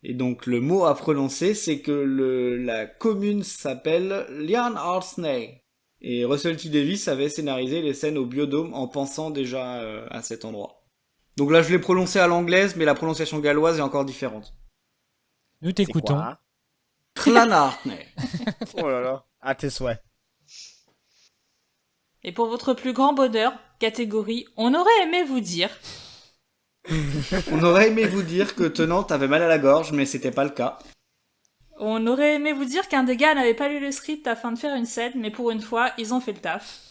Et donc le mot à prononcer, c'est que la commune s'appelle Llanarthney. Et Russell T Davies avait scénarisé les scènes au Biodôme en pensant déjà à cet endroit. Donc là je l'ai prononcé à l'anglaise, mais la prononciation galloise est encore différente. Nous t'écoutons. Llanarthney. Oh là là, à tes souhaits. Et pour votre plus grand bonheur, catégorie « On aurait aimé vous dire ». On aurait aimé vous dire que Tennant avait mal à la gorge, mais c'était pas le cas. On aurait aimé vous dire qu'un des gars n'avait pas lu le script afin de faire une scène, mais pour une fois, ils ont fait le taf.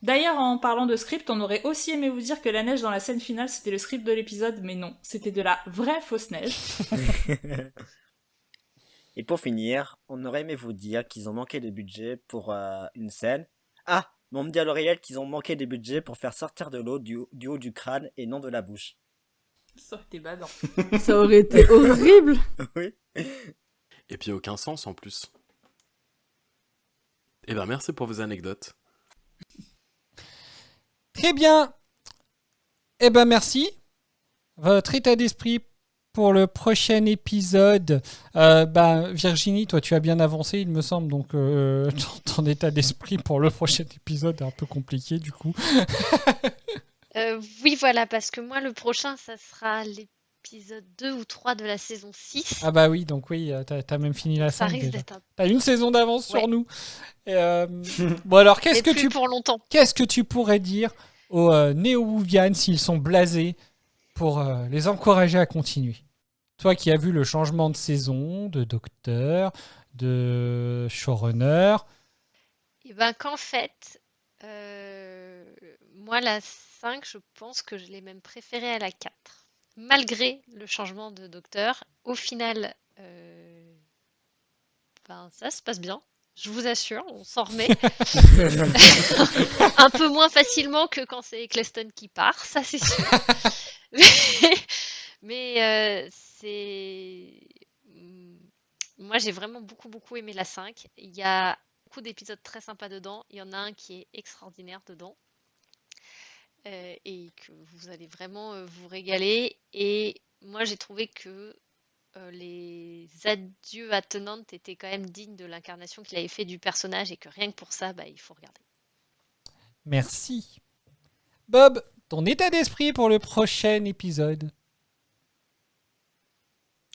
D'ailleurs, en parlant de script, on aurait aussi aimé vous dire que la neige dans la scène finale, c'était le script de l'épisode, mais non, c'était de la vraie fausse neige. Et pour finir, on aurait aimé vous dire qu'ils ont manqué de budget pour une scène. Ah, mais on me dit à l'oreillette qu'ils ont manqué de budget pour faire sortir de l'eau du haut du crâne et non de la bouche. Ça aurait été badant. Ça aurait été horrible. Oui. Et puis aucun sens en plus. Eh ben merci pour vos anecdotes. Très bien. Eh ben merci. Votre état d'esprit pour le prochain épisode. Virginie, toi tu as bien avancé il me semble, donc ton état d'esprit pour le prochain épisode est un peu compliqué du coup. Oui, voilà, parce que moi, le prochain, ça sera l'épisode 2 ou 3 de la saison 6. Ah bah oui, donc oui, t'as même fini la Ça 5 risque déjà. d'être un... T'as une saison d'avance Ouais. sur nous. Bon alors, Et plus pour longtemps. qu'est-ce que tu pourrais dire aux néo-Wouvians s'ils sont blasés pour les encourager à continuer? Toi qui as vu le changement de saison, de docteur, de showrunner. Et ben qu'en fait, moi, la 5, je pense que je l'ai même préférée à la 4. Malgré le changement de docteur, au final, ça se passe bien. Je vous assure, on s'en remet. Un peu moins facilement que quand c'est Eccleston qui part, ça c'est sûr. Mais moi j'ai vraiment beaucoup aimé la 5. Il y a beaucoup d'épisodes très sympas dedans. Il y en a un qui est extraordinaire dedans. Et que vous allez vraiment vous régaler. Et moi j'ai trouvé que les adieux à Tennant étaient quand même dignes de l'incarnation qu'il avait fait du personnage et que rien que pour ça, il faut regarder. Merci. Bob, ton état d'esprit pour le prochain épisode?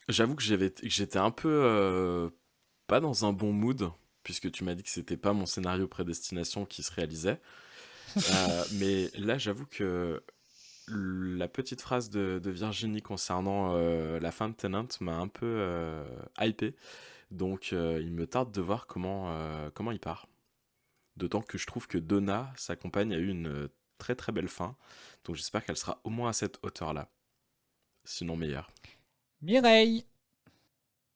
J'avoue que j'étais un peu pas dans un bon mood, puisque tu m'as dit que c'était pas mon scénario prédestination qui se réalisait. Mais là, j'avoue que la petite phrase de Virginie concernant la fin de Tennant m'a un peu hypé. Donc, il me tarde de voir comment il part. D'autant que je trouve que Donna, sa compagne, a eu une très très belle fin. Donc, j'espère qu'elle sera au moins à cette hauteur-là. Sinon meilleure. Mireille.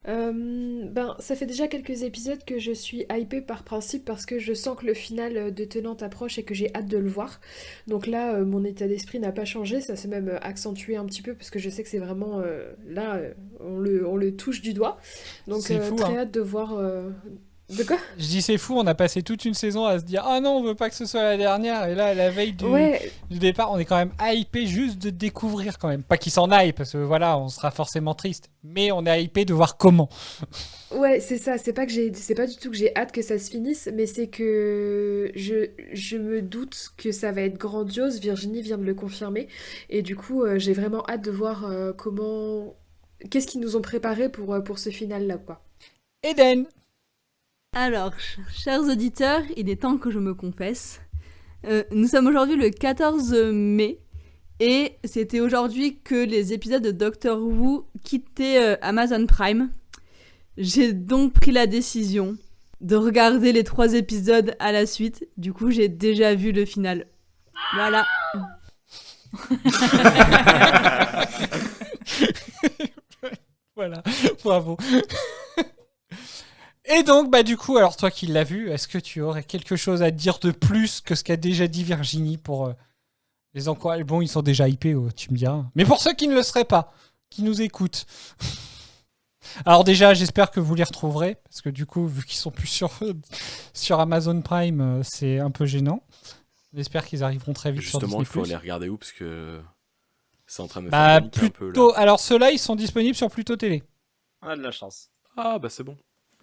Ça fait déjà quelques épisodes que je suis hypée par principe parce que je sens que le final de Tennant approche et que j'ai hâte de le voir. Donc là, mon état d'esprit n'a pas changé, ça s'est même accentué un petit peu parce que je sais que c'est vraiment on le touche du doigt. Donc C'est fou, très hein. hâte de voir. De quoi? Je dis c'est fou, on a passé toute une saison à se dire ah non, on veut pas que ce soit la dernière, et là à la veille du départ on est quand même hypé juste de découvrir quand même, pas qu'il s'en aille parce que voilà on sera forcément triste, mais on est hypé de voir comment. Ouais, c'est ça, c'est pas du tout que j'ai hâte que ça se finisse, mais c'est que je me doute que ça va être grandiose. Virginie vient de le confirmer et du coup j'ai vraiment hâte de voir qu'est-ce qu'ils nous ont préparé pour ce final là quoi. Eden. Alors, chers auditeurs, il est temps que je me confesse. Nous sommes aujourd'hui le 14 mai et c'était aujourd'hui que les épisodes de Doctor Who quittaient Amazon Prime. J'ai donc pris la décision de regarder les 3 épisodes à la suite. Du coup, j'ai déjà vu le final. Voilà. Voilà, bravo. Et donc, du coup, alors toi qui l'as vu, est-ce que tu aurais quelque chose à dire de plus que ce qu'a déjà dit Virginie pour les encourager? Bon, ils sont déjà hypés, tu me diras. Mais pour ceux qui ne le seraient pas, qui nous écoutent. Alors déjà, j'espère que vous les retrouverez, parce que du coup, vu qu'ils sont plus sur Amazon Prime, c'est un peu gênant. J'espère qu'ils arriveront très vite sur Disney+. Justement, il faut les regarder où, parce que c'est en train de me faire paniquer un peu là. Alors ceux-là, ils sont disponibles sur Pluto TV. On a de la chance. Ah c'est bon.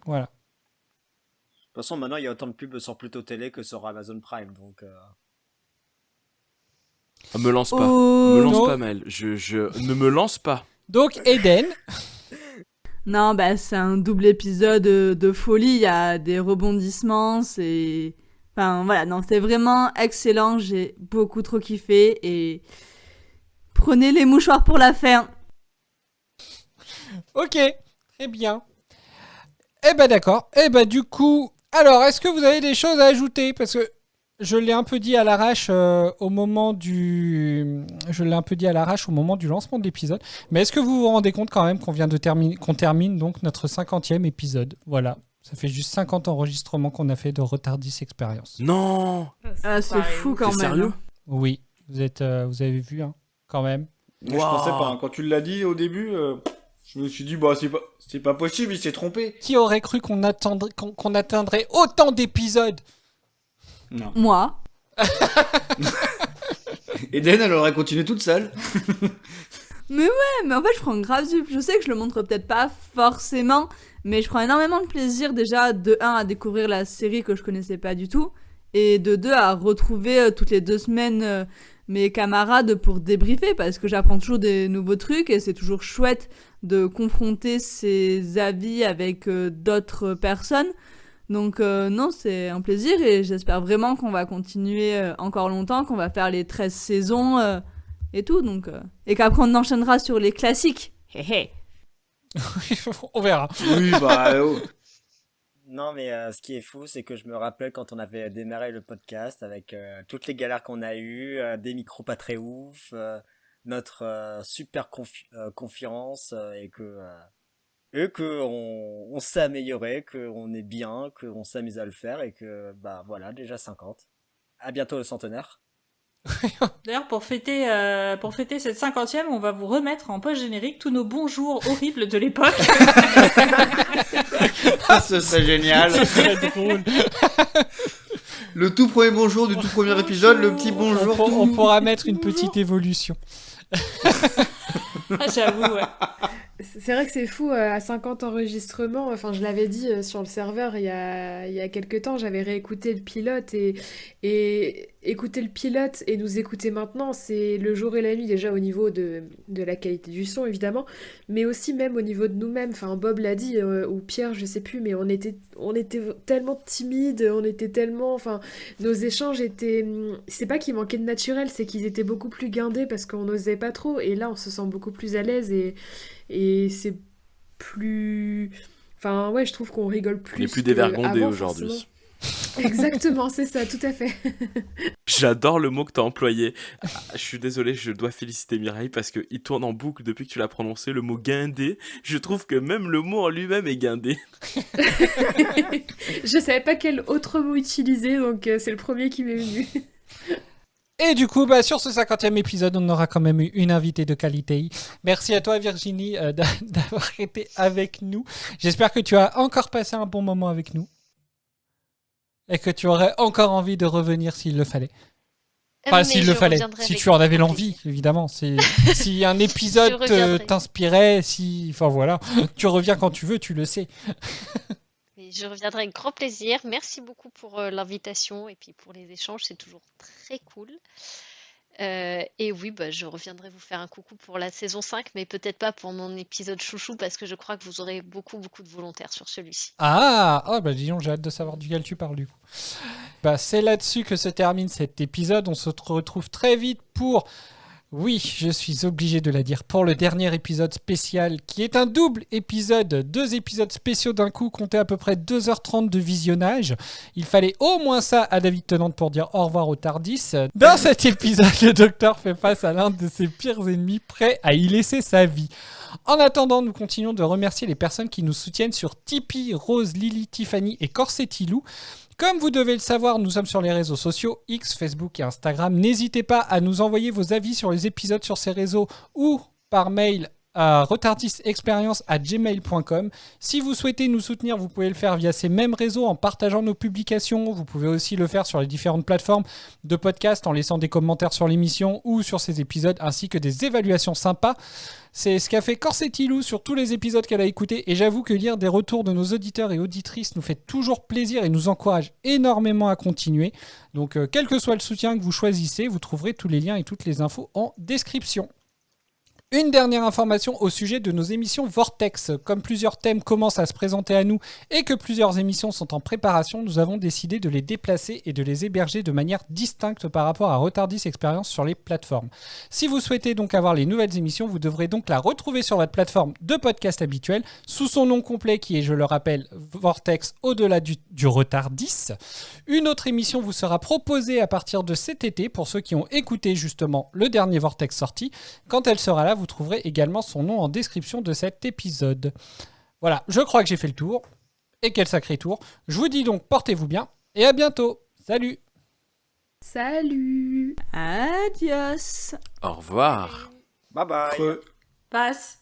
Voilà. De toute façon, maintenant, il y a autant de pubs sur Pluto Télé que sur Amazon Prime, donc... Me lance pas. Pas, Maël. Je ne me lance pas. Donc, Eden. Non, c'est un double épisode de folie. Il y a des rebondissements. C'est... Enfin, voilà. Non, c'est vraiment excellent. J'ai beaucoup trop kiffé. Et prenez les mouchoirs pour la fin. Ok, très bien. D'accord. Du coup, alors, est-ce que vous avez des choses à ajouter? Parce que je l'ai un peu dit à l'arrache au moment du lancement de l'épisode. Mais est-ce que vous vous rendez compte quand même qu'on termine donc notre 50e épisode? Voilà. Ça fait juste 50 enregistrements qu'on a fait de Retardis Experience. Non. C'est fou quand même. T'es sérieux? Oui. Vous avez vu, quand même. Moi, je pensais pas. Quand tu l'as dit au début, je me suis dit, c'est pas possible, il s'est trompé. Qui aurait cru qu'on atteindrait autant d'épisodes? Non. Moi. Eden, elle aurait continué toute seule. Mais en fait, je prends grave du... Je sais que je le montre peut-être pas forcément, mais je prends énormément de plaisir déjà, de 1, à découvrir la série que je connaissais pas du tout, et de 2, à retrouver toutes les 2 semaines mes camarades pour débriefer, parce que j'apprends toujours des nouveaux trucs, et c'est toujours chouette de confronter ses avis avec d'autres personnes. Donc non, c'est un plaisir et j'espère vraiment qu'on va continuer encore longtemps, qu'on va faire les 13 saisons et tout, donc et qu'après on enchaînera sur les classiques. On verra. Oui, Non, mais ce qui est fou, c'est que je me rappelle quand on avait démarré le podcast avec toutes les galères qu'on a eues, des micros pas très ouf, notre super confiance et que on s'est amélioré, qu'on est bien, qu'on s'amuse à le faire et que voilà, déjà 50. À bientôt le centenaire. D'ailleurs, pour fêter cette 50e, on va vous remettre en post-générique tous nos bons jours horribles de l'époque. Ce serait génial. Ce serait drôle. Le tout premier bonjour du tout premier épisode, le petit bonjour. On pourra mettre une petite évolution. J'avoue, ouais. C'est vrai que c'est fou, à 50 enregistrements, enfin je l'avais dit sur le serveur il y a quelques temps, j'avais réécouté le pilote et écouter le pilote et nous écouter maintenant, c'est le jour et la nuit déjà au niveau de la qualité du son évidemment, mais aussi même au niveau de nous-mêmes, enfin Bob l'a dit, ou Pierre je sais plus, mais on était tellement timides, on était tellement, enfin nos échanges étaient, c'est pas qu'ils manquaient de naturel, c'est qu'ils étaient beaucoup plus guindés parce qu'on n'osait pas trop, et là on se sent beaucoup plus à l'aise et c'est plus... Enfin, ouais, je trouve qu'on rigole plus. On est plus dévergondés qu'avant, aujourd'hui. forcément. Exactement, c'est ça, tout à fait. J'adore le mot que t'as employé. Je suis désolé, je dois féliciter Mireille parce qu'il tourne en boucle depuis que tu l'as prononcé, le mot guindé. Je trouve que même le mot en lui-même est guindé. Je savais pas quel autre mot utiliser, donc c'est le premier qui m'est venu. Et du coup, sur ce 50e épisode, on aura quand même eu une invitée de qualité. Merci à toi, Virginie, d'avoir été avec nous. J'espère que tu as encore passé un bon moment avec nous. Et que tu aurais encore envie de revenir s'il le fallait. Enfin, s'il le fallait. Si tu en avais l'envie, évidemment. Si un épisode t'inspirait, enfin voilà, tu reviens quand tu veux, tu le sais. Je reviendrai avec grand plaisir. Merci beaucoup pour l'invitation et puis pour les échanges, c'est toujours très cool. Et oui, je reviendrai vous faire un coucou pour la saison 5, mais peut-être pas pour mon épisode chouchou parce que je crois que vous aurez beaucoup de volontaires sur celui-ci. Disons, j'ai hâte de savoir duquel tu parles du coup. C'est là-dessus que se termine cet épisode. On se retrouve très vite pour... Oui, je suis obligé de la dire, pour le dernier épisode spécial, qui est un double épisode, 2 épisodes spéciaux d'un coup, compté à peu près 2h30 de visionnage. Il fallait au moins ça à David Tennant pour dire au revoir au Tardis. Dans cet épisode, le Docteur fait face à l'un de ses pires ennemis, prêt à y laisser sa vie. En attendant, nous continuons de remercier les personnes qui nous soutiennent sur Tipeee, Rose, Lily, Tiffany et Corsettilou. Comme vous devez le savoir, nous sommes sur les réseaux sociaux, X, Facebook et Instagram. N'hésitez pas à nous envoyer vos avis sur les épisodes sur ces réseaux ou par mail à retardisexperience@gmail.com. Si vous souhaitez nous soutenir, vous pouvez le faire via ces mêmes réseaux en partageant nos publications. Vous pouvez aussi le faire sur les différentes plateformes de podcast en laissant des commentaires sur l'émission ou sur ces épisodes ainsi que des évaluations sympas. C'est ce qu'a fait Corsettilou sur tous les épisodes qu'elle a écoutés et j'avoue que lire des retours de nos auditeurs et auditrices nous fait toujours plaisir et nous encourage énormément à continuer. Donc quel que soit le soutien que vous choisissez, vous trouverez tous les liens et toutes les infos en description. Une dernière information au sujet de nos émissions Vortex. Comme plusieurs thèmes commencent à se présenter à nous et que plusieurs émissions sont en préparation, nous avons décidé de les déplacer et de les héberger de manière distincte par rapport à Retardis Experience sur les plateformes. Si vous souhaitez donc avoir les nouvelles émissions, vous devrez donc la retrouver sur votre plateforme de podcast habituelle sous son nom complet qui est, je le rappelle, Vortex au-delà du Retardis. Une autre émission vous sera proposée à partir de cet été pour ceux qui ont écouté justement le dernier Vortex sorti. Quand elle sera là, vous trouverez également son nom en description de cet épisode. Voilà, je crois que j'ai fait le tour. Et quel sacré tour. Je vous dis donc, portez-vous bien et à bientôt. Salut. Salut. Adios. Au revoir. Bye bye. Passe.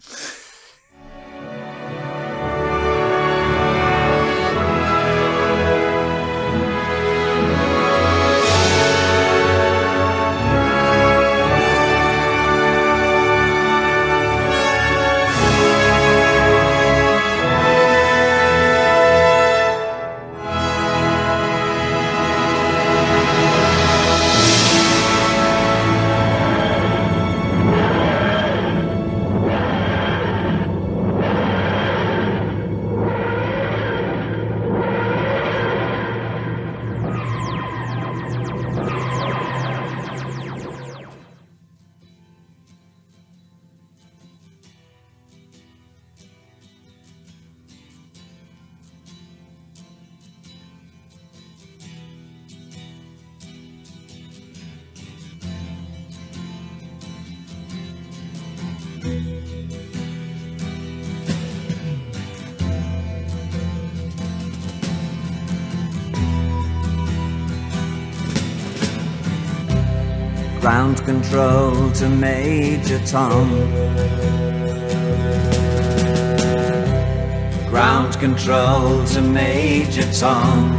Ground control to Major Tom. Ground control to Major Tom.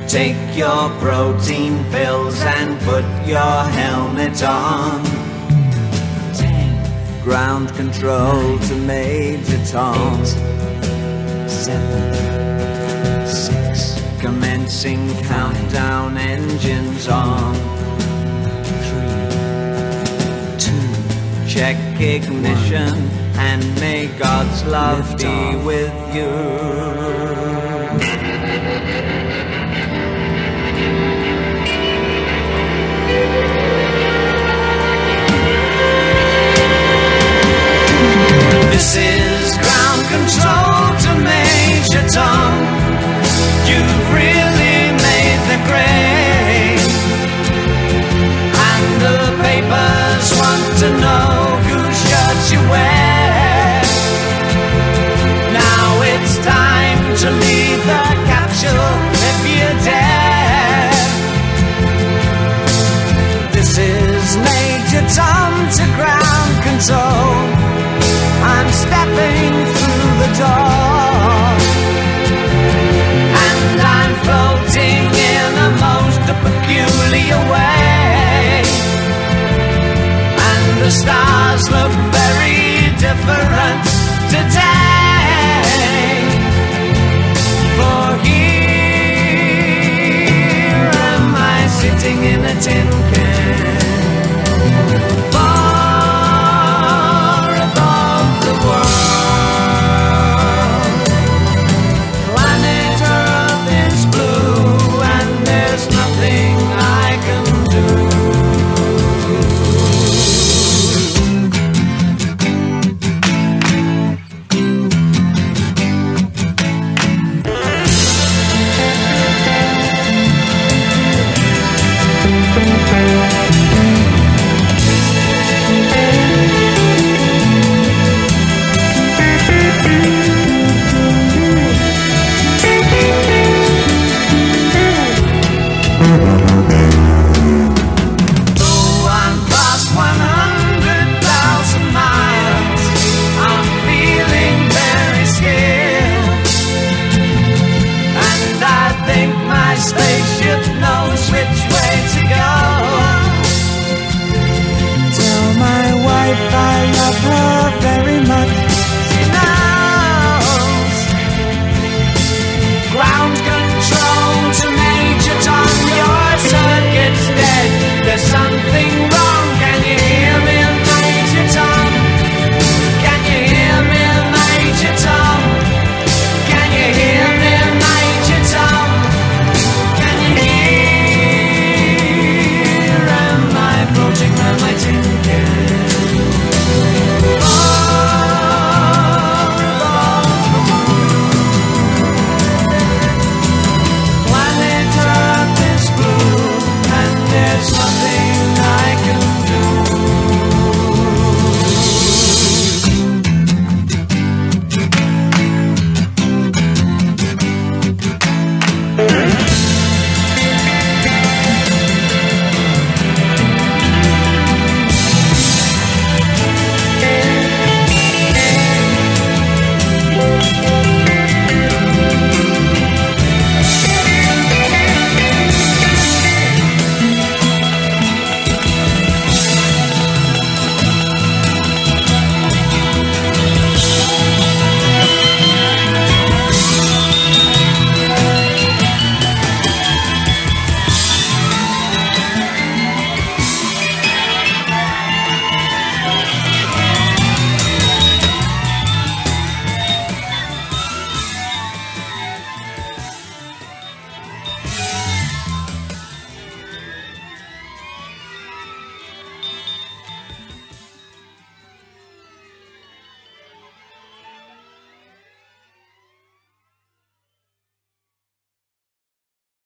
Take your protein pills and put your helmet on. 10. Ground control 9, to Major Tom. 8, 7, 6. Commencing 5, countdown, engines on. 3, 2. Check ignition 1. And may God's love Lift be off. With you. This is ground control to Major Tom. You've really made the grade, and the papers want to know whose shirt you wear. Now it's time to leave the capsule if you dare. This is Major Tom to ground control. I'm stepping through the door, and I'm floating in a most peculiar way, and the stars look very different today. For here am I sitting in a tin can,